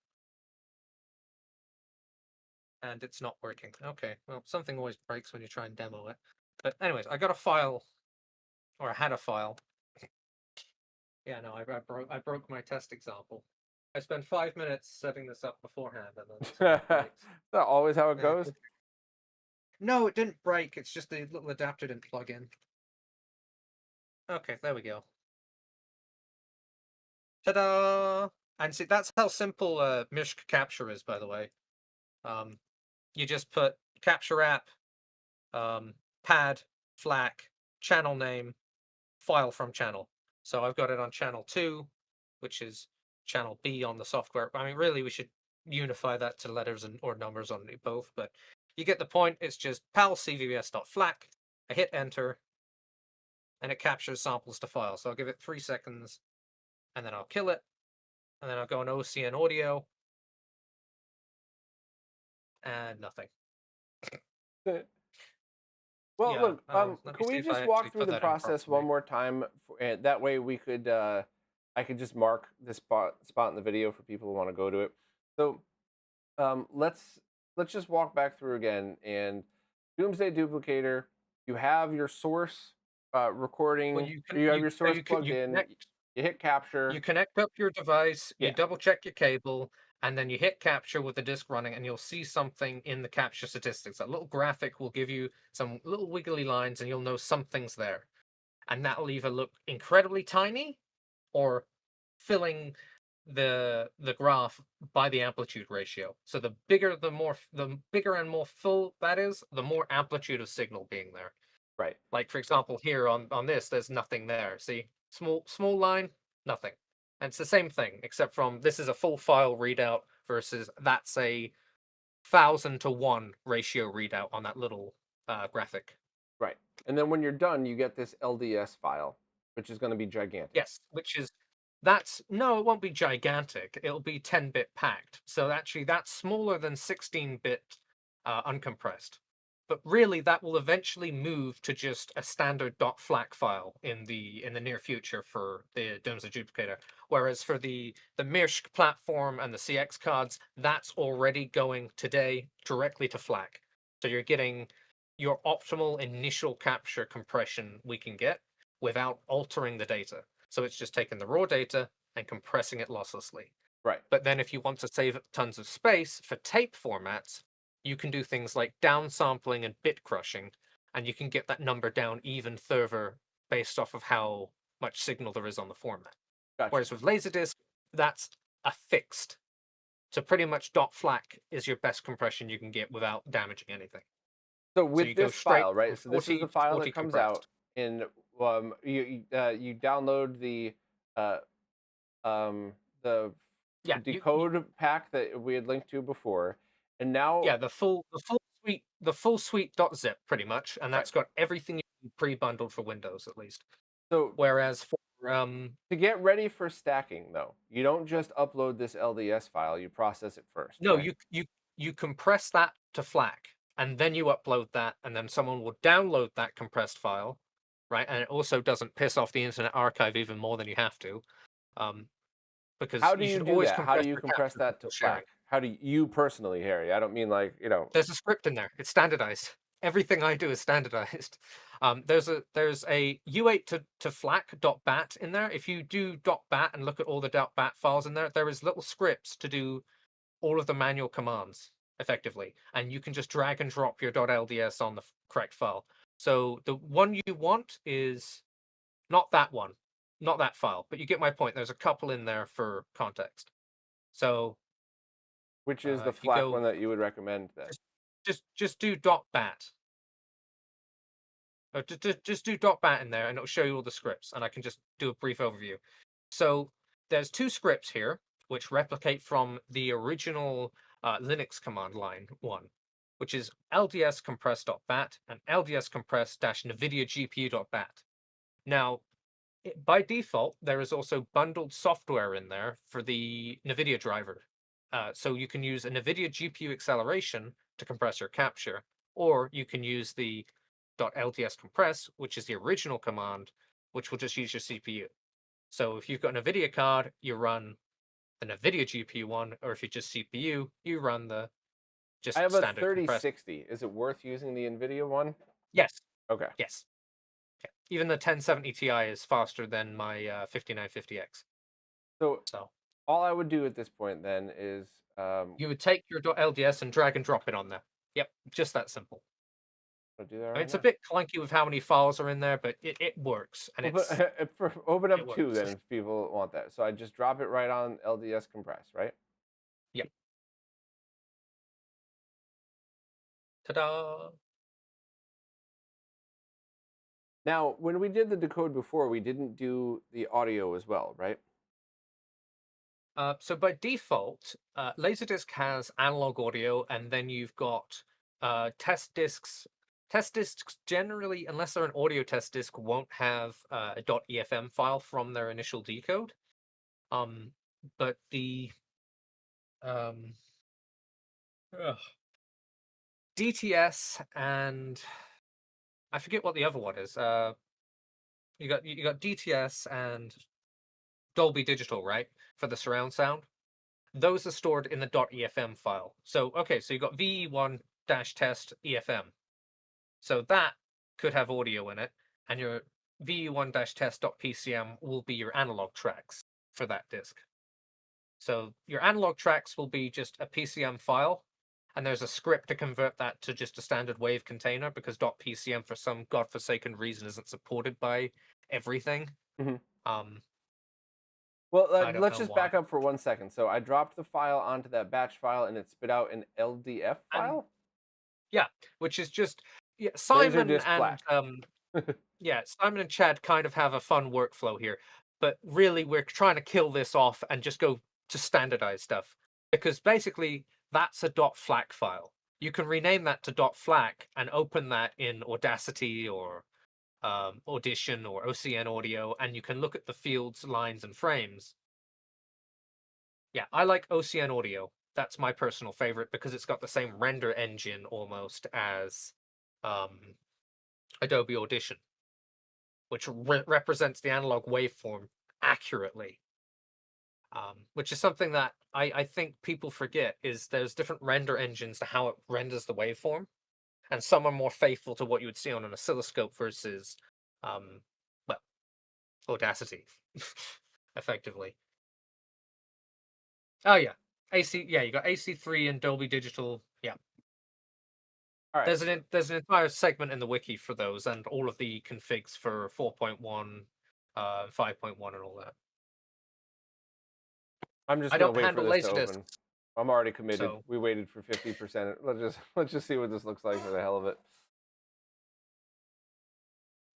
and it's not working. Okay, well, something always breaks when you try and demo it. But anyways, I got a file, or I had a file. Yeah, no, I broke my test example. I spent 5 minutes setting this up beforehand, and then Is something breaks. that always how it Yeah. goes? No, it didn't break. It's just the little adapter didn't plug in. Okay, there we go. Ta-da! And see, that's how simple Mirsk capture is, by the way. Um, you just put capture app, pad, FLAC, channel name, file from channel. So I've got it on channel 2, which is channel B on the software. I mean, really, we should unify that to letters and or numbers on both, but you get the point. It's just pal cvs.flac. I hit enter, and it captures samples to file. So I'll give it 3 seconds, and then I'll kill it, and then I'll go on OCN audio, and nothing. Well, Yeah, look, let me can see we if I just walk actually through put the that in process one properly. more time? And that way we could, I could just mark this spot in the video for people who want to go to it. So, let's just walk back through again. And Doomsday Duplicator, you have your source Well, recording, you or can you have your source you can plugged in. You hit capture. you connect up your device, you Yeah, double check your cable, and then you hit capture with the disk running, and you'll see something in the capture statistics. That little graphic will give you some little wiggly lines, and you'll know something's there. And that'll either look incredibly tiny or filling the graph by the amplitude ratio. So the bigger and more full that is, the more amplitude of signal being there. right. Like for example, here on this, there's nothing there. See, small line, nothing. And it's the same thing, except from this is a full file readout versus that's a 1,000 to 1 ratio readout on that little graphic. Right. And then when you're done, you get this LDS file, which is going to be gigantic. Yes, which is that's no, it won't be gigantic. It'll be 10-bit packed. So actually, that's smaller than 16-bit uncompressed. But really, that will eventually move to just a standard .flac file in the near future for the Domesday duplicator. Whereas for the Mirsk platform and the CX cards, that's already going today directly to FLAC. So you're getting your optimal initial capture compression we can get without altering the data. So it's just taking the raw data and compressing it losslessly. Right. But then if you want to save tons of space for tape formats, you can do things like downsampling and bit crushing, and you can get that number down even further based off of how much signal there is on the format. Gotcha. Whereas with LaserDisc, that's a fixed. So pretty much .flac is your best compression you can get without damaging anything. So So with you go this straight file, right? from So this is 40 the to file that 40 comes out, compressed. and you download uh, um, the Yeah, decode pack that we had linked to before, and now, yeah, the full suite .zip pretty much, and right. that's got everything pre-bundled for Windows at least. So Whereas for to get ready for stacking, though, you don't just upload this LDS file; you process it first, no, right? you compress that to FLAC, and then you upload that, and then someone will download that compressed file, right? And it also doesn't piss off the Internet Archive even more than you have to, um, because How do you you should do always that? How do compress you your compress capture that to before sharing. FLAC? How do you personally, Harry? I don't mean like There's a script in there. It's standardized. Everything I do is standardized. There's a U8 to FLAC.bat in there. If you do .bat and look at all the .bat files in there, there is little scripts to do all of the manual commands effectively, and you can just drag and drop your .lds on the correct file. So the one you want is not that one, not that file, but you get my point. There's a couple in there for context. So Which is the if you FLAC go, one that you would recommend then? just do .bat. Or just do .bat in there, and it'll show you all the scripts, and I can just do a brief overview. So there's two scripts here which replicate from the original Linux command line one, which is lds compress.bat and lds compress-nvidia gpu.bat. Now, by default, there is also bundled software in there for the NVIDIA driver. So you can use a NVIDIA GPU acceleration to compress or capture, or you can use the .lds compress, which is the original command, which will just use your CPU. So if you've got an NVIDIA card, you run the NVIDIA GPU one, or if you're just CPU, you run the I just have a standard compress. 3060. Is it worth using the NVIDIA one? Yes. Okay. Yes. Okay. Even the 1070 Ti is faster than my 5950X. So So all I would do at this point then is you would take your .lds and drag and drop it on there. Yep, just that simple. I'll do that I mean, right it's a now. bit clunky with how many files are in there, but it works, and Open it up two works. then if people want that. So I just drop it right on LDS compress, right? Yep. Ta-da! Now, when we did the decode before, we didn't do the audio as well, right? So by default, LaserDisc has analog audio, and then you've got test discs. Test discs generally, unless they're an audio test disc, won't have a .efm file from their initial decode. But the ugh, DTS and I forget what the other one is. You got DTS and Dolby Digital, right, for the surround sound. Those are stored in the .efm file. So okay, so you got ve1-test efm. So that could have audio in it, and your ve1-test.pcm will be your analog tracks for that disk. So your analog tracks will be just a PCM file, and there's a script to convert that to just a standard wave container because .pcm for some godforsaken reason isn't supported by everything. Mhm. Um, Well, I don't let's know just why. back up for 1 second. So I dropped the file onto that batch file, and it spit out an LDF And file. yeah, which is just Simon LaserDisc and FLAC. Simon and Chad kind of have a fun workflow here, but really we're trying to kill this off and just go to standardize stuff because basically that's a .flac file. You can rename that to .flac and open that in Audacity or Audition or OCN Audio, and you can look at the fields, lines, and frames. Yeah, I like OCN Audio. That's my personal favorite because it's got the same render engine almost as um, Adobe Audition, which represents the analog waveform accurately. Which is something that I think people forget is there's different render engines to how it renders the waveform, and some are more faithful to what you would see on an oscilloscope versus, well, Audacity, effectively. Oh yeah, AC. Yeah, you got AC3 and Dolby Digital. Yeah, All right. there's an entire segment in the wiki for those and all of the configs for 4.1, 5.1, and all that. I'm just I gonna don't wait for handle this to laserdiscs, open. I'm already committed. so We waited for 50%. Let's just see what this looks like for the hell of it.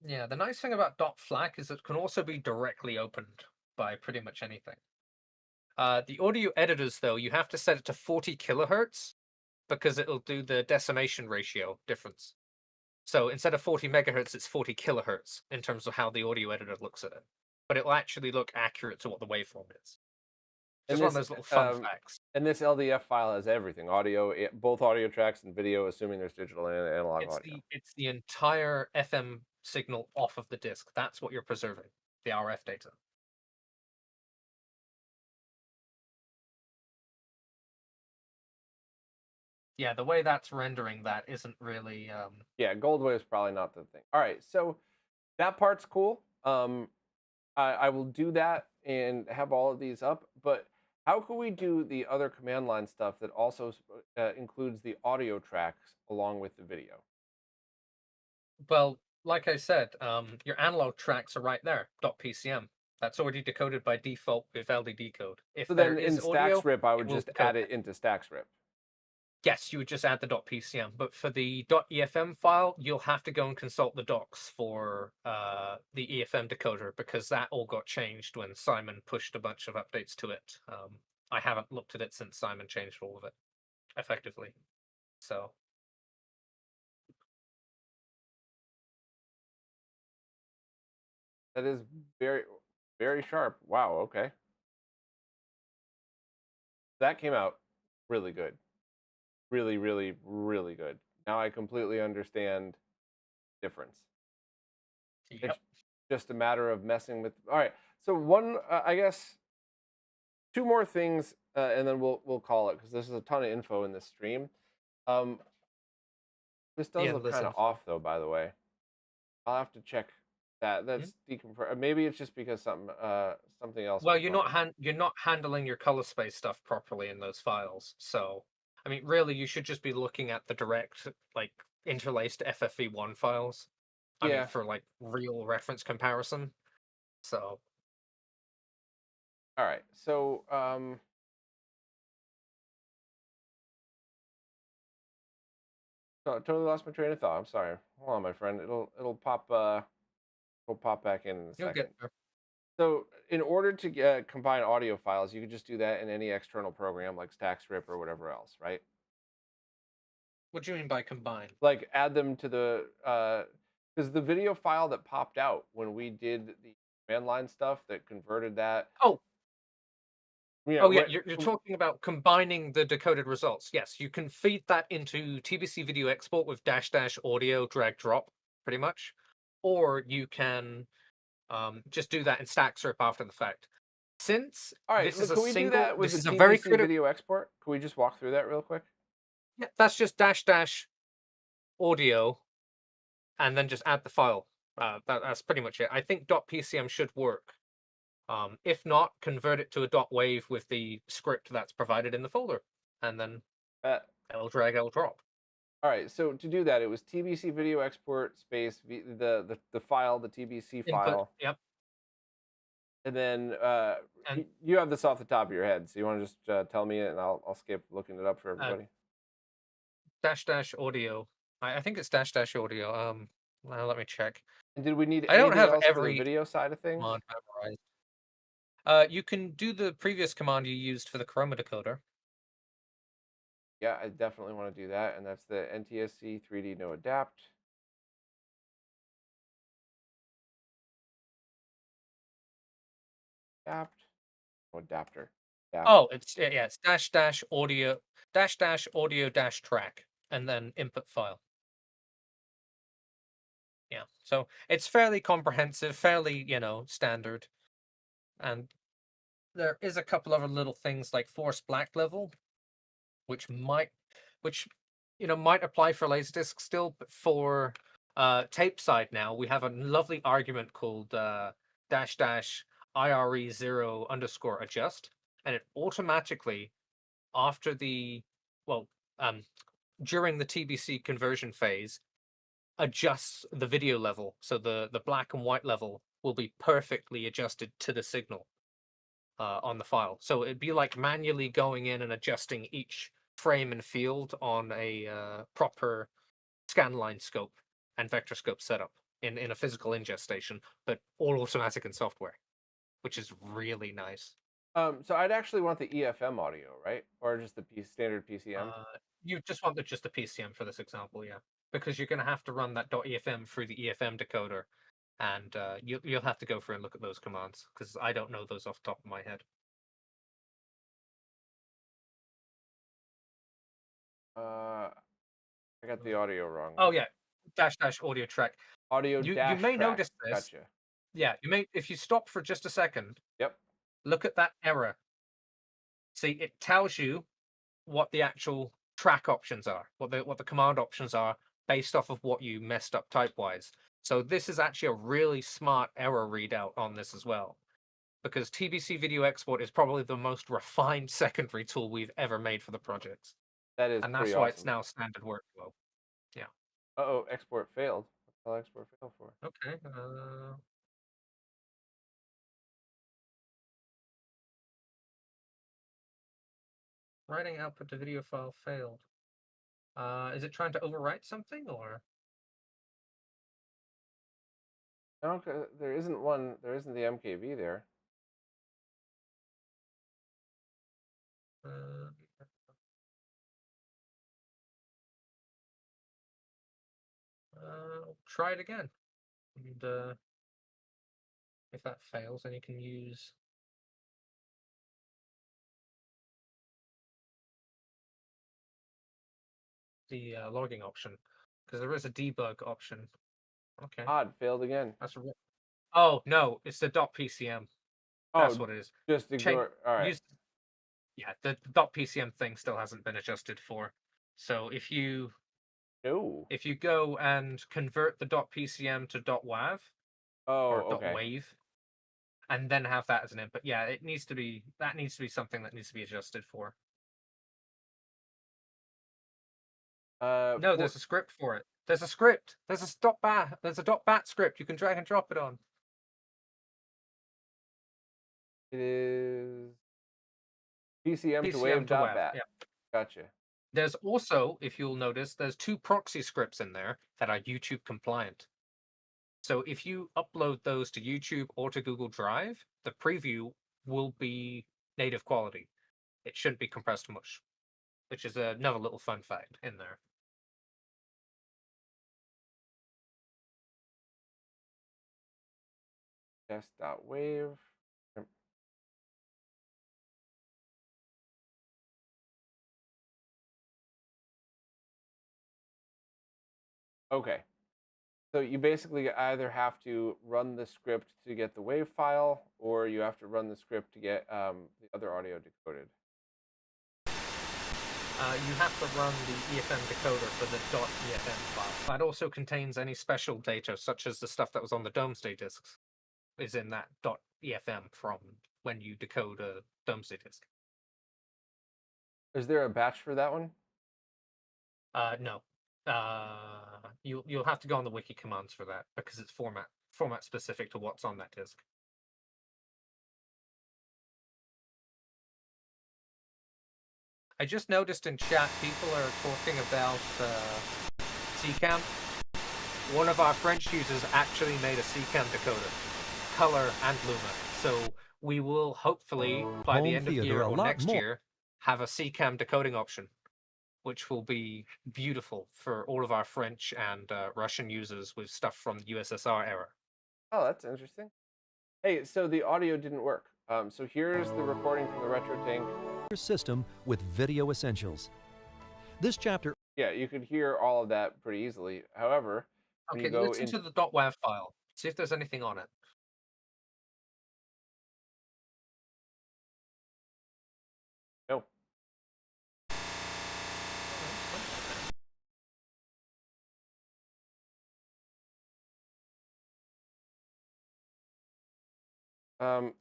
yeah. The nice thing about .flac is it can also be directly opened by pretty much anything. The audio editors, though, you have to set it to 40 kilohertz because it'll do the decimation ratio difference. So instead of 40 megahertz, it's 40 kilohertz in terms of how the audio editor looks at it. But it'll actually look accurate to what the waveform is. And Just one of this those little fun facts. and this LDF file has everything: audio, both audio tracks and video, assuming there's digital and analog audio. It's the entire FM signal off of the disk. That's what you're preserving, the RF data. Yeah, the way that's rendering that isn't really Yeah, Goldwave is probably not the thing. All right, so that part's cool. I will do that and have all of these up, but How can we do the other command line stuff that also includes the audio tracks along with the video? Well, like I said, your analog tracks are right there. .pcm. That's already decoded by default with LDD code. So If there then in is audio, Staxrip, I it would will just decode add it that. into Staxrip. Yes, you would just add the .pcm, but for the .efm file, you'll have to go and consult the docs for the EFM decoder because that all got changed when Simon pushed a bunch of updates to it. I haven't looked at it since Simon changed all of it effectively. So That is very, very sharp. Wow. Okay. That came out really good. Really, really, really good. Now I completely understand difference. It's yep. just a matter of messing with. All right. So one, I guess, two more things, and then we'll call it because this is a ton of info in this stream. Um, this The does look endless kind of info. off though. By the way, I'll have to check that. Hmm? That's decompressed. Maybe it's just because something else Well, was running. you're not handling your color space stuff properly in those files. So, I mean, really, you should just be looking at the direct, like, interlaced FFV1 files. I mean, Yeah. for like real reference comparison. So, All right. So totally lost my train of thought. I'm sorry. Hold on, my friend. It'll pop back in a you'll get second. there. So in order to combine audio files, you could just do that in any external program like Staxrip or whatever else, right? What do you mean by combine? Like add them to the because the video file that popped out when we did the command line stuff that converted that, Oh, oh yeah, what, you're talking about combining the decoded results. Yes, you can feed that into TBC video export with dash dash audio drag drop, pretty much, or you can just do that in Staxrip after the fact. Since all right, this is a can we do that with this the is a very TBC critical. video export? Can we just walk through that real quick? Yeah, that's just dash dash audio, and then just add the file. That's pretty much it. I think .pcm should work. If not, convert it to a .wave with the script that's provided in the folder, and then uh, L drag L drop. all right, so to do that, it was TBC video export space the file, the TBC Input. file. Yep. And then And you have this off the top of your head, so you want to just tell me it, and I'll skip looking it up for uh, everybody. dash dash audio. I think it's dash dash audio. Well, let me check. And did we need I don't anything have else for the every video side of things? command memorized. You can do the previous command you used for the chroma decoder. Yeah, I definitely want to do that, and that's the NTSC 3D no adapt. Adapt. No adapter. Adapt. Oh, it's dash audio dash track, and then input file. Yeah, so it's fairly comprehensive, fairly standard, and there is a couple other little things like force black level, which which might apply for Laserdisc still, but for tape side now we have a lovely argument called dash dash IRE0 underscore adjust, and it automatically after the well um during the TBC conversion phase adjusts the video level, so the black and white level will be perfectly adjusted to the signal on the file. So it'd be like manually going in and adjusting each frame and field on a proper scanline scope and vector scope setup in a physical ingest station, but all automatic in software, which is really nice. So I'd actually want the EFM audio, right, or just the standard PCM. Uh, you just want just the PCM for this example, yeah, because you're going to have to run that .efm through the EFM decoder, and you'll have to go through and look at those commands because I don't know those off the top of my head. I got the audio wrong. Oh yeah, dash dash audio track. Audio You dash may track. notice this. Gotcha. Yeah, you may if you stop for just a second, Yep. look at that error. See, it tells you what the actual track options are, what the command options are based off of what you messed up type wise. So this is actually a really smart error readout on this as well. because TBC Video Export is probably the most refined secondary tool we've ever made for the project. That is And pretty that's why it's awesome. now standard workflow. Yeah. Uh-oh, export failed. What the hell export fail for? Okay. Writing output to video file failed. Is it trying to overwrite something or? No, 'cause there isn't one. There isn't the MKV there. Uh, try it again. And if that fails, then you can use the logging option, because there is a debug option. Okay, Odd, failed again. that's a. Oh no, it's the .pcm. That's Oh, what it is. just Change ignore. All right. use Yeah, the .pcm thing still hasn't been adjusted for. So No. if you go and convert the .pcm to .wav Oh, or okay. .wave, and then have that as an input, yeah, it needs to be something that needs to be adjusted for. No, there's a script for it. There's a script. There's a .bat. There's a .bat script. You can drag and drop it on. It is PCM to PCM wave to dot WAV. bat. Yeah. Gotcha. There's also, if you'll notice, there's 2 proxy scripts in there that are YouTube compliant. So if you upload those to YouTube or to Google Drive, the preview will be native quality. It shouldn't be compressed much, which is another little fun fact in there. Test.wave. Okay. So you basically either have to run the script to get the wave file, or you have to run the script to get the other audio decoded. You have to run the EFM decoder for the .efm file. That also contains any special data, such as the stuff that was on the Domesday discs, is in that .efm from when you decode a Domesday disc. Is there a batch for that one? No. You'll have to go on the wiki commands for that because it's format specific to what's on that disk. I just noticed in chat people are talking about CCAM. One of our French users actually made a CCAM decoder, color and luma. So we will hopefully by the end of the year or next year have a CCAM decoding option, which will be beautiful for all of our French and Russian users with stuff from the USSR era. Oh, that's interesting. Hey, so the audio didn't work. So here's the recording from the retro tank. System with Video Essentials. This chapter. Yeah, you could hear all of that pretty easily. However, when Okay, you go listen to the .wav file. See if there's anything on it. No.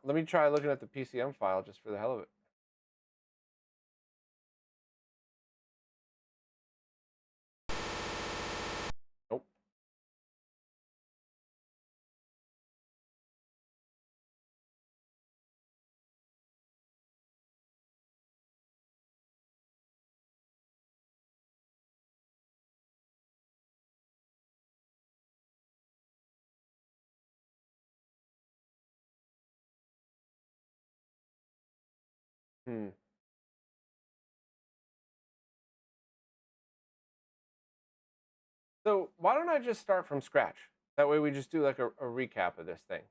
Let me try looking at the PCM file just for the hell of it. Nope. Hmm. So why don't I just start from scratch? That way we just do like a recap of this thing.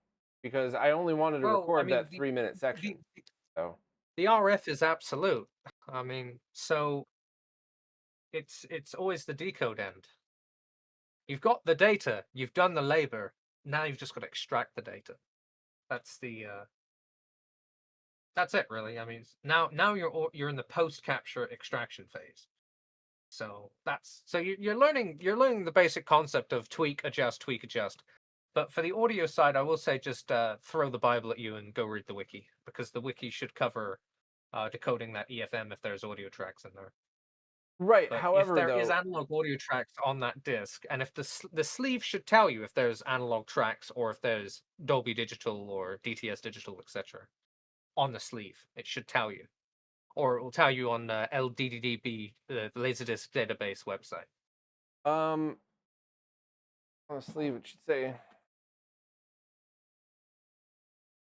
Because I only wanted to Well, I record mean, that 3-minute section. So the RF is absolute. I mean, so it's always the decode end. You've got the data, you've done the labor. Now you've just got to extract the data. That's the that's it, really. I mean, now you're in the post capture extraction phase. So you're learning the basic concept of tweak, adjust, But for the audio side, I will say just throw the Bible at you and go read the wiki, because the wiki should cover decoding that EFM if there's audio tracks in there. Right. But if However, there is though, analog audio tracks on that disc, and if the sleeve should tell you if there's analog tracks or if there's Dolby Digital or DTS Digital, etc. on the sleeve, it should tell you, or it will tell you on the LDDB, the LaserDisc database website. on the sleeve it should say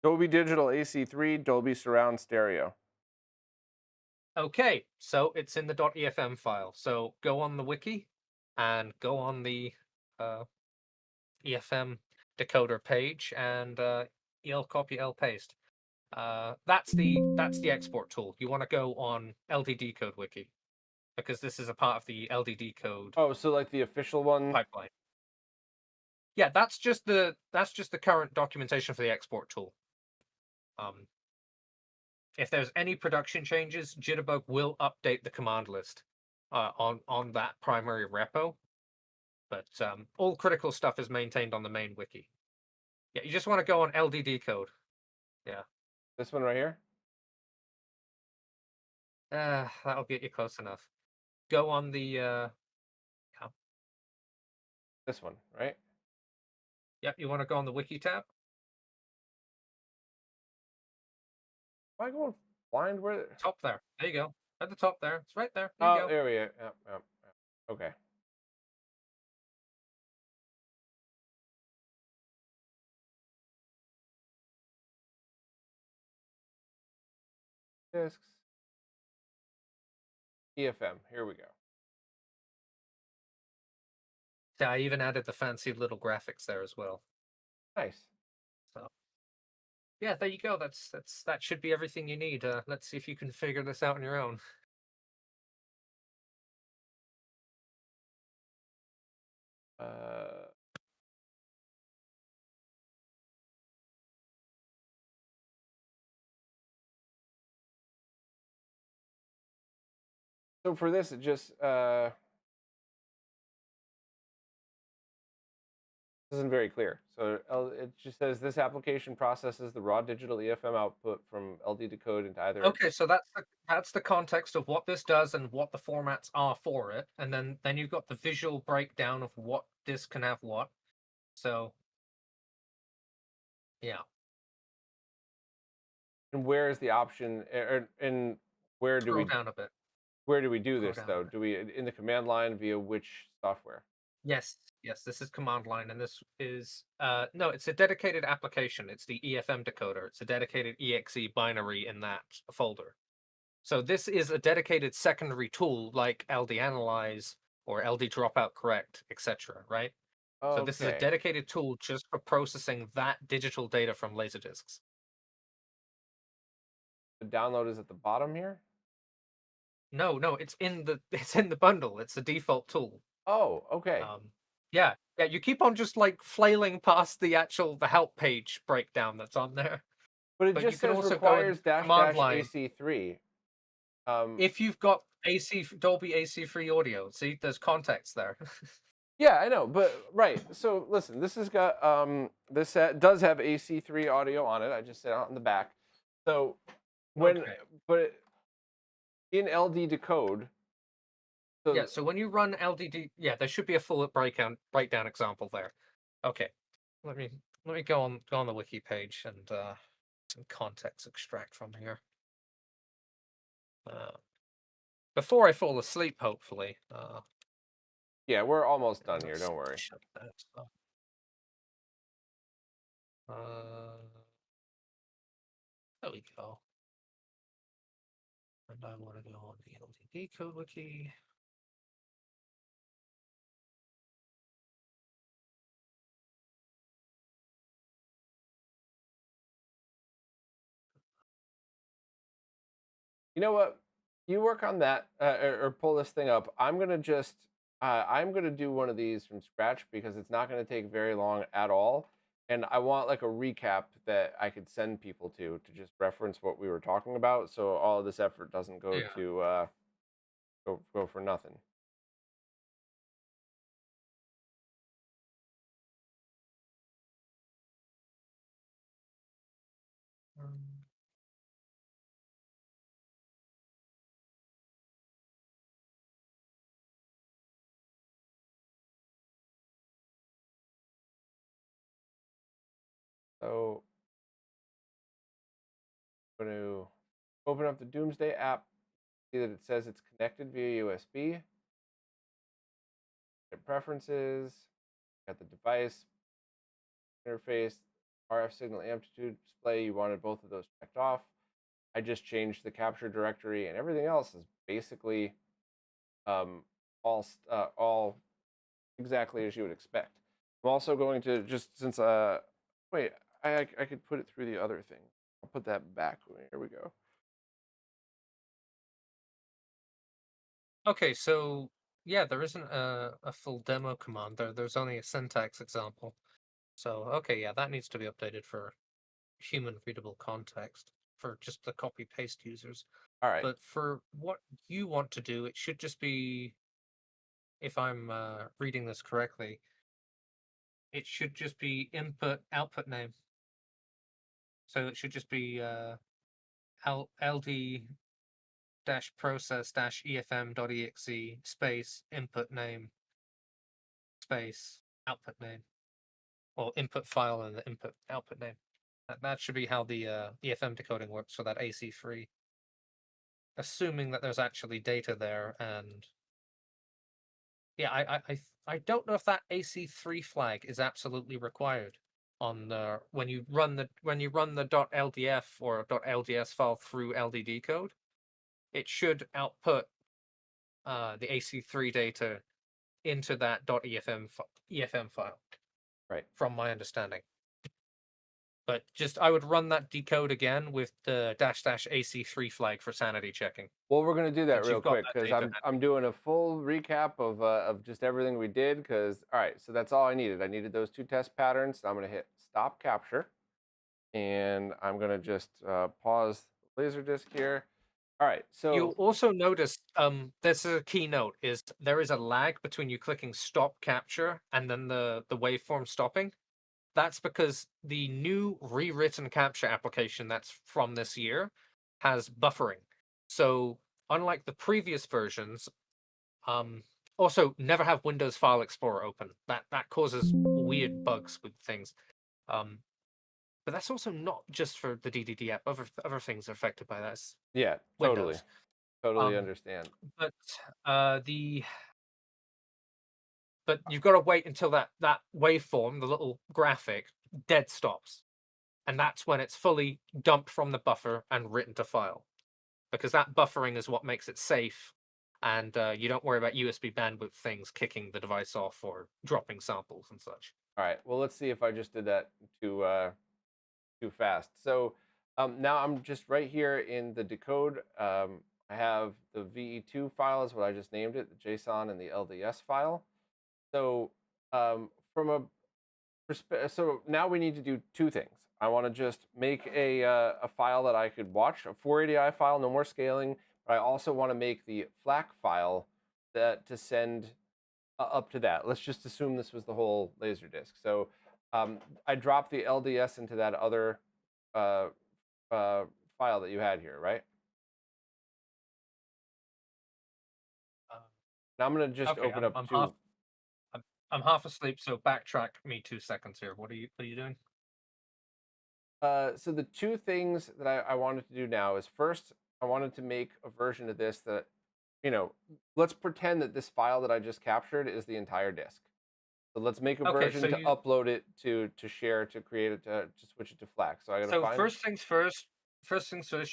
Dolby Digital AC3, Dolby Surround Stereo. Okay, so it's in the .efm file. So go on the wiki and go on the EFM decoder page and EL copy, L paste. That's the export tool. You want to go on LDD code wiki, because this is a part of the LDD code Oh, so like the official one. pipeline. Yeah, that's just the current documentation for the export tool. If there's any production changes, Jitterbug will update the command list on that primary repo. But all critical stuff is maintained on the main wiki. Yeah, you just want to go on LDD code. Yeah. This one right here. That'll get you close enough. Go on the This one, right? Yep, you want to go on the wiki tab. Am I going blind? Where? Top there. There you go. At the top there. It's right there. There you Oh, go. there we go. Yep. Okay. Discs. EFM. Here we go. Yeah, I even added the fancy little graphics there as well. Nice. So yeah, there you go. That should be everything you need. Let's see if you can figure this out on your own. So for this, it just isn't very clear. So it just says this application processes the raw digital EFM output from LD decode into either. Okay, so that's the context of what this does and what the formats are for it, and then you've got the visual breakdown of what disc can have what. So yeah. And where is the option? And where do Scroll we down a bit. where do we do Scroll this down a though? bit. Do we in the command line via which software? Yes, this is command line, and this is no, it's a dedicated application. It's the EFM decoder. It's a dedicated exe binary in that folder. So this is a dedicated secondary tool like LD Analyze or LD Dropout Correct, etc. Right? So this is a Okay. dedicated tool just for processing that digital data from LaserDiscs. The download is at the bottom here. No, it's in the bundle. It's a default tool. Oh, okay. Yeah. You keep on just like flailing past the help page breakdown that's on there. But it But you just can says also go in requires dash command dash line AC3. if you've got Dolby AC3 audio. See, there's context there. Yeah, I know, but right. So listen, this has got this does have AC3 audio on it. I just said on the back. So when Okay. but in LD decode. So Yeah, so when you run LDD, yeah, there should be a full breakdown example there. Okay. Let me go on the wiki page and some context extract from here. Before I fall asleep, hopefully. yeah, we're almost done here. Don't worry. Shut that stuff. There we go. And I want to go on the LDD code wiki. You know what? You work on that or pull this thing up. I'm gonna do one of these from scratch because it's not gonna take very long at all. And I want like a recap that I could send people to just reference what we were talking about, so all of this effort doesn't go Yeah. to go for nothing. So I'm going to open up the Domesday app, see that it says it's connected via USB. Get preferences, got the device, interface, RF signal amplitude display. You wanted both of those checked off. I just changed the capture directory, and everything else is basically all exactly as you would expect. I'm also going to just since wait, I could put it through the other thing. I'll put that back. Here we go. Okay, so yeah, there isn't a full demo command there. There's only a syntax example. So okay, yeah, that needs to be updated for human readable context for just the copy paste users. All right. But for what you want to do, it should just be, if I'm reading this correctly, it should just be input output name. So it should just be ld dash process dash efm.exe space input name space output name, or input file and the input output name. That should be how the EFM decoding works for that AC3. Assuming that there's actually data there, and yeah, I don't know if that AC3 flag is absolutely required on the when you run the .ldf or .lds file through LDD code. It should output the AC3 data into that .efm file, Right. from my understanding. But just I would run that decode again with the --AC3 flag for sanity checking. Well, we're gonna do that Since real you've got quick that because data I'm doing a full recap of just everything we did. Because all right, so that's all I needed. I needed those two test patterns. So I'm gonna hit stop capture, and I'm gonna just pause LaserDisc here. All right, You'll so also notice there's a keynote is there is a lag between you clicking stop capture and then the waveform stopping. That's because the new rewritten capture application that's from this year has buffering. So unlike the previous versions, also never have Windows File Explorer open. That causes weird bugs with things. But that's also not just for the DDD app. Other things are affected by that. It's yeah, Windows. totally Um, understand. but but you've got to wait until that waveform, the little graphic, dead stops, and that's when it's fully dumped from the buffer and written to file, because that buffering is what makes it safe, and you don't worry about USB bandwidth things kicking the device off or dropping samples and such. All right, well, let's see if I just did that too fast. So now I'm just right here in the decode. I have the VE2 file is what I just named it, the JSON and the LDS file. So from a so now we need to do two things. I want to just make a file that I could watch, a 480i file, no more scaling. But I also want to make the FLAC file that to send up to that. Let's just assume this was the whole LaserDisc. So I dropped the LDS into that other uh, file that you had here, right? Uh, Now I'm going to just okay, open up I'm two. I'm half asleep, so backtrack me 2 seconds here. What are you doing? So the two things that I wanted to do now is first, I wanted to make a version of this that, let's pretend that this file that I just captured is the entire disk. So let's make a Okay, version so to you upload it to share to create it to switch it to FLAC. So I gotta so find. first things first,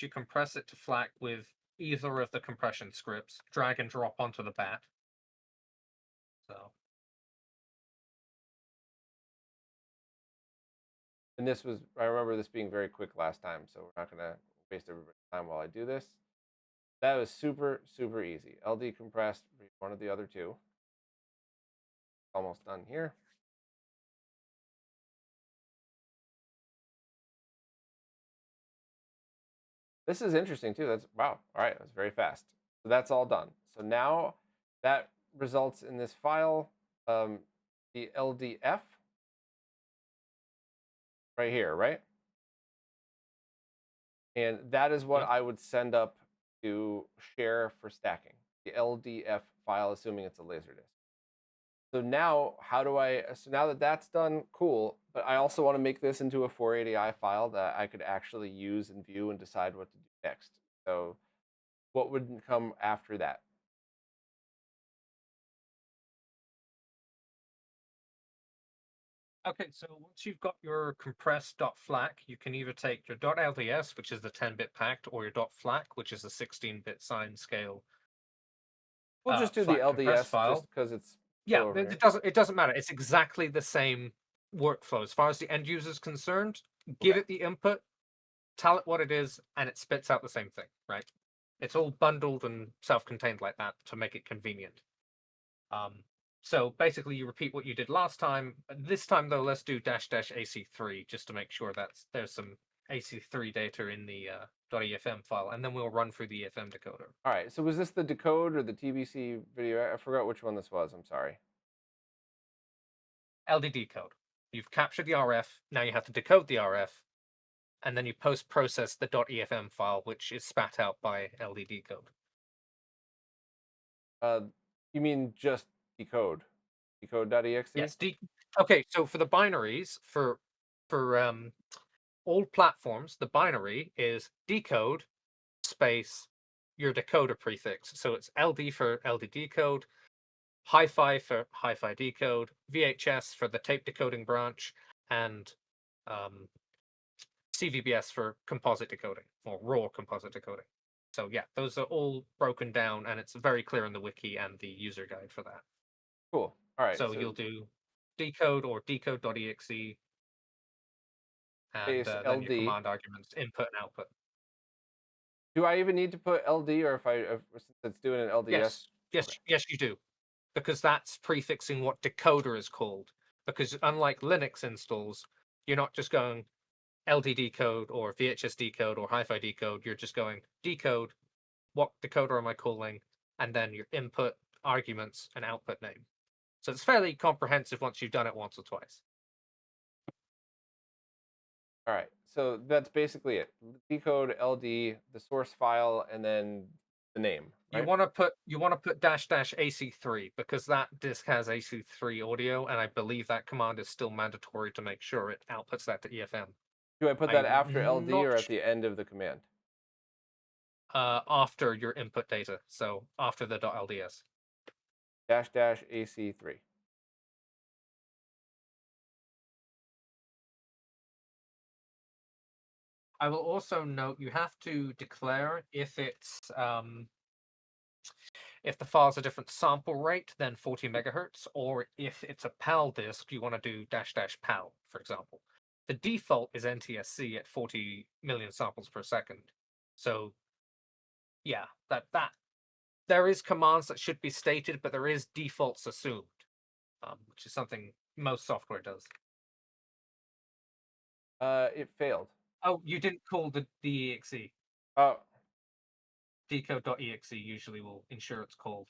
you compress it to FLAC with either of the compression scripts. Drag and drop onto the bat. So And this was, I remember this being very quick last time, so we're not gonna waste everybody's time while I do this. That was super, super easy. LD compressed, one of the other two. Almost done here. This is interesting too. That's wow. All right, that's very fast. So that's all done. So now that results in this file, the LDF right here, right? And that is what yep. I would send up to share for stacking. The LDF file, assuming it's a LaserDisc. So now, how do I? So now that that's done, cool. But I also want to make this into a 480i file that I could actually use and view and decide what to do next. So, what would come after that? Okay, so once you've got your compressed .flac, you can either take your .lds, which is the 10-bit packed, or your .flac, which is the 16-bit signed scale We'll just do the FLAC compressed LDS just file. because it's still Yeah, over here. it doesn't matter. It's exactly the same workflow as far as the end user is concerned. Give Okay. it the input, tell it what it is, and it spits out the same thing, right? It's all bundled and self-contained like that to make it convenient. So basically, you repeat what you did last time. This time, though, let's do --AC3 just to make sure that there's some AC3 data in the .efm file, and then we'll run through the EFM decoder. All right. So was this the decode or the TBC video? I forgot which one this was. I'm sorry. LDD code. You've captured the RF. Now you have to decode the RF, and then you post-process the .efm file, which is spat out by LDD code. You mean just decode? Decode.exe? Yes. Okay. So for the binaries, for all platforms, the binary is decode space your decoder prefix. So it's LD for LD decode, hi-fi for hi-fi decode, VHS for the tape decoding branch, and CVBS for composite decoding or raw composite decoding. So yeah, those are all broken down, and it's very clear in the wiki and the user guide for that. Cool. All right. So you'll do decode or decode.exe, and space then your LD. command arguments, input and output. Do I even need to put LD, or if since it's doing an LDS? Yes, yes, Okay. yes, you do, because that's prefixing what decoder is called. Because unlike Linux installs, you're not just going LD decode or VHS decode or hi-fi decode. You're just going decode. What decoder am I calling? And then your input arguments and output name. So it's fairly comprehensive once you've done it once or twice. All right. So that's basically it. Decode LD, the source file, and then the name. You Right? want to put --AC3 because that disk has AC3 audio, and I believe that command is still mandatory to make sure it outputs that to EFM. Do I put that after I'm LD not or at the end of the command? after your input data, so after the .lds. --AC3. I will also note you have to declare if the file's a different sample rate than 40 megahertz, or if it's a PAL disk, you want to do --PAL, for example. The default is NTSC at 40 million samples per second. So yeah, that there is commands that should be stated, but there is defaults assumed, which is something most software does. It failed. Oh, you didn't call the exe. Oh, Decode.exe usually will ensure it's called.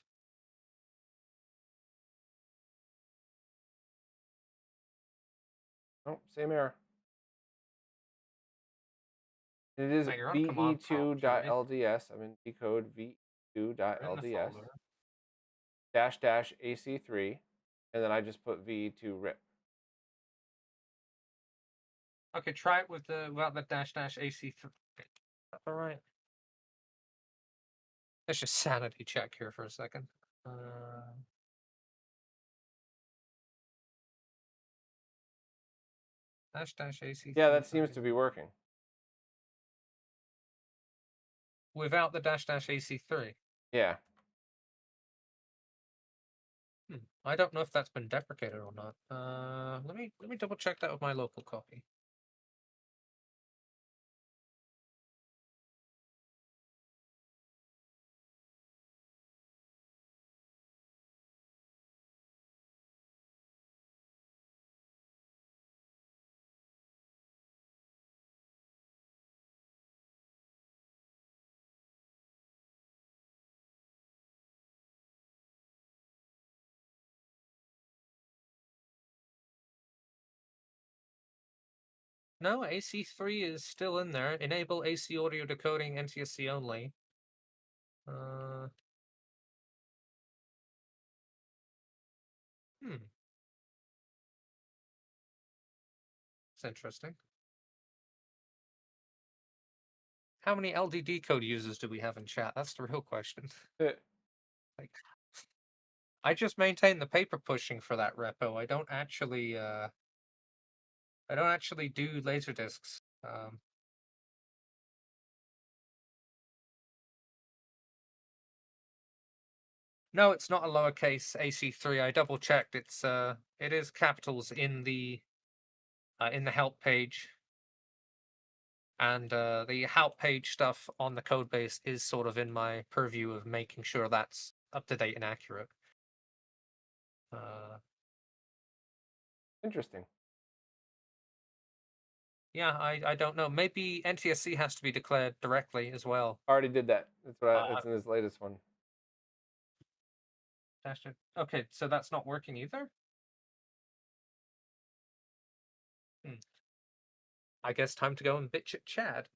oh, same error. It is Now you're on command prompt. You're ve2.lds. I'm in decode in the ve2.lds folder. --AC3, and then I just put ve2 rip. Okay, try it with the without the --AC3. All right. Let's just sanity check here for a second. --AC3. Yeah, that seems to be working. Without the --AC3. Yeah. I don't know if that's been deprecated or not. Let me double check that with my local copy. No, AC3 is still in there. Enable AC audio decoding NTSC only. It's interesting. How many LDD code users do we have in chat? That's the real question. Like, I just maintain the paper pushing for that repo. I don't actually do LaserDiscs. No, it's not a lowercase AC3. I double checked. It is capitals in the help page, and the help page stuff on the code base is sort of in my purview of making sure that's up to date and accurate. Interesting. Yeah, I don't know. Maybe NTSC has to be declared directly as well. Already did that. That's in his latest one. Okay, so that's not working either? I guess time to go and bitch at Chad.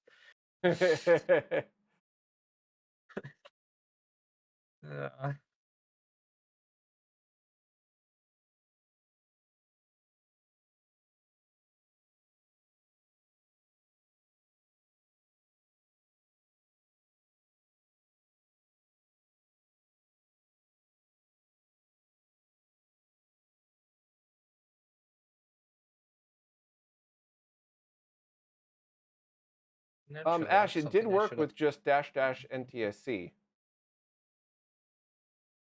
Ash, it did work with just --NTSC.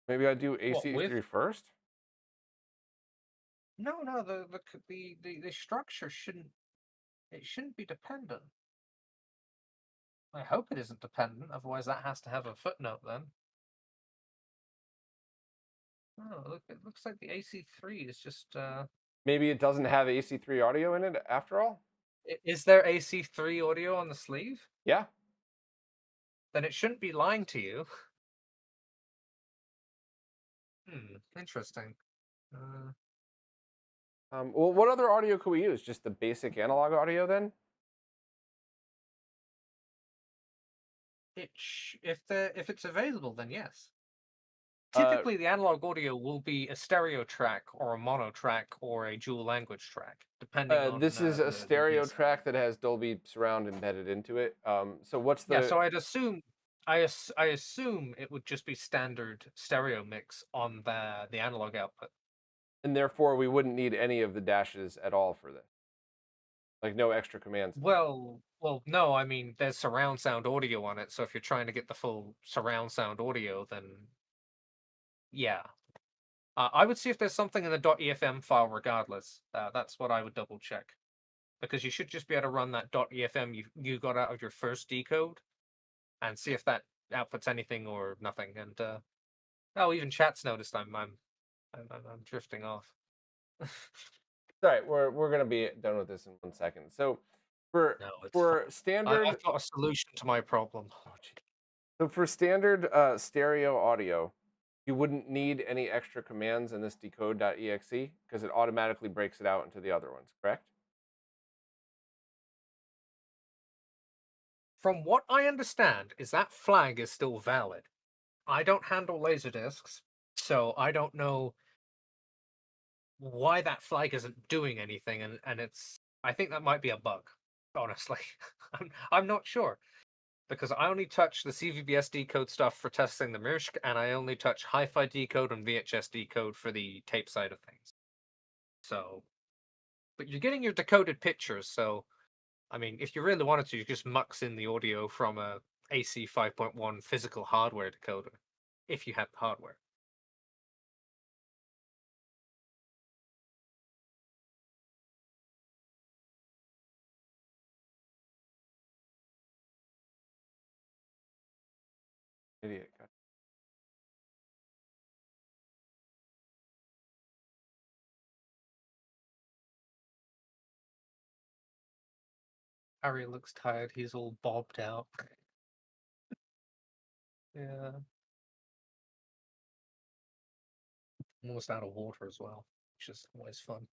Maybe I do AC3 first? No, the structure shouldn't be dependent. I hope it isn't dependent, otherwise that has to have a footnote then. Oh, look, it looks like the AC3 is just Maybe it doesn't have AC3 audio in it after all? Is there AC3 audio on the sleeve? Yeah. Then it shouldn't be lying to you. Interesting. Well, what other audio could we use? Just the basic analog audio then? If it's available, then yes. Typically, the analog audio will be a stereo track or a mono track or a dual language track, depending on. This is a stereo track that has Dolby Surround embedded into it. So what's the? Yeah, so I'd assume, I assume it would just be standard stereo mix on the analog output. And therefore, we wouldn't need any of the dashes at all for this. Like no extra commands. Well, no. I mean, there's surround sound audio on it, so if you're trying to get the full surround sound audio, then yeah. I would see if there's something in the .efm file regardless. That's what I would double check. Because you should just be able to run that .efm you got out of your first decode and see if that outputs anything or nothing. And oh, even chat's noticed I'm drifting off. All right, we're gonna be done with this in 1 second. So for standard, I've got a solution to my problem. So for standard stereo audio, you wouldn't need any extra commands in this decode.exe because it automatically breaks it out into the other ones, correct? From what I understand, is that flag is still valid. I don't handle LaserDiscs, so I don't know why that flag isn't doing anything, and I think that might be a bug, honestly. I'm not sure. Because I only touch the CVBS decode stuff for testing the MIRSC, and I only touch hi-fi decode and VHS decode for the tape side of things. So, but you're getting your decoded pictures, so, I mean, if you really wanted to, you just mux in the audio from a AC 5.1 physical hardware decoder, if you had the hardware. Idiot. Harry looks tired. He's all bobbed out. Yeah. Almost out of water as well, which is always fun.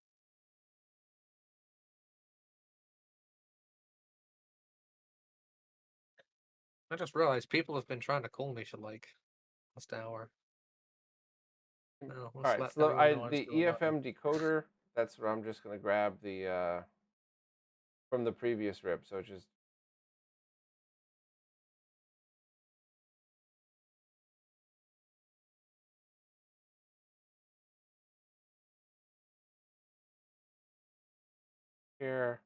I just realized people have been trying to call me for like last hour. No, All let's right, let so everyone know I'm the still alive. EFM decoder, that's what I'm just going to grab the from the previous rip. So just here.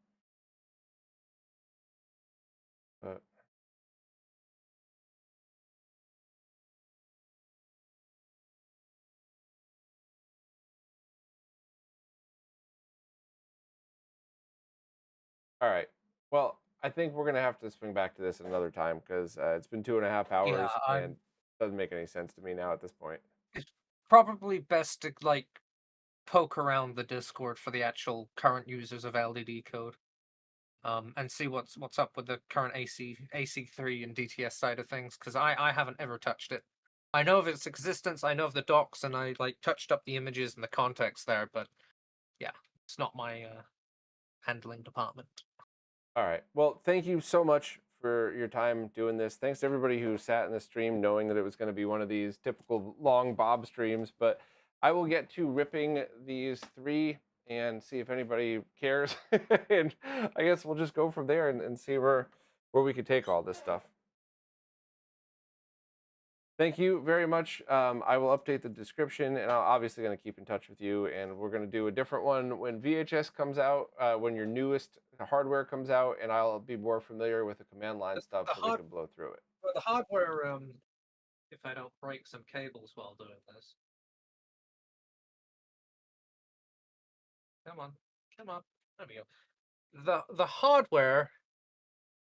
But all right. Well, I think we're going to have to swing back to this another time because it's been 2.5 Yeah, hours and I'm. it doesn't make any sense to me now at this point. It's probably best to like poke around the Discord for the actual current users of LDD code, and see what's up with the current AC3 and DTS side of things, because I haven't ever touched it. I know of its existence, I know of the docs, and I like touched up the images and the context there, but yeah, it's not my handling department. All right. Well, thank you so much for your time doing this. Thanks to everybody who sat in the stream knowing that it was going to be one of these typical long Bob streams. But I will get to ripping these 3 and see if anybody cares. And I guess we'll just go from there and see where we could take all this stuff. Thank you very much. I will update the description, and I'm obviously going to keep in touch with you. And we're going to do a different one when VHS comes out, when your newest hardware comes out, and I'll be more familiar with the command line stuff so we can blow through it. For the hardware, if I don't break some cables while doing this. Come on, come on. There we go. The hardware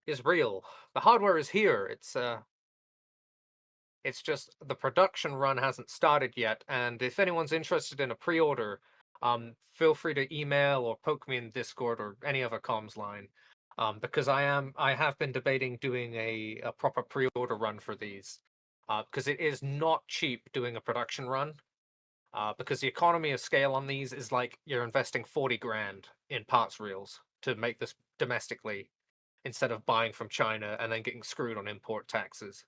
is real. The hardware is here. It's just the production run hasn't started yet. And if anyone's interested in a pre-order, feel free to email or poke me in Discord or any other comms line. Because I have been debating doing a proper pre-order run for these. Because it is not cheap doing a production run. Because the economy of scale on these is like you're investing 40 grand in parts reels to make this domestically, instead of buying from China and then getting screwed on import taxes.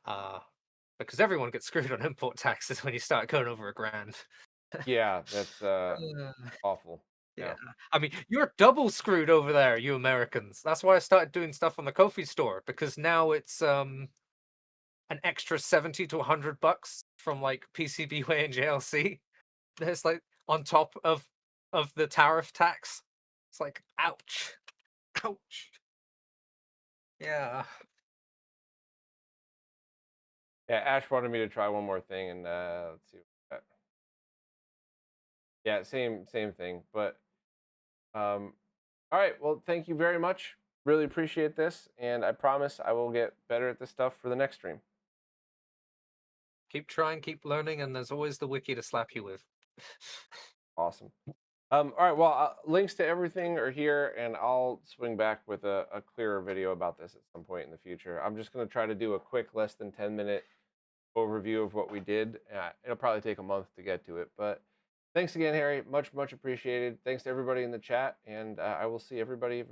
Because everyone gets screwed on import taxes when you start going over a grand. Yeah, that's awful. Yeah. I mean, you're double screwed over there, you Americans. That's why I started doing stuff on the Ko-fi store, because now it's an extra 70 to $100 from like PCBWay and JLC. There's like on top of the tariff tax. It's like ouch. Ouch. Yeah. Yeah, Ash wanted me to try one more thing, and let's see. Yeah, same thing. But all right. Well, thank you very much. Really appreciate this, and I promise I will get better at this stuff for the next stream. Keep trying, keep learning, and there's always the wiki to slap you with. Awesome. All right. Well, links to everything are here, and I'll swing back with a clearer video about this at some point in the future. I'm just going to try to do a quick, less than 10-minute overview of what we did. It'll probably take a month to get to it, but thanks again, Harry. Much appreciated. Thanks to everybody in the chat, and I will see everybody very